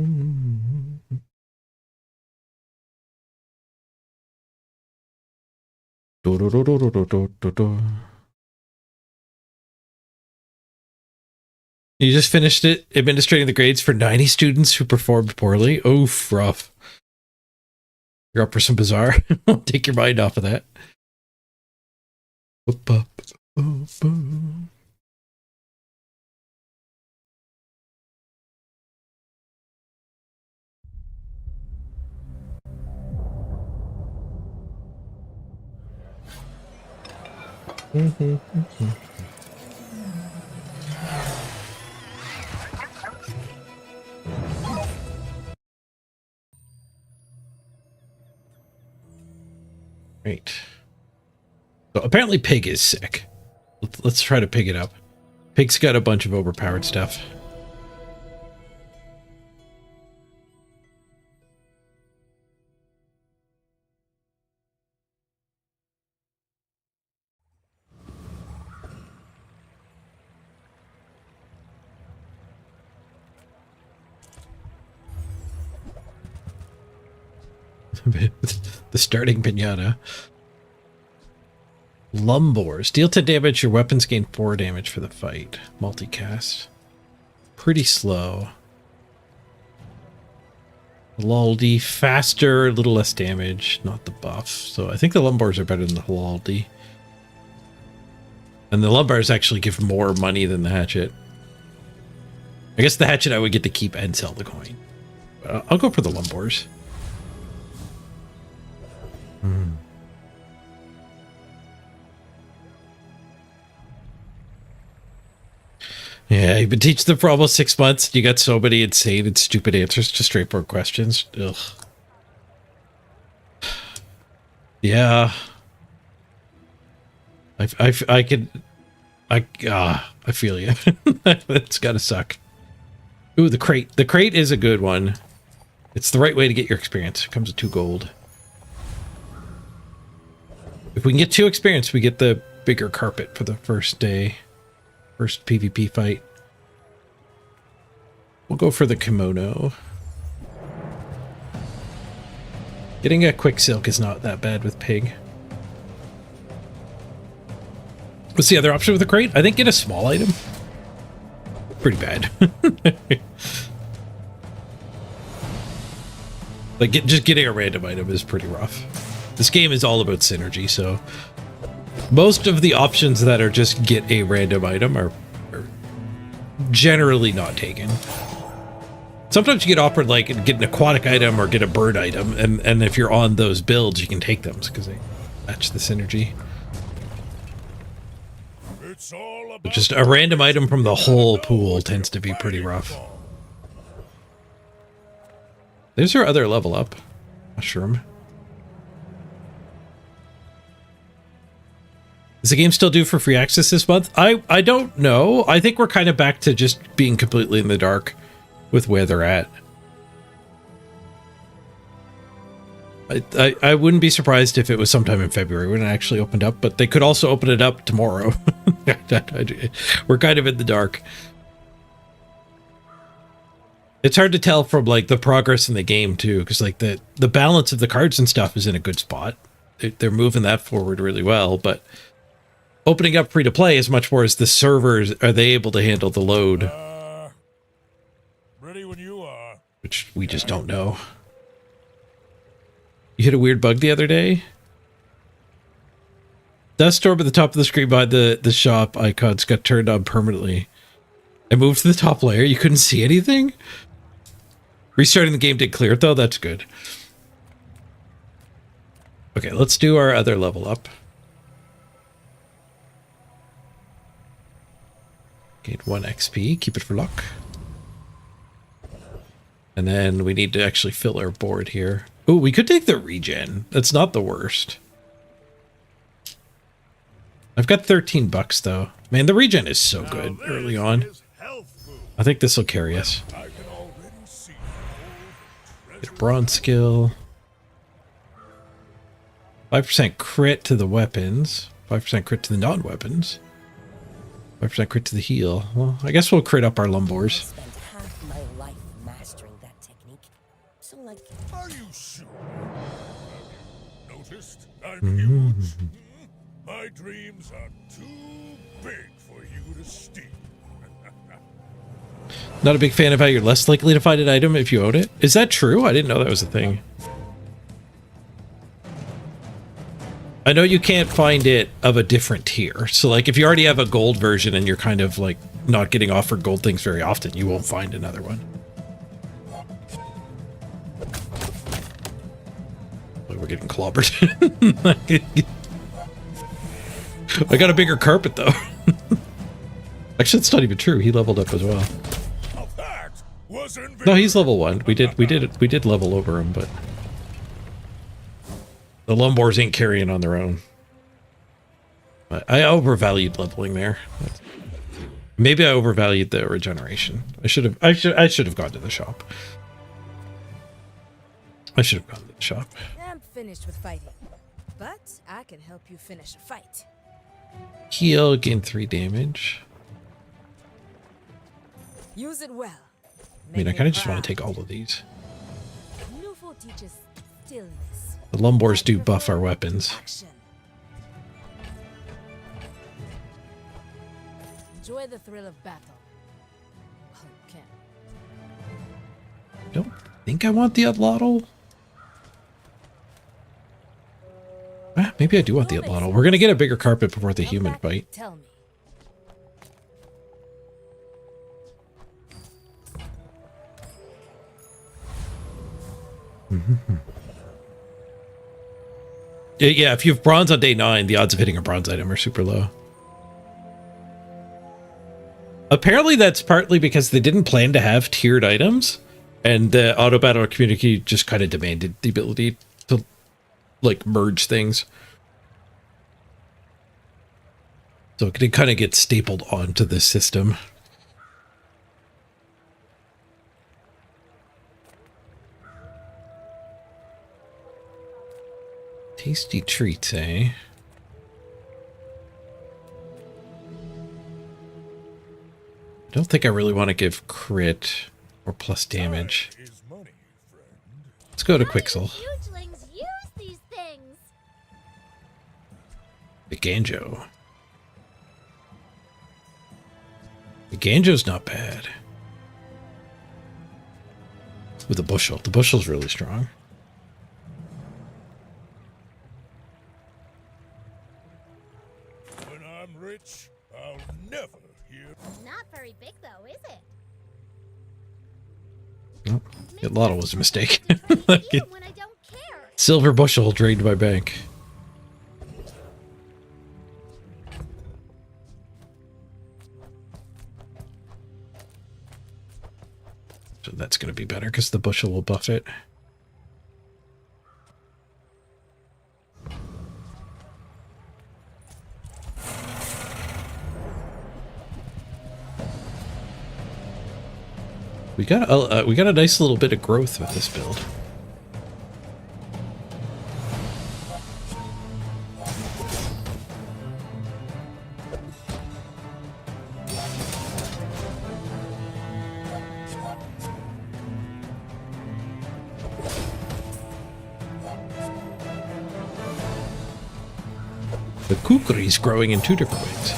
just finished it, administrating the grades for 90 students who performed poorly. Oof, rough. You're up for some Bazaar. Take your mind off of that. Right. So apparently Pig is sick. Let's try to pig it up. Pig's got a bunch of overpowered stuff. The starting pinata. Lumbors. Deal 10 damage. Your weapons gain 4 damage for the fight. Multicast. Pretty slow. Halaldi. Faster. A little less damage. Not the buff. So I think the Lumbors are better than the Halaldi. And the Lumbars actually give more money than the Hatchet. I guess the Hatchet I would get to keep and sell the coin. I'll go for the Lumbors. Yeah, you've been teaching them for almost 6 months. You got so many insane and stupid answers to straightforward questions. Ugh. Yeah. I feel you. That's gotta suck. Ooh, the crate. The crate is a good one. It's the right way to get your experience. It comes with 2 gold. If we can get 2 experience, we get the bigger carpet for the first day. First PvP fight. We'll go for the kimono. Getting a quick silk is not that bad with Pig. What's the other option with the crate? I think get a small item. Pretty bad. Like just getting a random item is pretty rough. This game is all about synergy, so most of the options that are just get a random item are generally not taken. Sometimes you get offered like get an aquatic item or get a bird item, and if you're on those builds, you can take them because they match the synergy. But just a random item from the whole pool tends to be pretty rough. There's our other level up. Mushroom. Is the game still due for free access this month? I don't know. I think we're kind of back to just being completely in the dark with where they're at. I wouldn't be surprised if it was sometime in February when it actually opened up, but they could also open it up tomorrow. We're kind of in the dark. It's hard to tell from like the progress in the game too, because like the balance of the cards and stuff is in a good spot. They're moving that forward really well, but opening up free to play is much more as the servers, are they able to handle the load? Ready when you are. Which we just don't know. You hit a weird bug the other day? Dust storm at the top of the screen by the shop icons got turned on permanently. I moved to the top layer. You couldn't see anything? Restarting the game did clear it though. That's good. Okay, let's do our other level up. Gain 1 XP. Keep it for luck. And then we need to actually fill our board here. Ooh, we could take the regen. That's not the worst. I've got 13 bucks though. Man, the regen is so good early on. I think this will carry us. Get a bronze skill. 5% crit to the weapons. 5% crit to the non-weapons. 5% crit to the heal. Well, I guess we'll crit up our lumbors. Spent half my life mastering that technique. So like, Are you sure? Noticed? I'm huge. My dreams are too big for you to steal. Not a big fan of how you're less likely to find an item if you own it. Is that true? I didn't know that was a thing. I know you can't find it of a different tier. So like if you already have a gold version and you're kind of like not getting offered gold things very often, you won't find another one. We're getting clobbered. I got a bigger carpet though. Actually, it's not even true. He leveled up as well. No, he's level 1. We did level over him, but the Lumbors ain't carrying on their own. But I overvalued leveling there. Maybe I overvalued the regeneration. I should have gone to the shop. I should have gone to the shop. I'm finished with fighting, but I can help you finish a fight. Heal, gain 3 damage. Use it well. I mean, I kind of just want to take all of these. Nufo teaches stillness. The Lumbors do buff our weapons. Action. Enjoy the thrill of battle. Well, you can. Don't think I want the Atlatl. Maybe I do want the Atlatl. We're going to get a bigger carpet before the human fight. Tell me. Yeah, if you have bronze on day 9, the odds of hitting a bronze item are super low. Apparently that's partly because they didn't plan to have tiered items, and the auto battle community just kind of demanded the ability to like merge things. So it kind of gets stapled onto the system. Tasty treats, eh? I don't think I really want to give crit or plus damage. Let's go to Quixel. Hugelings use these things. The Ganjo. The Ganjo's not bad. With the bushel. The bushel's really strong. When I'm rich, I'll never hear. Not very big though, is it? A lot was a mistake. When I don't care. Silver bushel drained my bank. So that's going to be better because the bushel will buff it. We got a nice little bit of growth with this build. The kukri's growing in two different ways.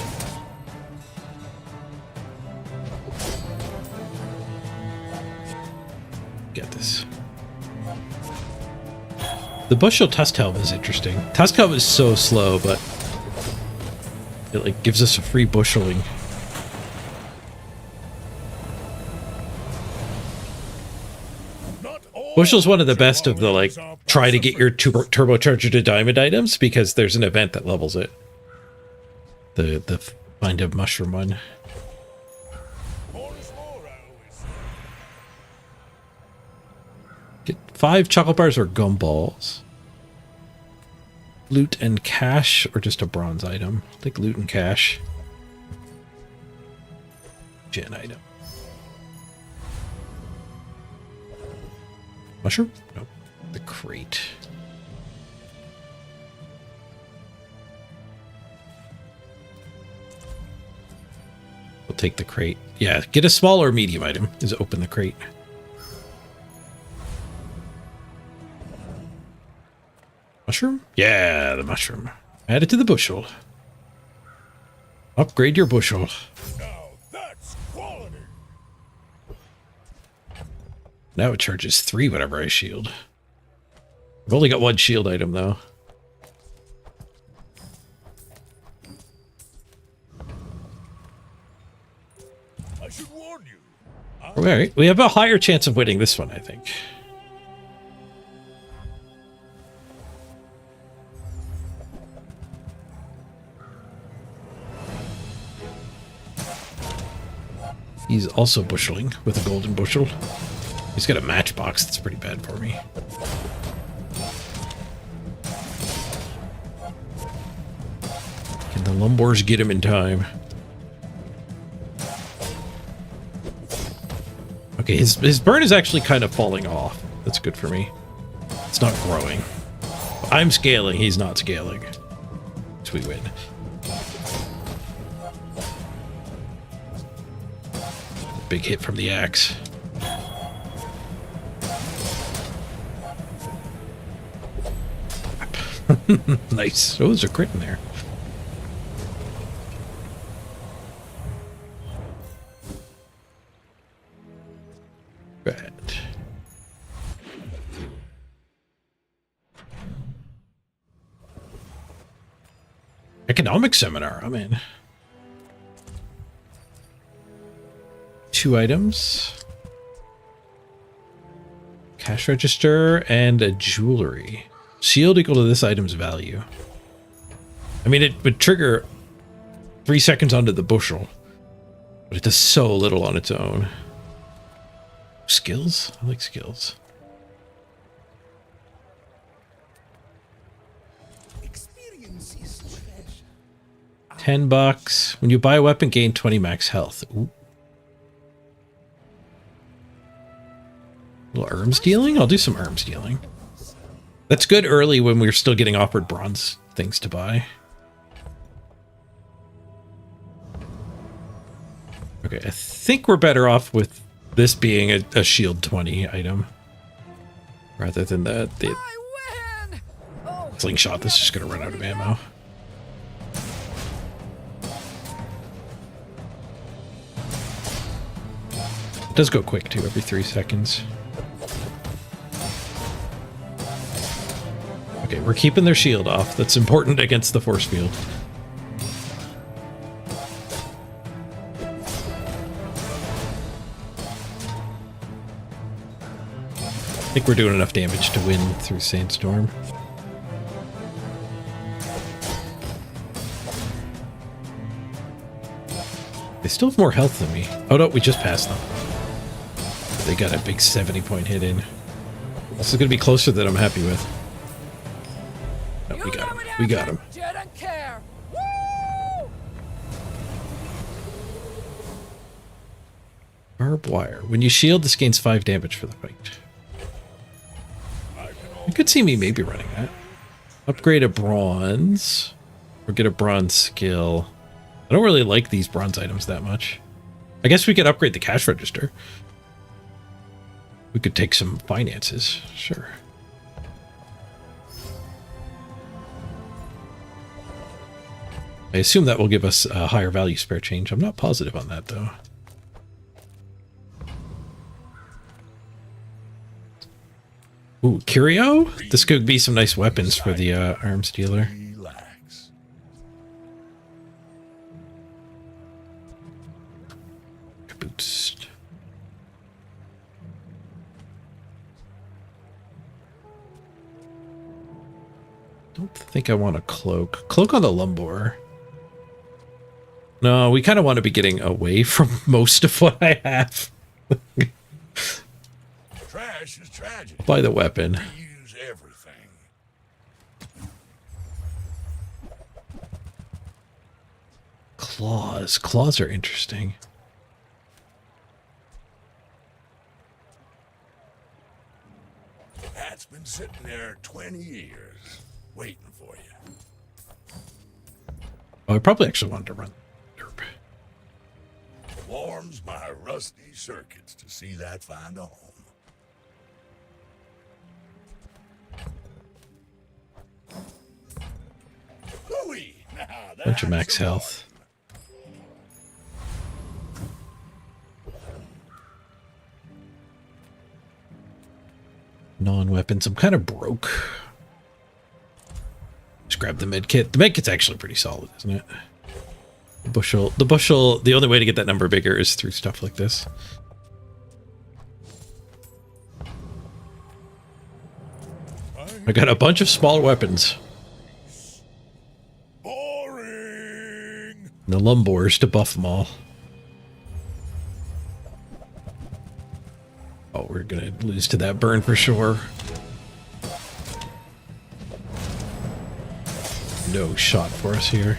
Get this. The bushel tusk helm is interesting. Tusk helm is so slow, but it like gives us a free busheling. Bushel's one of the best of the like try to get your turbocharger to diamond items because there's an event that levels it. The find a mushroom one. Get 5 chocolate bars or gumballs. Loot and cash or just a bronze item. I think loot and cash. Gen item. Mushroom? Nope. The crate. We'll take the crate. Yeah, get a small or medium item. Is open the crate. Mushroom? Yeah, the mushroom. Add it to the bushel. Upgrade your bushel. Now that's quality. Now it charges 3 whenever I shield. I've only got 1 shield item though. I should warn you. Alright, we have a higher chance of winning this one, I think. He's also busheling with a golden bushel. He's got a matchbox that's pretty bad for me. Can the Lumbors get him in time? Okay, his burn is actually kind of falling off. That's good for me. It's not growing. I'm scaling, he's not scaling. So we win. Big hit from the axe. Nice. Oh, there's a crit in there. Right. Economic seminar, I'm in. 2 items. Cash register and a jewelry. Shield equal to this item's value. I mean, it would trigger 3 seconds onto the bushel, but it does so little on its own. Skills? I like skills. Experience is treasure. $10. When you buy a weapon, gain 20 max health. Ooh. A little arms dealing? I'll do some arms dealing. That's good early when we're still getting offered bronze things to buy. Okay, I think we're better off with this being a shield 20 item. Rather than the slingshot that's just going to run out of ammo. It does go quick too, every 3 seconds. Okay, we're keeping their shield off. That's important against the force field. think we're doing enough damage to win through Sandstorm. They still have more health than me. Oh no, we just passed them. They got a big 70-point hit in. This is going to be closer than I'm happy with. No, we got him. We got him. Didn't care. Barbed wire. When you shield, this gains 5 damage for the fight. You could see me maybe running that. Upgrade a bronze. Or get a bronze skill. I don't really like these bronze items that much. I guess we could upgrade the cash register. We could take some finances. Sure. I assume that will give us a higher value spare change. I'm not positive on that, though. Ooh, curio? This could be some nice weapons for the arms dealer. Relax. Boost. Don't think I want a cloak. Cloak on the Lumbor. No, we kind of want to be getting away from most of what I have. Trash is tragedy. Buy the weapon. Use everything. Claws. Claws are interesting. Hat's been sitting there 20 years, waiting for you. Oh, I probably actually wanted to run. Derp. Warms my rusty circuits to see that find a home. Hooey! Now Bunch of max that's the health. Non-weapons. I'm kind of broke. Just grab the med kit. The med kit's actually pretty solid, isn't it? The bushel, the only way to get that number bigger is through stuff like this. I got a bunch of small weapons. boring. And the Lumbors to buff them all. Oh, we're gonna lose to that burn for sure. No shot for us here.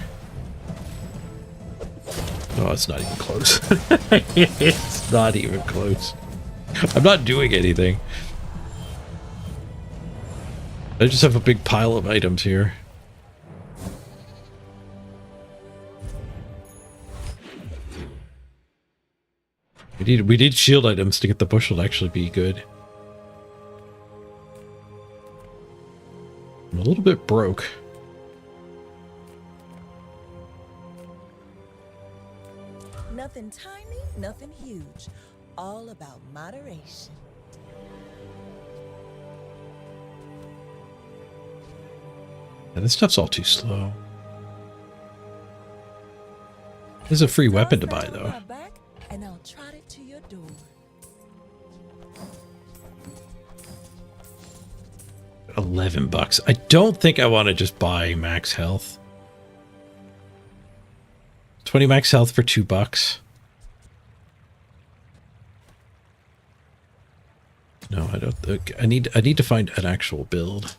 Oh, it's not even close. It's not even close. I'm not doing anything. I just have a big pile of items here. We need shield items to get the bushel to actually be good. I'm a little bit broke. Nothing tiny, nothing huge. All about moderation. Yeah, this stuff's all too slow. This is a free weapon to buy, though. And I'll trot it to your door. $11. I don't think I want to just buy max health. 20 max health for $2. No, I don't think I need to find an actual build.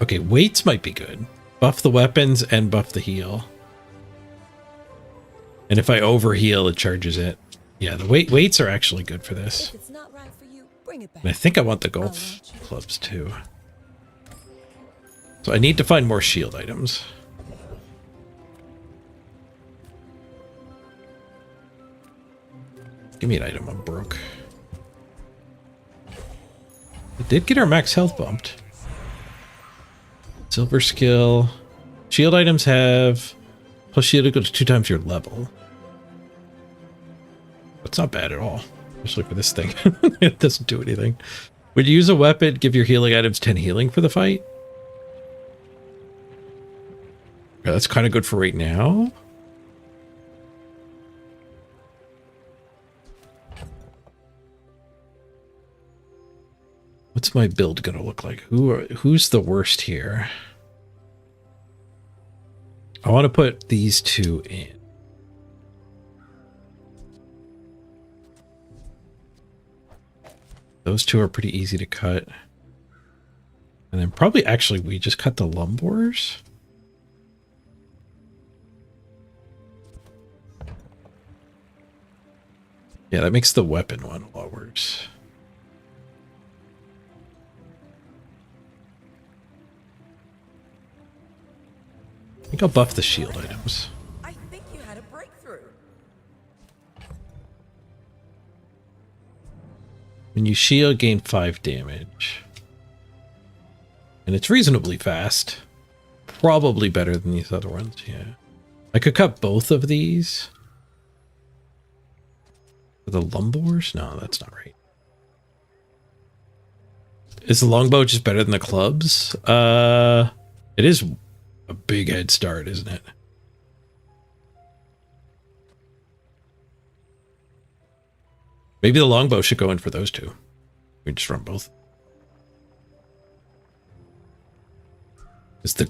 Okay, weights might be good. Buff the weapons and buff the heal. And if I overheal, it charges it. Yeah, the weights are actually good for this. If it's not right for you, bring it back. And I think I want the golf clubs too. So I need to find more shield items. Give me an item, I'm broke. It did get our max health bumped. Silver skill. Shield items have plus shield equals 2 times your level. That's not bad at all. Especially for this thing. It doesn't do anything. When you use a weapon, give your healing items 10 healing for the fight. Yeah, that's kind of good for right now. What's my build gonna look like? Who's the worst here? I want to put these two in. Those two are pretty easy to cut. And then probably actually we just cut the lumbors. Yeah, that makes the weapon one a lot worse. I think I'll buff the shield items. I think you had a breakthrough. When you shield, gain 5 damage. And it's reasonably fast. Probably better than these other ones, yeah. I could cut both of these. The lumbors? No, that's not right. Is the longbow just better than the clubs? It is a big head start, isn't it? Maybe the longbow should go in for those two. We just run both. Is the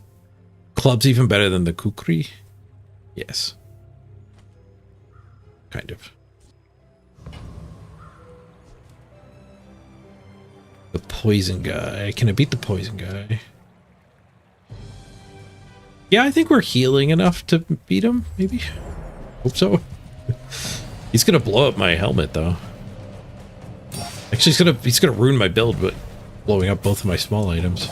clubs even better than the kukri? Yes. Kind of. The poison guy. Can I beat the poison guy? Yeah, I think we're healing enough to beat him, maybe. Hope so. He's gonna blow up my helmet, though. Actually, he's gonna ruin my build, but blowing up both of my small items.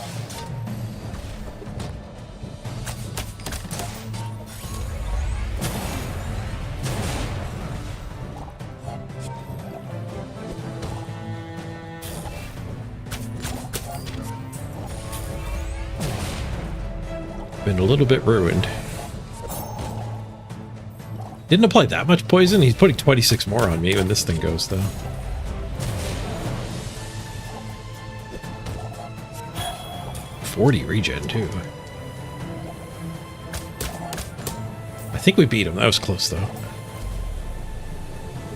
Been a little bit ruined. Didn't apply that much poison. He's putting 26 more on me when this thing goes, though. $40 regen, too. I think we beat him. That was close, though.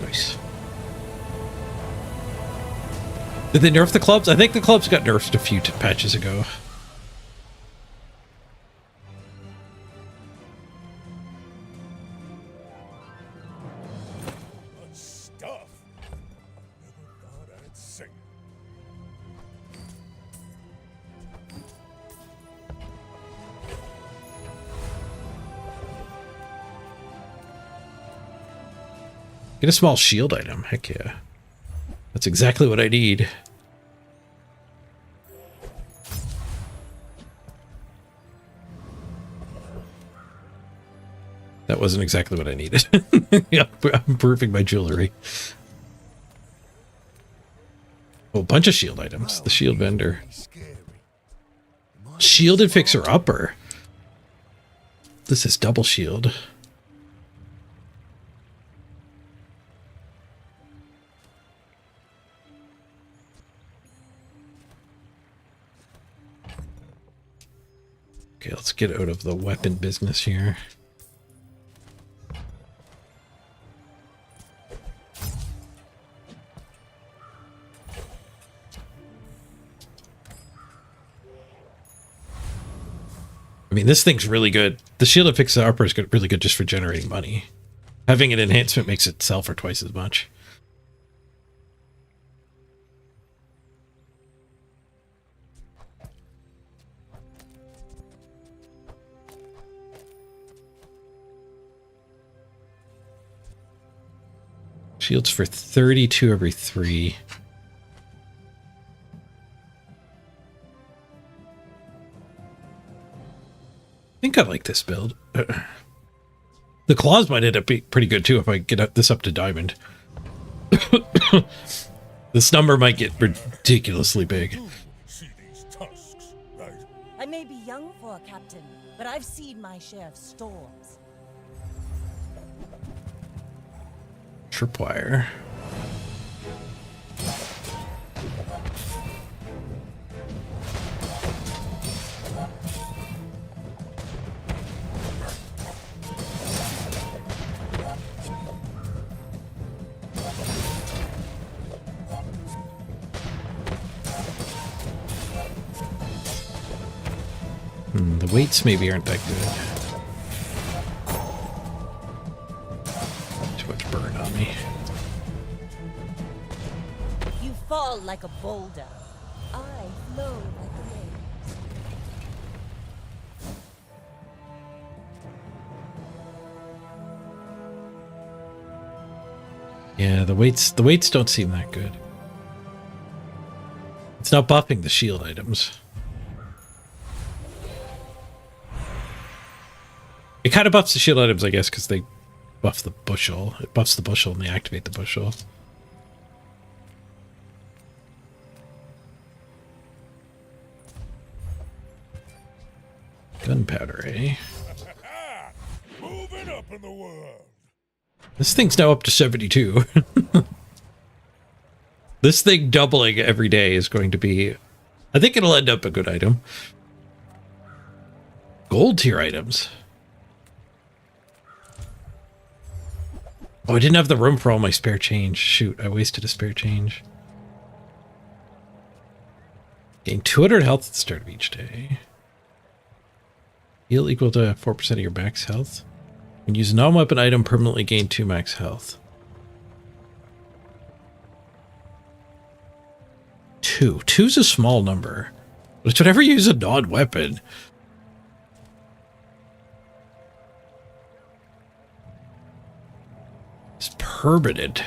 Nice. Did they nerf the clubs? I think the clubs got nerfed a few patches ago. Stuff. Never thought I'd sing. Get a small shield item. Heck yeah. That's exactly what I need. That wasn't exactly what I needed. Yeah, I'm improving my jewelry. Oh, a bunch of shield items. The shield vendor. Shielded fixer upper. This is double shield. Okay, let's get out of the weapon business here. I mean, this thing's really good. The shield that fixes upper is good, really good just for generating money. Having an enhancement makes it sell for twice as much. Shields for 32 every 3. I think I like this build. The claws might end up being pretty good too if I get this up to diamond. This number might get ridiculously big. See these tusks, right? I may be young for a captain, but I've seen my share of storms. Tripwire. The weights maybe aren't that good. Too much burn on me. You fall like a boulder. I flow like the waves. Yeah, the weights don't seem that good. It's not buffing the shield items. It kind of buffs the shield items, I guess, because they buff the bushel. It buffs the bushel and they activate the bushel. Gunpowder, eh? Moving up in the world. This thing's now up to 72. This thing doubling every day is going to be... I think it'll end up a good item. Gold tier items. Oh, I didn't have the room for all my spare change. Shoot, I wasted a spare change. Gain 200 health at the start of each day. Heal equal to 4% of your max health. When you use a non-weapon item, permanently gain 2 max health. 2. 2's a small number. But whenever you use a non-weapon... It's permanent.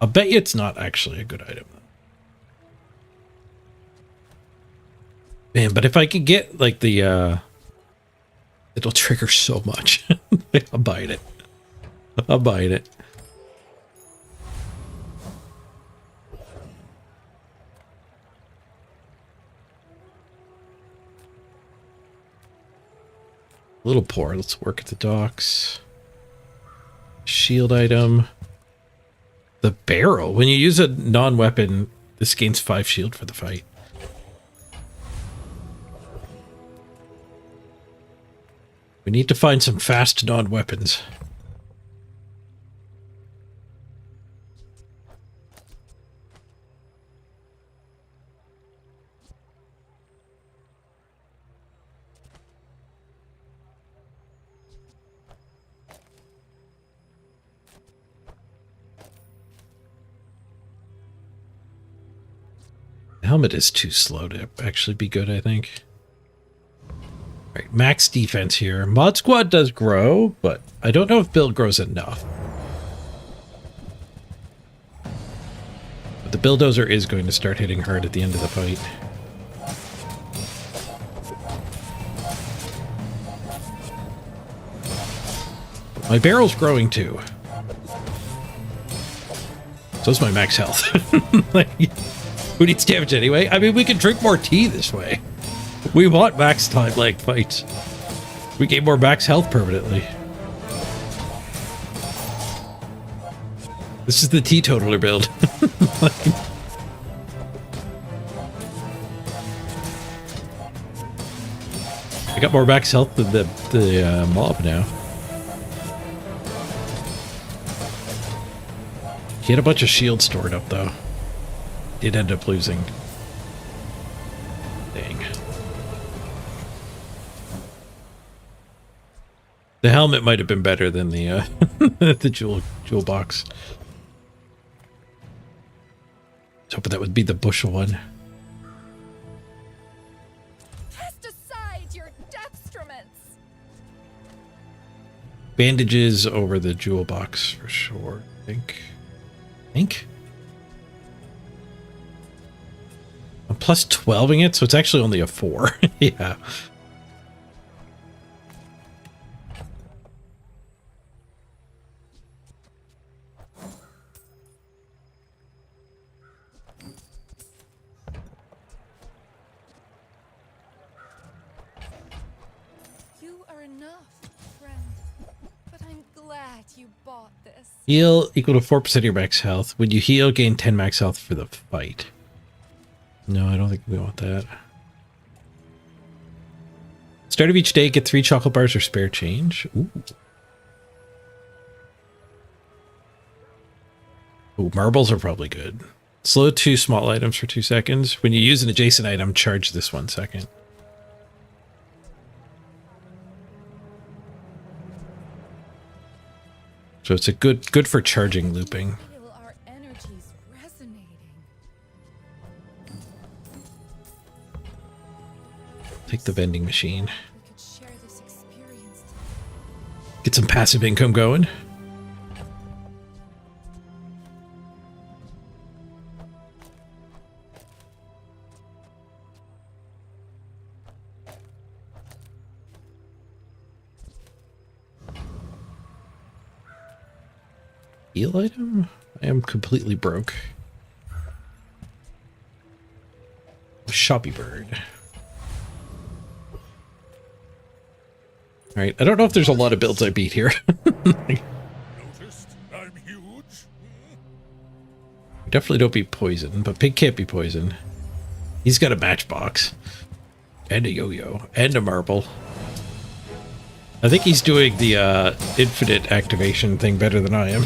I'll bet you it's not actually a good item. Man, but if I could get like the it'll trigger so much. I'm buying it. I'm buying it. A little poor. Let's work at the docks. Shield item. The barrel. When you use a non-weapon, this gains 5 shield for the fight. We need to find some fast non-weapons. Helmet is too slow to actually be good, I think. Alright, max defense here. Mod Squad does grow, but I don't know if build grows enough. But the bulldozer is going to start hitting hard at the end of the fight. My barrel's growing too. So's my max health. Like, who needs damage anyway? I mean, we can drink more tea this way. We want max time like fights. We gain more max health permanently. This is the teetotaler build. I got more max health than the mob now. He had a bunch of shields stored up though. Did end up losing. Dang. The helmet might have been better than the the jewel box. I was hoping that would be the bushel one. Cast aside your destruments. Bandages over the jewel box for sure. I think. I'm plus 12ing it, so it's actually only a 4. Yeah. You are enough, friend. But I'm glad you bought this. Heal equal to 4% of your max health. When you heal, gain 10 max health for the fight. No, I don't think we want that. Start of each day, get 3 chocolate bars or spare change. Ooh. Oh, marbles are probably good. Slow 2 small items for 2 seconds. When you use an adjacent item, charge this 1 second. So it's a good for charging looping. Feel our energies resonating. Take the vending machine. We could share this experience. Get some passive income going. Heal item? I am completely broke. Shoppy bird. Alright, I don't know if there's a lot of builds I beat here. Noticed I'm huge? Definitely don't beat poison, but pig can't be poison. He's got a matchbox. And a yo-yo. And a marble. I think he's doing the infinite activation thing better than I am.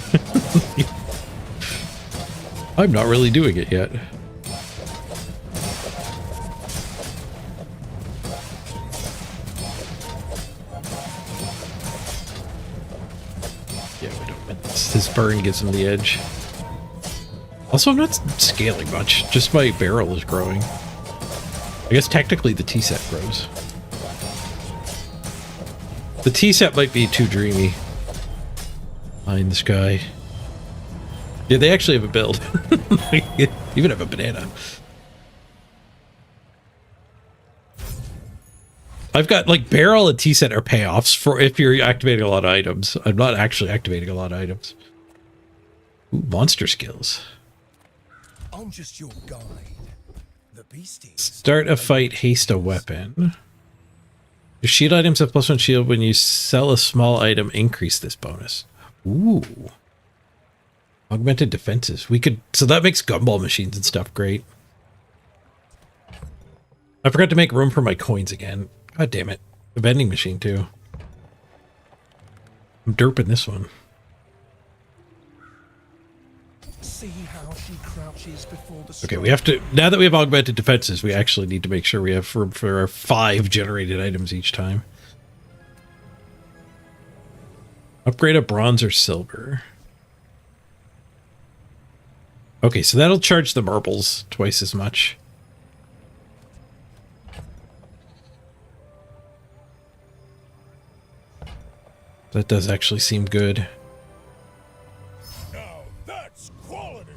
I'm not really doing it yet. Yeah, we don't win this. His burn gives him the edge. Also, I'm not scaling much. Just my barrel is growing. I guess technically the T-set grows. The T-set might be too dreamy. Eye in the sky. Yeah, they actually have a build. Even have a banana. I've got, like, barrel and T-set are payoffs for if you're activating a lot of items. I'm not actually activating a lot of items. Ooh, monster skills. I'm just your guide. The beasties. Start a fight, haste a weapon. Your shield items have +1 shield. When you sell a small item, increase this bonus. Ooh. Augmented defenses. We could, so that makes gumball machines and stuff great. I forgot to make room for my coins again. God damn it. The vending machine too. I'm derping this one. See how she crouches before the Okay, we have to, now that we have augmented defenses, we actually need to make sure we have room for our 5 generated items each time. Upgrade a bronze or silver. Okay, so that'll charge the marbles twice as much. That does actually seem good. Now that's quality.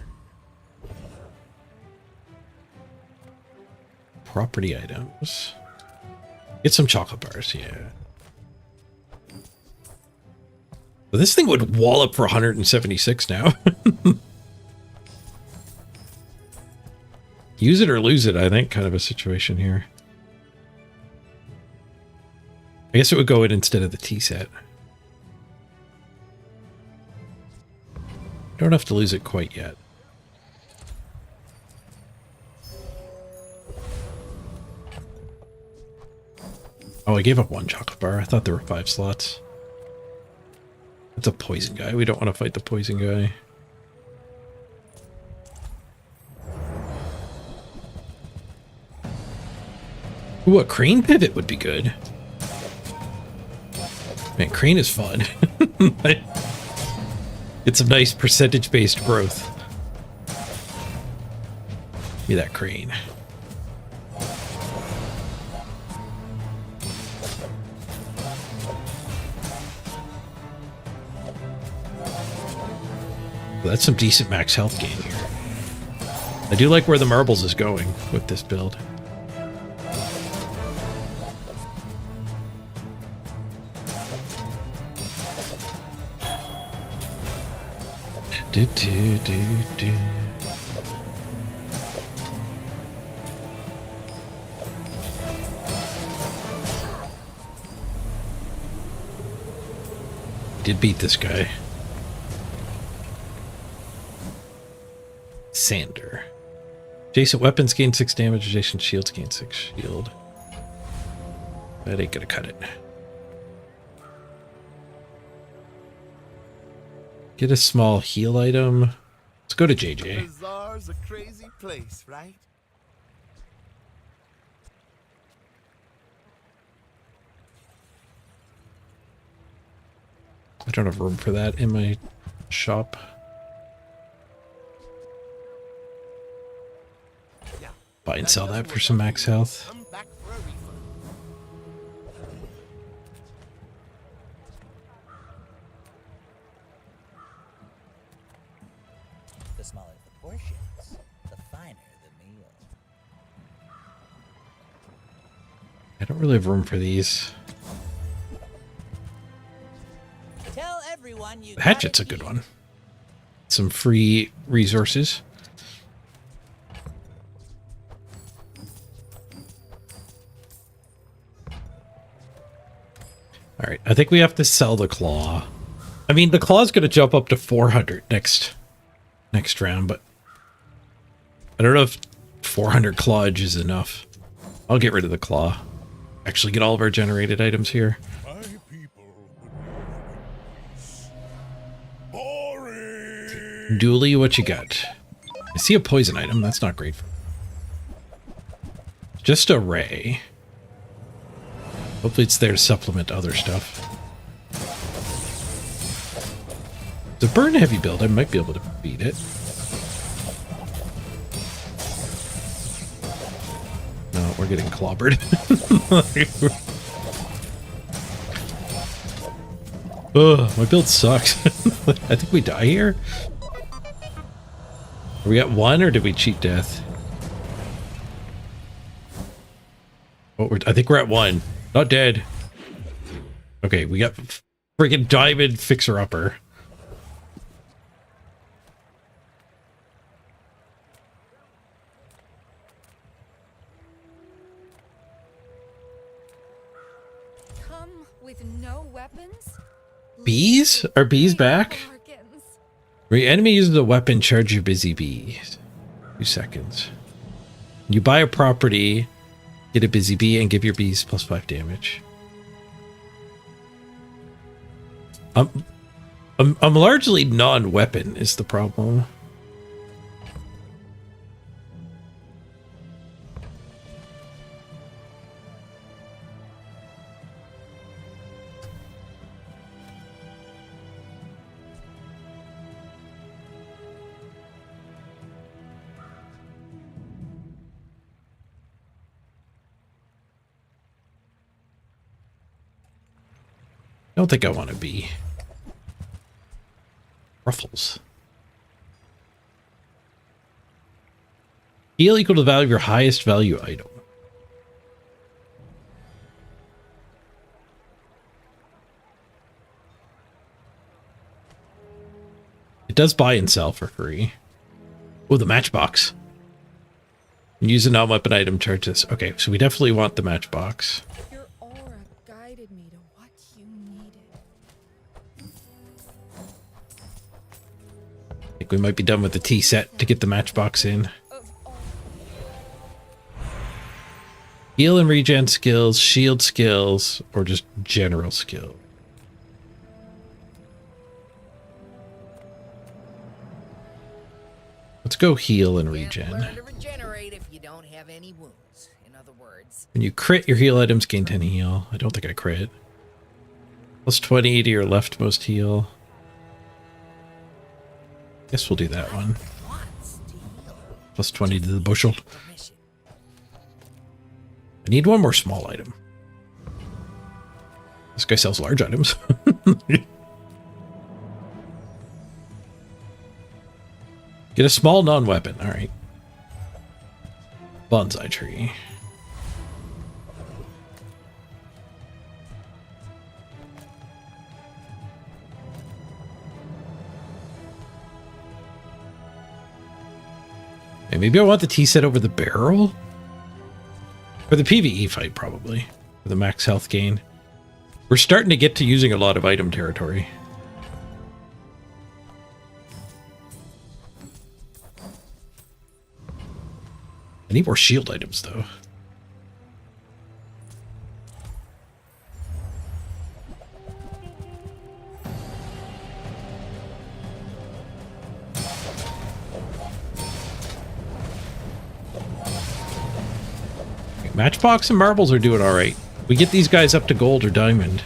Property items. Get some chocolate bars, yeah. But this thing would wallop for 176 now. Use it or lose it, I think, kind of a situation here. I guess it would go in instead of the T-set. Don't have to lose it quite yet. Oh, I gave up 1 chocolate bar. I thought there were 5 slots. That's a poison guy. We don't want to fight the poison guy. Ooh, a crane pivot would be good. Man, crane is fun. It's a nice percentage-based growth. Give me that crane. Well, that's some decent max health gain here. I do like where the marbles is going with this build. Did beat this guy. Sander. Adjacent weapons gain 6 damage, adjacent shields gain 6 shield. That ain't gonna cut it. Get a small heal item. Let's go to JJ. Bazaar's a crazy place, right? I don't have room for that in my shop. Yeah. Buy and sell that for some max health. I'm back for a refund. The smaller the portions, the finer the meal. I don't really have room for these. Tell everyone you The hatchet's a good one. Some free resources. All right, I think we have to sell the claw. I mean, the claw's going to jump up to 400 next round, but I don't know if 400 clawage is enough. I'll get rid of the claw. Actually, get all of our generated items here. My people would never peace. Boring. Dooley, what you got? I see a poison item. That's not great. Just a ray. Hopefully it's there to supplement other stuff. The burn heavy build, I might be able to beat it. No, we're getting clobbered. Ugh, my build sucks. I think we die here. Are we at 1 or did we cheat death? Oh, I think we're at 1. Not dead. Okay, we got freaking diamond fixer-upper. Come with no weapons? Bees? Are bees back? Bargains. When your enemy uses a weapon, charge your busy bees. 2 seconds. You buy a property, get a busy bee, and give your bees +5 damage. I'm largely non-weapon is the problem. I don't think I want to be. Ruffles. Heal equal to the value of your highest value item. It does buy and sell for free. Oh, the matchbox. Use a non-weapon item, charge this. Okay, so we definitely want the matchbox. Your aura guided me to what you needed. I think we might be done with the T set to get the matchbox in. Of all Heal and regen skills, shield skills, or just general skill. Let's go heal and regen. Learn to regenerate if you don't have any wounds. In other words, When you crit, your heal items gain 10 heal. I don't think I crit. Plus 20 to your leftmost heal. Guess we'll do that one. wants to heal. Plus 20 to the bushel. Permission. I need one more small item. This guy sells large items. Get a small non-weapon. All right. Bonsai tree. Okay, maybe I want the tea set over the barrel? For the PvE fight, probably. For the max health gain. We're starting to get to using a lot of item territory. I need more shield items, though. Matchbox and marbles are doing all right. We get these guys up to gold or diamond,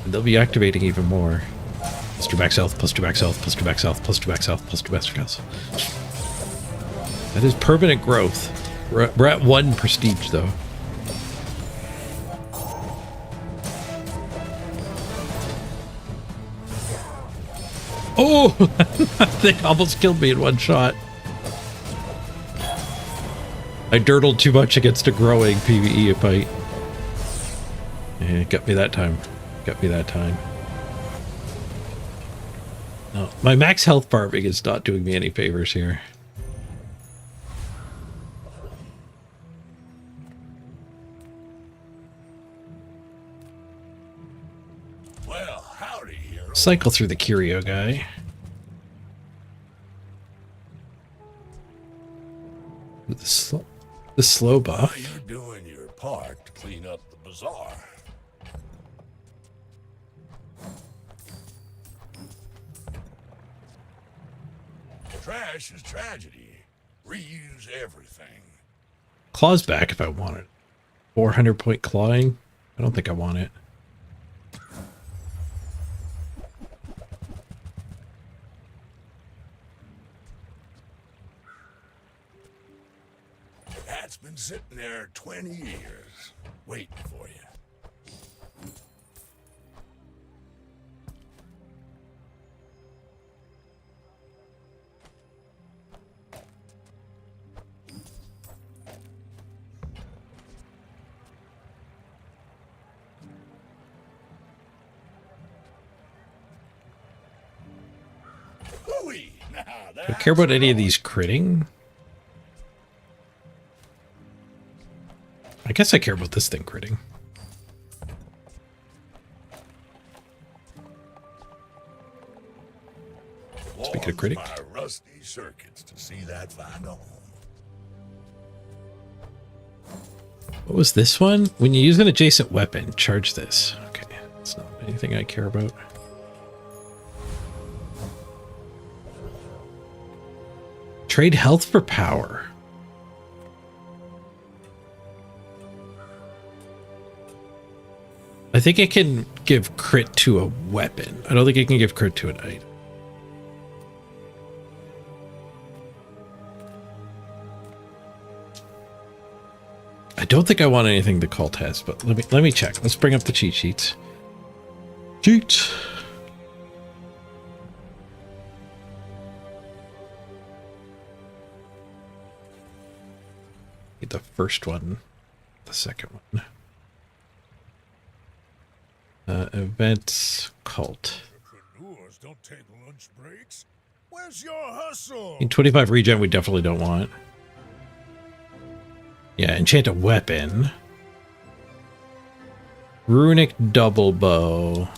and they'll be activating even more. Plus 2 max health, plus 2 max health, plus 2 max health, plus 2 max health, plus 2 max health. That is permanent growth. We're at 1 prestige though. Oh, that thing almost killed me in 1 shot. I dirtled too much against a growing PvE fight. Yeah, it got me that time. Got me that time. No, my max health farming is not doing me any favors here. Well, howdy, hero. Cycle through the curio guy. The slow buff. You're doing your part to clean up the bazaar. Trash is tragedy. Reuse everything. Claws back if I want it. 400 point clawing. I don't think I want it. That's been sitting there 20 years, waiting for you. Hooey! Now Don't care about any of these critting. I guess I care about this thing critting. Speaking of critting. My rusty circuits to see that find a home. What was this one? When you use an adjacent weapon, charge this. Okay, that's not anything I care about. Trade health for power. I think it can give crit to a weapon. I don't think it can give crit to an item. I don't think I want anything the cult has, but let me check. Let's bring up the cheat sheets. Cheats. Get the first one, the second one. Events cult. Entrepreneurs don't take lunch breaks. Where's your hustle? In 25 regen, we definitely don't want. Yeah, enchant a weapon. Runic double bow.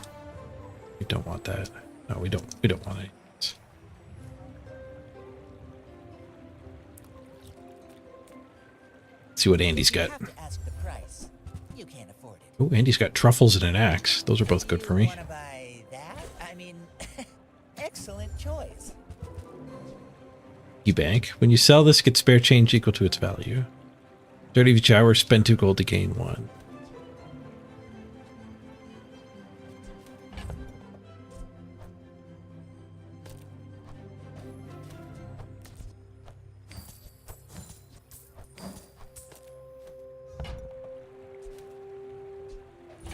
We don't want that. No, we don't want it. Let's see what Andy's got. You have to ask the price. You can't afford it. Oh, Andy's got truffles and an axe. Those are both good for me. Want to buy that? I mean, excellent choice. Bank. When you sell this, get spare change equal to its value. 30 each hour, spend 2 gold to gain 1.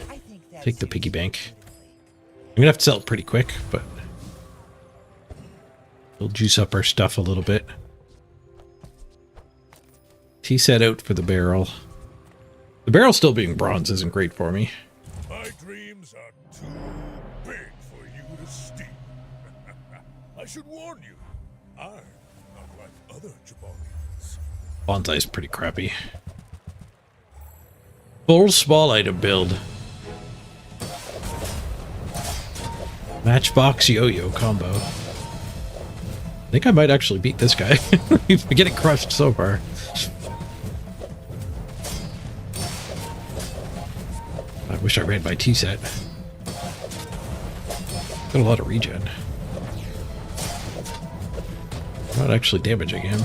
I think that's Take the piggy bank. I'm gonna have to sell it pretty quick, but we'll juice up our stuff a little bit. Tea set out for the barrel. The barrel still being bronze isn't great for me. My dreams are too big for you to steal. I should warn you, I'm not like other Jabalians. Bonsai's pretty crappy. Full small item build. Matchbox yo-yo combo. I think I might actually beat this guy. We've been getting crushed so far. I wish I ran my tea set. Got a lot of regen. Not actually damaging him.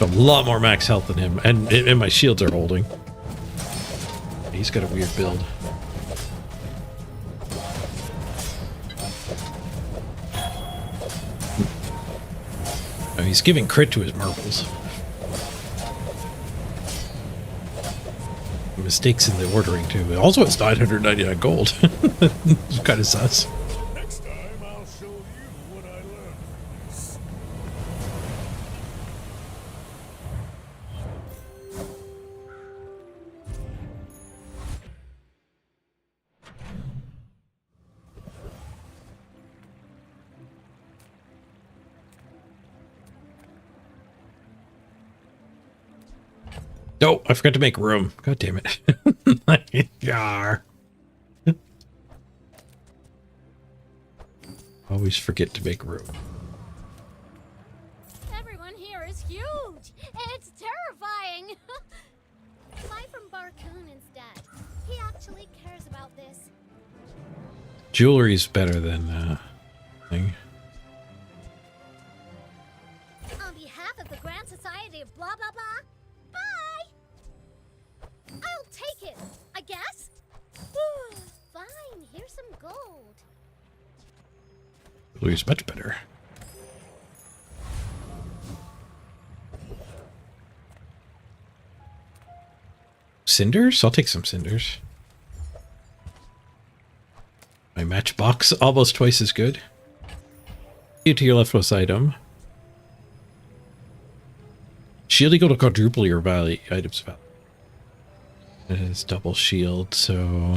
A lot more max health than him, and my shields are holding. He's got a weird build. Oh, he's giving crit to his marbles. Mistakes in the ordering too. Also, it's 999 gold. It's kind of sus. Next time, I'll show you what I learned from this. Oh, I forgot to make room. God damn it. Yar. Always forget to make room. Everyone here is huge. It's terrifying. Buy from Barcoon instead. He actually cares about this. Jewelry's better than thing. On behalf of the Grand Society of blah blah blah. Bye. I'll take it, I guess. Fine, here's some gold. Jewelry's much better. Cinders? I'll take some cinders. My matchbox, almost twice as good. You to your leftmost item. Shield equal to quadruple your value items value. It is double shield, so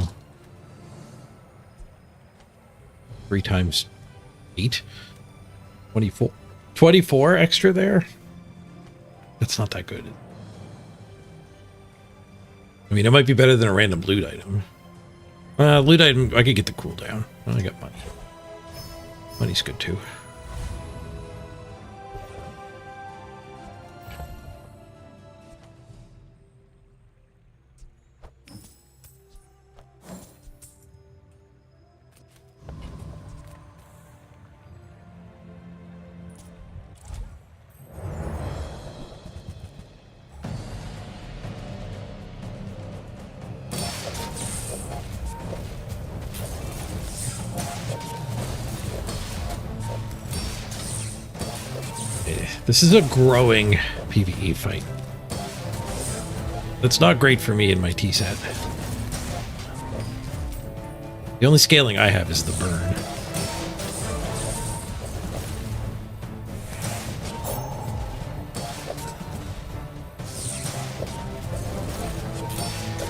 3 times 8. 24. 24 extra there? That's not that good. I mean, it might be better than a random loot item. Loot item, I could get the cooldown. I got money. Money's good too. This is a growing PvE fight. That's not great for me in my T-set. The only scaling I have is the burn.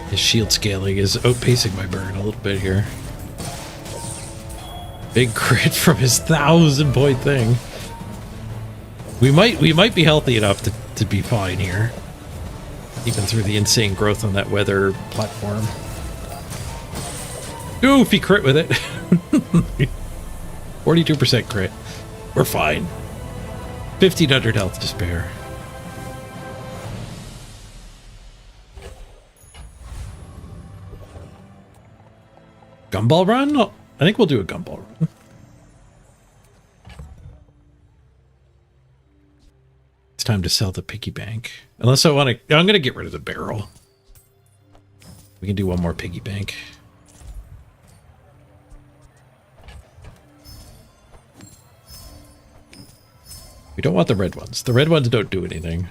His shield scaling is outpacing my burn a little bit here. Big crit from his 1,000-point thing. We might be healthy enough to be fine here. Even through the insane growth on that weather platform. Oof, he crit with it. 42% crit. We're fine. 1,500 health to spare. Gumball run? I think we'll do a gumball run. Time to sell the piggy bank. Unless I want to... I'm going to get rid of the barrel. We can do one more piggy bank. We don't want the red ones. The red ones don't do anything.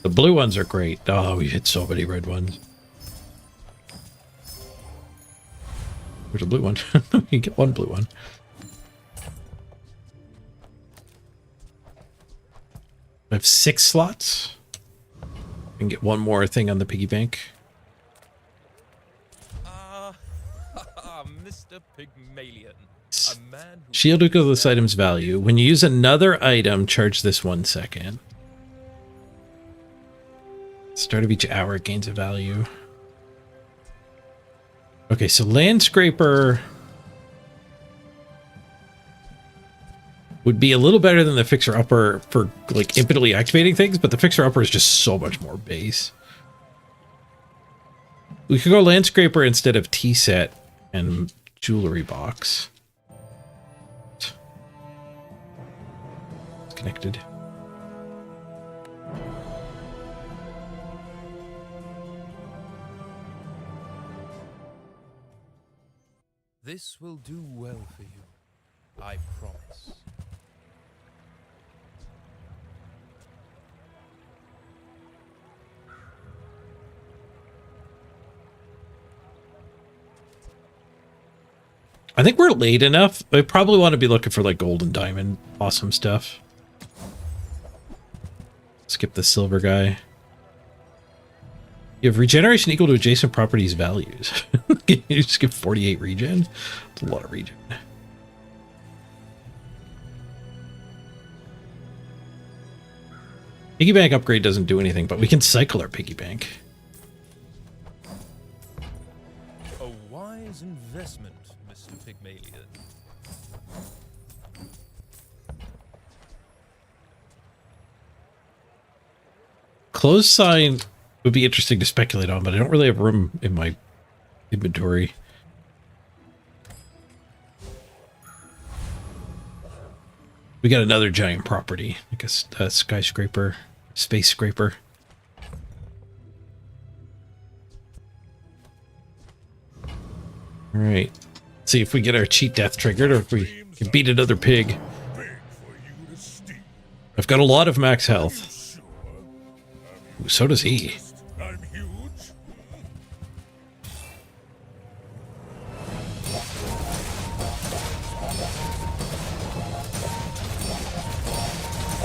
The blue ones are great. Oh, we hit so many red ones. There's a blue one. You can get one blue one. I have 6 slots. I can get one more thing on the piggy bank. Mr. Pygmalion. A man who Shield equals this item's value. When you use another item, charge this 1 second. Start of each hour, it gains a value. Okay, so Land Scraper would be a little better than the Fixer Upper for like infinitely activating things, but the Fixer Upper is just so much more base. We could go Land Scraper instead of T-set and Jewelry Box. It's connected. This will do well for you. I promise. I think we're late enough. I probably want to be looking for like gold and diamond awesome stuff. Skip the silver guy. You have regeneration equal to adjacent properties values. You just get 48 regen. That's a lot of regen. Piggy bank upgrade doesn't do anything, but we can cycle our piggy bank. A wise investment, Mr. Pygmalion. Close sign would be interesting to speculate on, but I don't really have room in my inventory. We got another giant property, like a skyscraper, space scraper. All right, let's see if we get our cheat death triggered or if we can beat another pig. I've got a lot of max health. Ooh, so does he. I'm huge.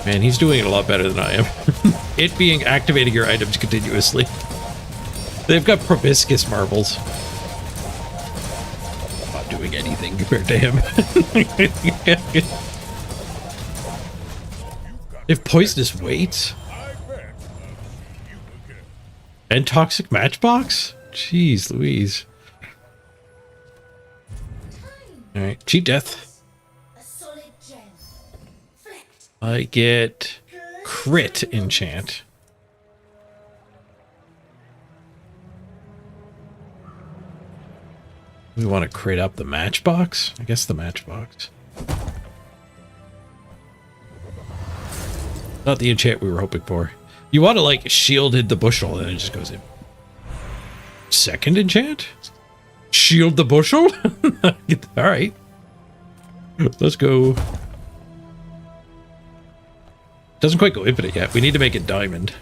Man, he's doing it a lot better than I am. It being activating your items continuously. They've got proboscis marbles. Not doing anything compared to him. They have poisonous weights. And toxic matchbox? Jeez Louise. Alright, cheat death. I get crit enchant. We want to crit up the matchbox? I guess the matchbox. Not the enchant we were hoping for. You want to like shielded the bushel and it just goes in. Second enchant? Shield the bushel? Alright. Let's go. Doesn't quite go infinite yet. We need to make it diamond.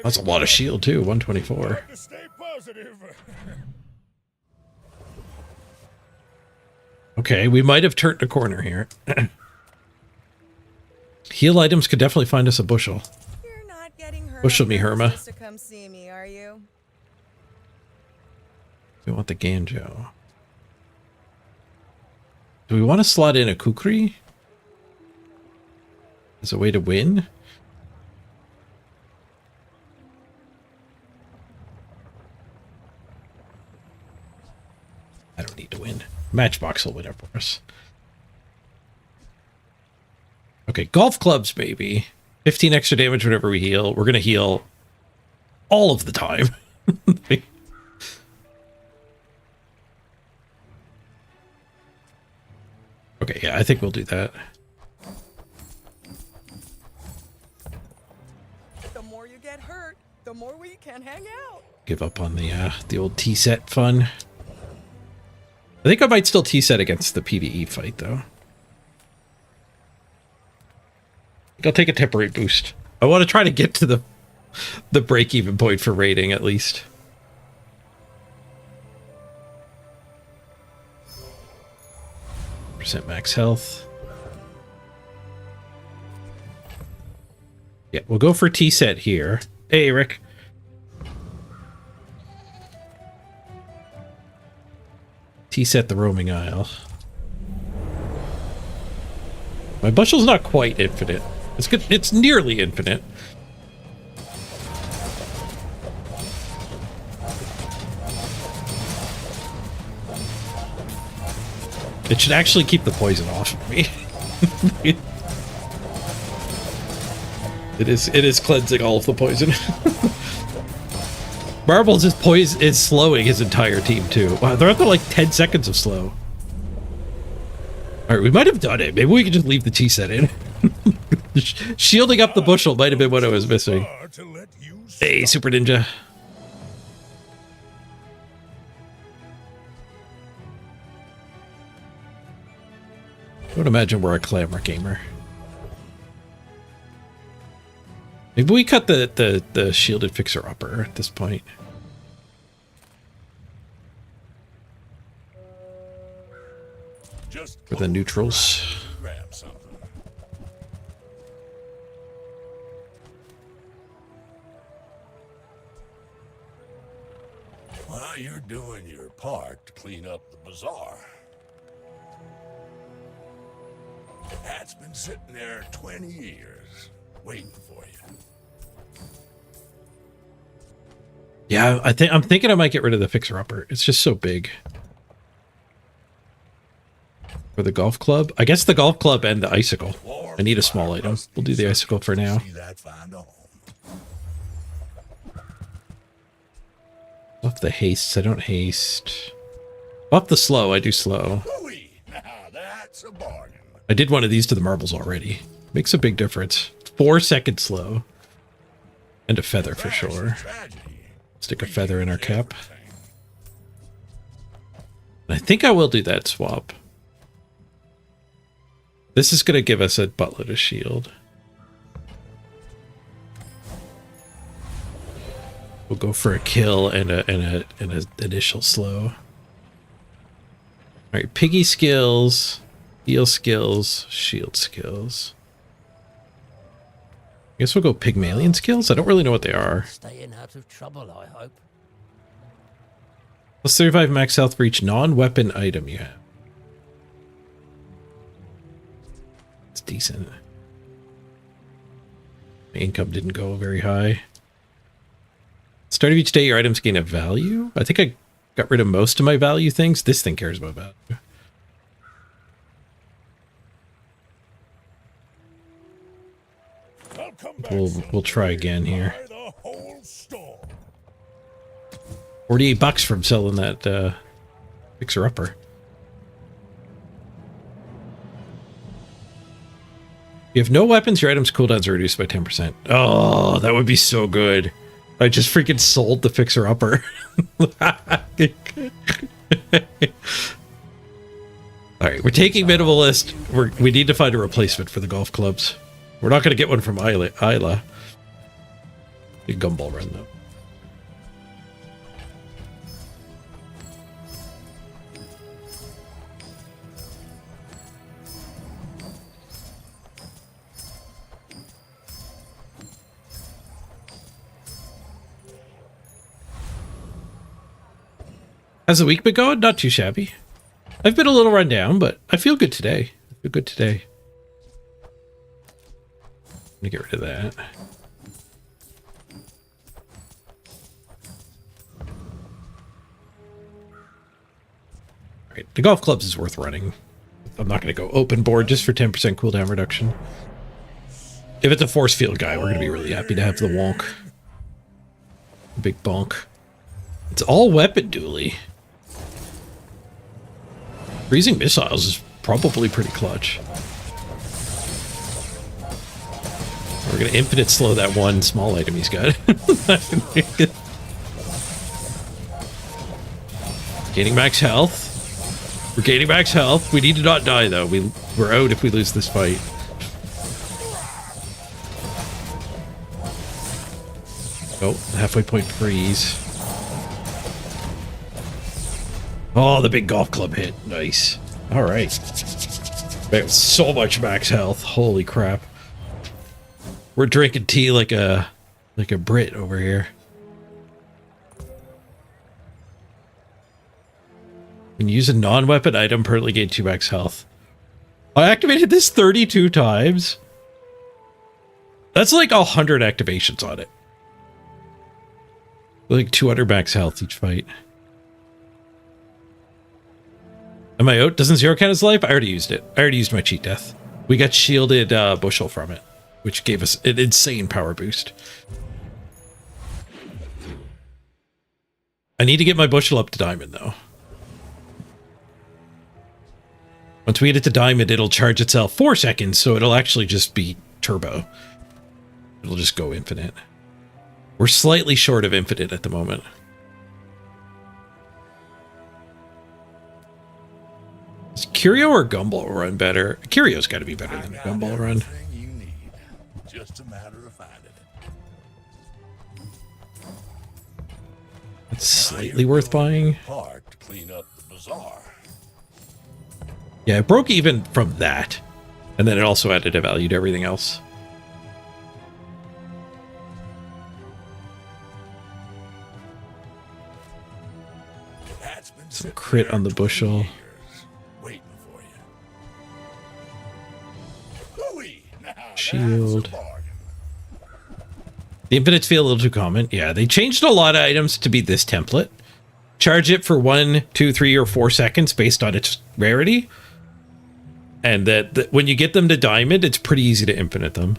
That's a lot of shield too, 124. Stay positive. Okay, we might have turned a corner here. Heal items could definitely find us a bushel. You're not getting hurt. Bushel me, Herma. To come see me, are you? We want the Ganjo. Do we want to slot in a Kukri as a way to win? I don't need to win. Matchbox will win it for us. Okay, golf clubs maybe. 15 extra damage whenever we heal. We're going to heal all of the time. Okay, yeah, I think we'll do that. The more you get hurt, the more we can hang out. Give up on the old T-set fun. I think I might still T-set against the PvE fight, though. I'll take a temporary boost. I want to try to get to the break-even point for raiding, at least. Percent max health. Yeah, we'll go for T-set here. Hey, Rick. T-set the roaming isle. My bushel's not quite infinite. It's good. It's nearly infinite. It should actually keep the poison off of me. It is cleansing all of the poison. Marbles is slowing his entire team too. Wow, they're up to like 10 seconds of slow. Alright, we might have done it. Maybe we could just leave the T-set in. Shielding up the bushel might have been what I was missing. Hey, Super Ninja. I would imagine we're a Clamor gamer. Maybe we cut the shielded fixer-upper at this point. Just For the neutrals. grab something. While you're doing your part to clean up the bazaar, that's been sitting there 20 years, waiting for you. Yeah, I'm thinking I might get rid of the fixer-upper. It's just so big. For the golf club? I guess the golf club and the icicle. I need a small item. We'll do the icicle for now. Off the hastes. I don't haste. Off the slow. I do slow. That's a bargain. I did one of these to the marbles already. Makes a big difference. 4 seconds slow. And a feather for sure. Stick a feather in our cap. I think I will do that swap. This is going to give us a buttload of shield. We'll go for a kill and an initial slow. All right, piggy skills, heal skills, shield skills. I guess we'll go Pygmalion skills. I don't really know what they are. Staying out of trouble, I hope. Plus 35 max health for each non-weapon item you have. It's decent. My income didn't go very high. Start of each day, your items gain a value. I think I got rid of most of my value things. This thing cares about value. We'll try again here. 48 bucks from selling that fixer-upper. You have no weapons, your items cooldowns are reduced by 10%. Oh, that would be so good. I just freaking sold the fixer-upper. Alright, we're taking minimalist. We need to find a replacement for the golf clubs. We're not going to get one from Isla. Big gumball run, though. How's the week been going? Not too shabby. I've been a little run down, but I feel good today. I feel good today. Let me get rid of that. Alright, the golf clubs is worth running. I'm not going to go open board just for 10% cooldown reduction. If it's a force field guy, we're going to be really happy to have the wonk. Big bonk. It's all weapon dually. Freezing missiles is probably pretty clutch. We're going to infinite slow that one small item he's got. Gaining max health. We're gaining max health. We need to not die, though. We're out if we lose this fight. Oh, halfway point freeze. Oh, the big golf club hit. Nice. All right. Man, so much max health. Holy crap. We're drinking tea like a Brit over here. When you use a non-weapon item, permanently gain 2 max health. I activated this 32 times. That's like 100 activations on it. Like 200 max health each fight. Am I out? Doesn't zero count as life? I already used it. I already used my cheat death. We got shielded bushel from it, which gave us an insane power boost. I need to get my bushel up to diamond, though. Once we get it to diamond, it'll charge itself 4 seconds, so it'll actually just be turbo. It'll just go infinite. We're slightly short of infinite at the moment. Is Curio or Gumball run better? Curio's got to be better than a Gumball run. Everything you need. Just a matter of finding it. It's slightly worth buying. Park to clean up the bazaar. Yeah, it broke even from that. And then it also added a value to everything else. Some crit on the bushel. Waiting for you. Hooey! Now Shield. The infinites feel a little too common. Yeah, they changed a lot of items to be this template. Charge it for 1, 2, 3, or 4 seconds based on its rarity. And that when you get them to diamond, it's pretty easy to infinite them.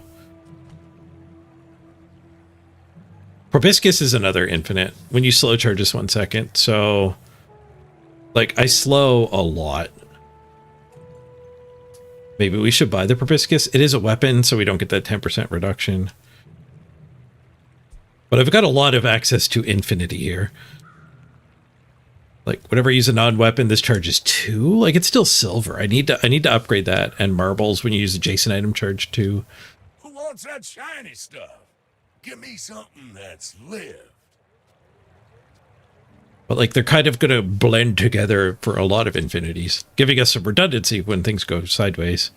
Proboscis is another infinite when you slow charge this 1 second. So, like, I slow a lot. Maybe we should buy the Proboscis. It is a weapon, so we don't get that 10% reduction. But I've got a lot of access to infinity here. Like, whenever I use a non-weapon, this charges 2. Like, it's still silver. I need to upgrade that. And marbles, when you use adjacent item, charge 2. Who wants that shiny stuff? Give me something that's lived. But, like, they're kind of going to blend together for a lot of infinities, giving us some redundancy when things go sideways.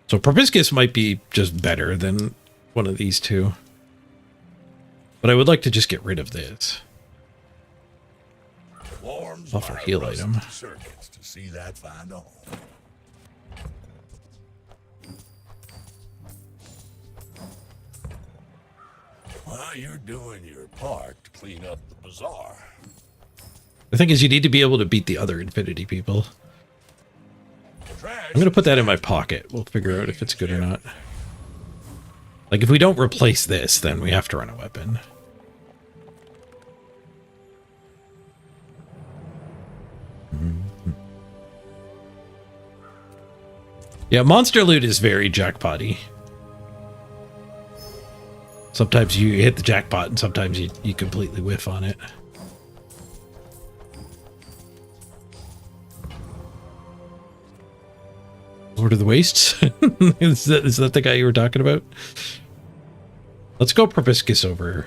So Proboscis might be just better than one of these two. But I would like to just get rid of this. Buffer heal item. Circuits to see that find on. While you're doing your part to clean up the bazaar. The thing is, you need to be able to beat the other infinity people. I'm going to put that in my pocket. We'll figure out if it's good or not. Like, if we don't replace this, then we have to run a weapon. Yeah, monster loot is very jackpotty. Sometimes you hit the jackpot and sometimes you completely whiff on it. Lord of the Wastes? is that the guy you were talking about? Let's go Proboscis over.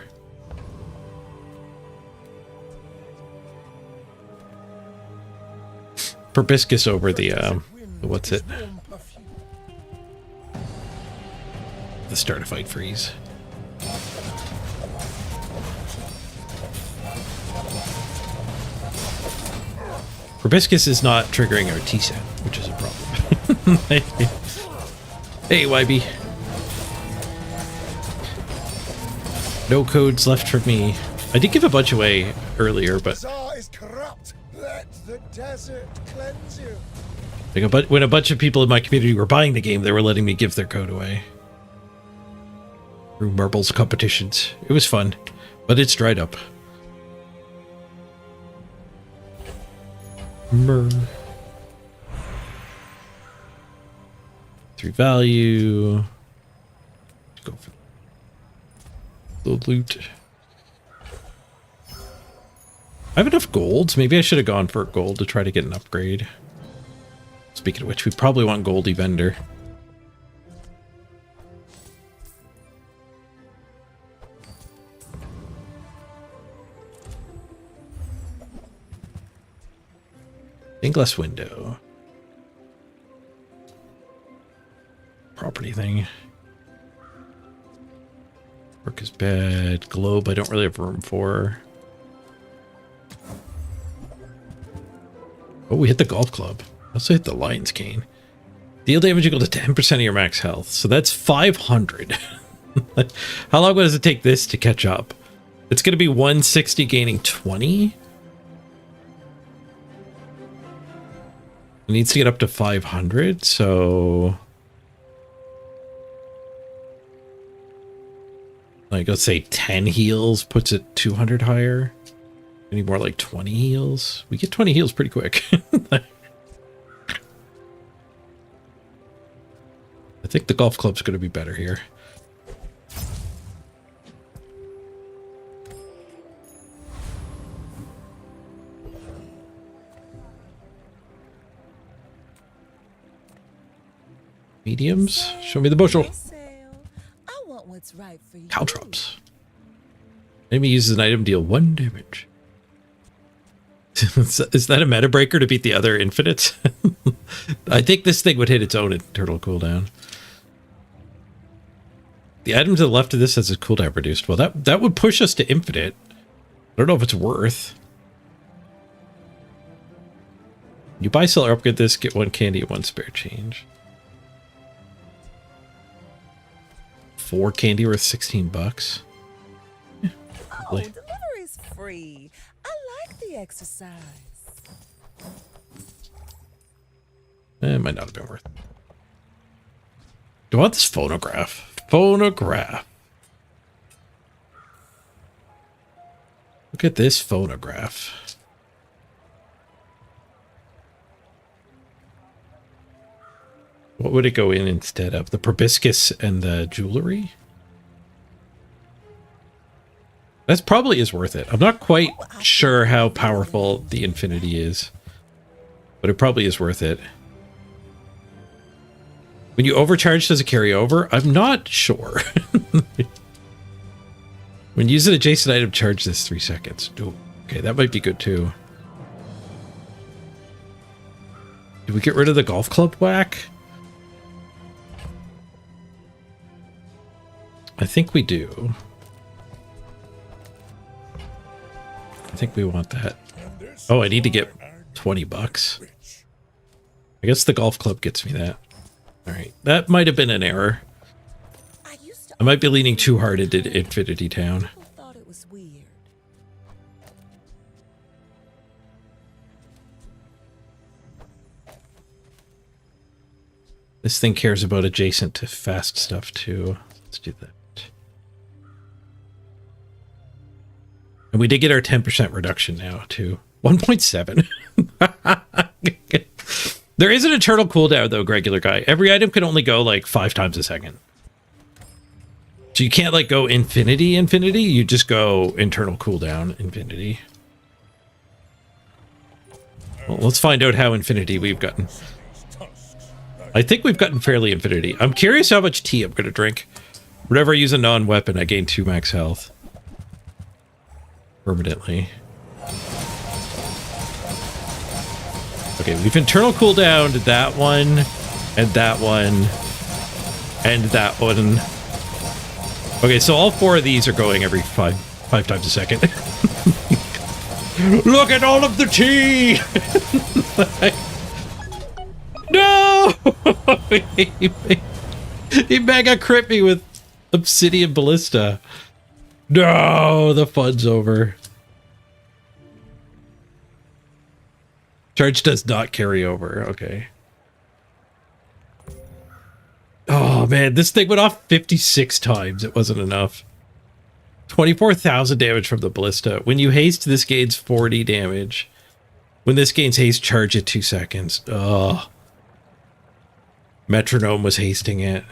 Proboscis over the what's it? The start a fight freeze. Proboscis is not triggering our T-set, which is a problem. Hey, YB. No codes left for me. I did give a bunch away earlier, but is corrupt. Let the desert cleanse you. like when a bunch of people in my community were buying the game, they were letting me give their code away. Through marbles competitions. It was fun, but it's dried up. Mer. 3 value. Let's go for the loot. I have enough golds. Maybe I should have gone for gold to try to get an upgrade. Speaking of which, we probably want Goldie Vendor. Glass window. Property thing. Work is bad. Globe I don't really have room for. Oh, we hit the golf club. Also hit the lion's cane. Deal damage equal to 10% of your max health. So that's 500. How long does it take this to catch up? It's going to be 160 gaining 20. It needs to get up to 500, so... like, let's say 10 heals puts it 200 higher. Any more like 20 heals? We get 20 heals pretty quick. I think the golf club's going to be better here. Mediums. Show me the bushel. I want what's right for you. Caltrops. Enemy uses an item, deal 1 damage. Is that a meta breaker to beat the other infinites? I think this thing would hit its own internal cooldown. The item to the left of this has its cooldown reduced. Well, that would push us to infinite. I don't know if it's worth. You buy, sell, or upgrade this, get 1 candy and 1 spare change. 4 candy worth 16 bucks. Yeah, oh, delivery's free. I like the exercise. It might not have been worth it. Do I want this phonograph? Phonograph. Look at this phonograph. What would it go in instead of? The proboscis and the jewelry? That probably is worth it. I'm not quite sure how powerful the infinity is, but it probably is worth it. When you overcharge, does it carry over? I'm not sure. When you use an adjacent item, charge this 3 seconds. Ooh, okay, that might be good too. Did we get rid of the golf club whack? I think we do. I think we want that. Oh, I need to get 20 bucks. I guess the golf club gets me that. All right, that might have been an error. I might be leaning too hard into Infinity Town. Thought it was weird. This thing cares about adjacent to fast stuff too. Let's do that. And we did get our 10% reduction now to 1.7. There is an eternal cooldown though, regular guy. Every item can only go like 5 times a second. So you can't like go infinity, you just go internal cooldown infinity. Well, let's find out how infinity we've gotten. I think we've gotten fairly infinity. I'm curious how much tea I'm going to drink. Whenever I use a non-weapon, I gain 2 max health. Permanently. Okay, we've internal cooldowned that one, and that one, and that one. Okay, so all 4 of these are going every 5 times a second. Look at all of the tea! No! He mega crit me with Obsidian Ballista. No, the fun's over. Charge does not carry over. Okay. Oh man, this thing went off 56 times. It wasn't enough. 24,000 damage from the ballista. When you haste, this gains 40 damage. When this gains haste, charge it 2 seconds. Oh. Metronome was hasting it.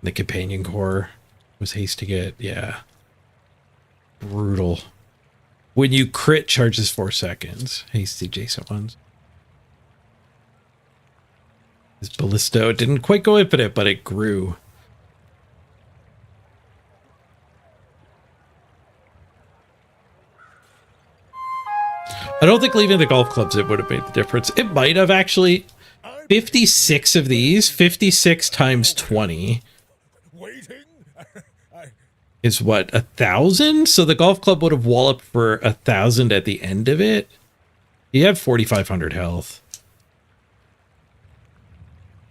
The companion core was hasting it. Yeah. Brutal. When you crit, charges 4 seconds. Haste the adjacent ones. This ballista didn't quite go infinite, but it grew. I don't think leaving the golf clubs, it would have made the difference. It might have actually. 56 of these, 56 times 20 is what, 1,000? So the golf club would have walloped for 1,000 at the end of it. You have 4,500 health.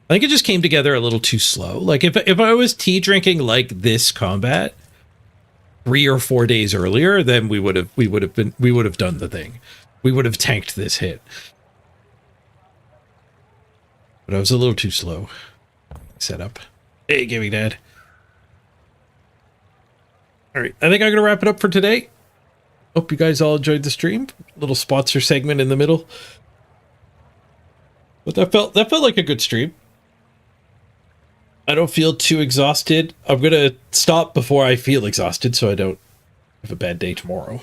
I think it just came together a little too slow. Like if I was tea drinking like this combat 3 or 4 days earlier, then we would have done the thing. We would have tanked this hit. But I was a little too slow. Setup. Hey, Gaming Dad. All right, I think I'm gonna wrap it up for today. Hope you guys all enjoyed the stream. Little sponsor segment in the middle. But that felt like a good stream. I don't feel too exhausted. I'm gonna stop before I feel exhausted so I don't have a bad day tomorrow.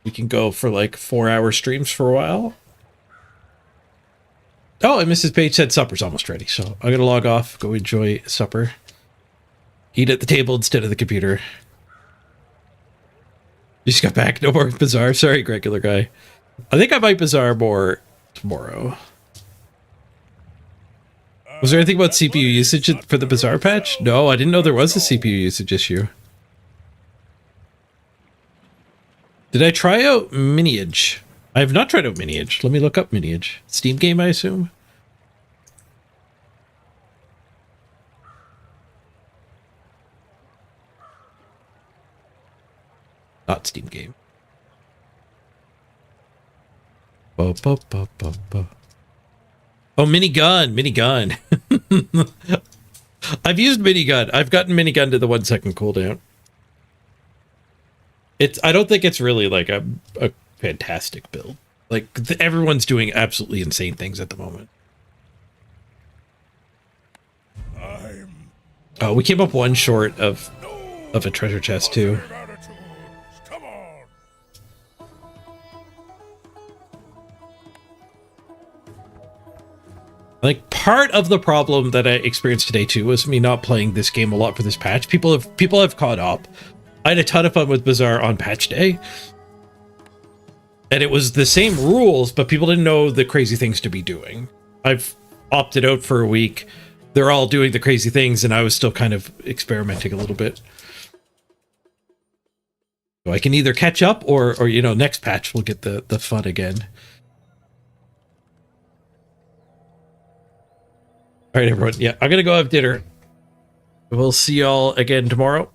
We can go for like 4-hour streams for a while. Oh, and Mrs. Page said supper's almost ready, so I'm gonna log off, go enjoy supper. Eat at the table instead of the computer. You just got back, no more Bazaar. Sorry, regular guy. I think I might Bazaar more tomorrow. Was there anything about CPU usage for the Bazaar patch? No, I didn't know there was a CPU usage issue. Did I try out Miniage? I have not tried out Miniage. Let me look up Miniage. Steam game, I assume? Not Steam game. Oh, minigun, minigun. I've used minigun. I've gotten minigun to the 1 second cooldown. I don't think it's really like a fantastic build. Like everyone's doing absolutely insane things at the moment. Oh, we came up one short of a treasure chest too. Like part of the problem that I experienced today too was me not playing this game a lot for this patch. People have caught up. I had a ton of fun with Bazaar on patch day. And it was the same rules, but people didn't know the crazy things to be doing. I've opted out for a week. They're all doing the crazy things, and I was still kind of experimenting a little bit. So I can either catch up or you know, next patch we'll get the fun again. All right, everyone. Yeah, I'm going to go have dinner. We'll see y'all again tomorrow.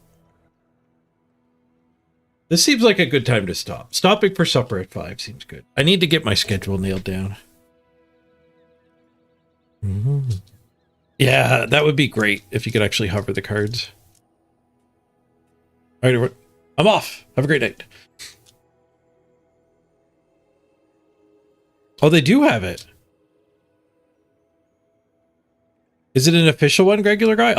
This seems like a good time to stop. Stopping for supper at 5 seems good. I need to get my schedule nailed down. Yeah, that would be great if you could actually hover the cards. All right, everyone. I'm off. Have a great night. Oh, they do have it. Is it an official one, regular guy?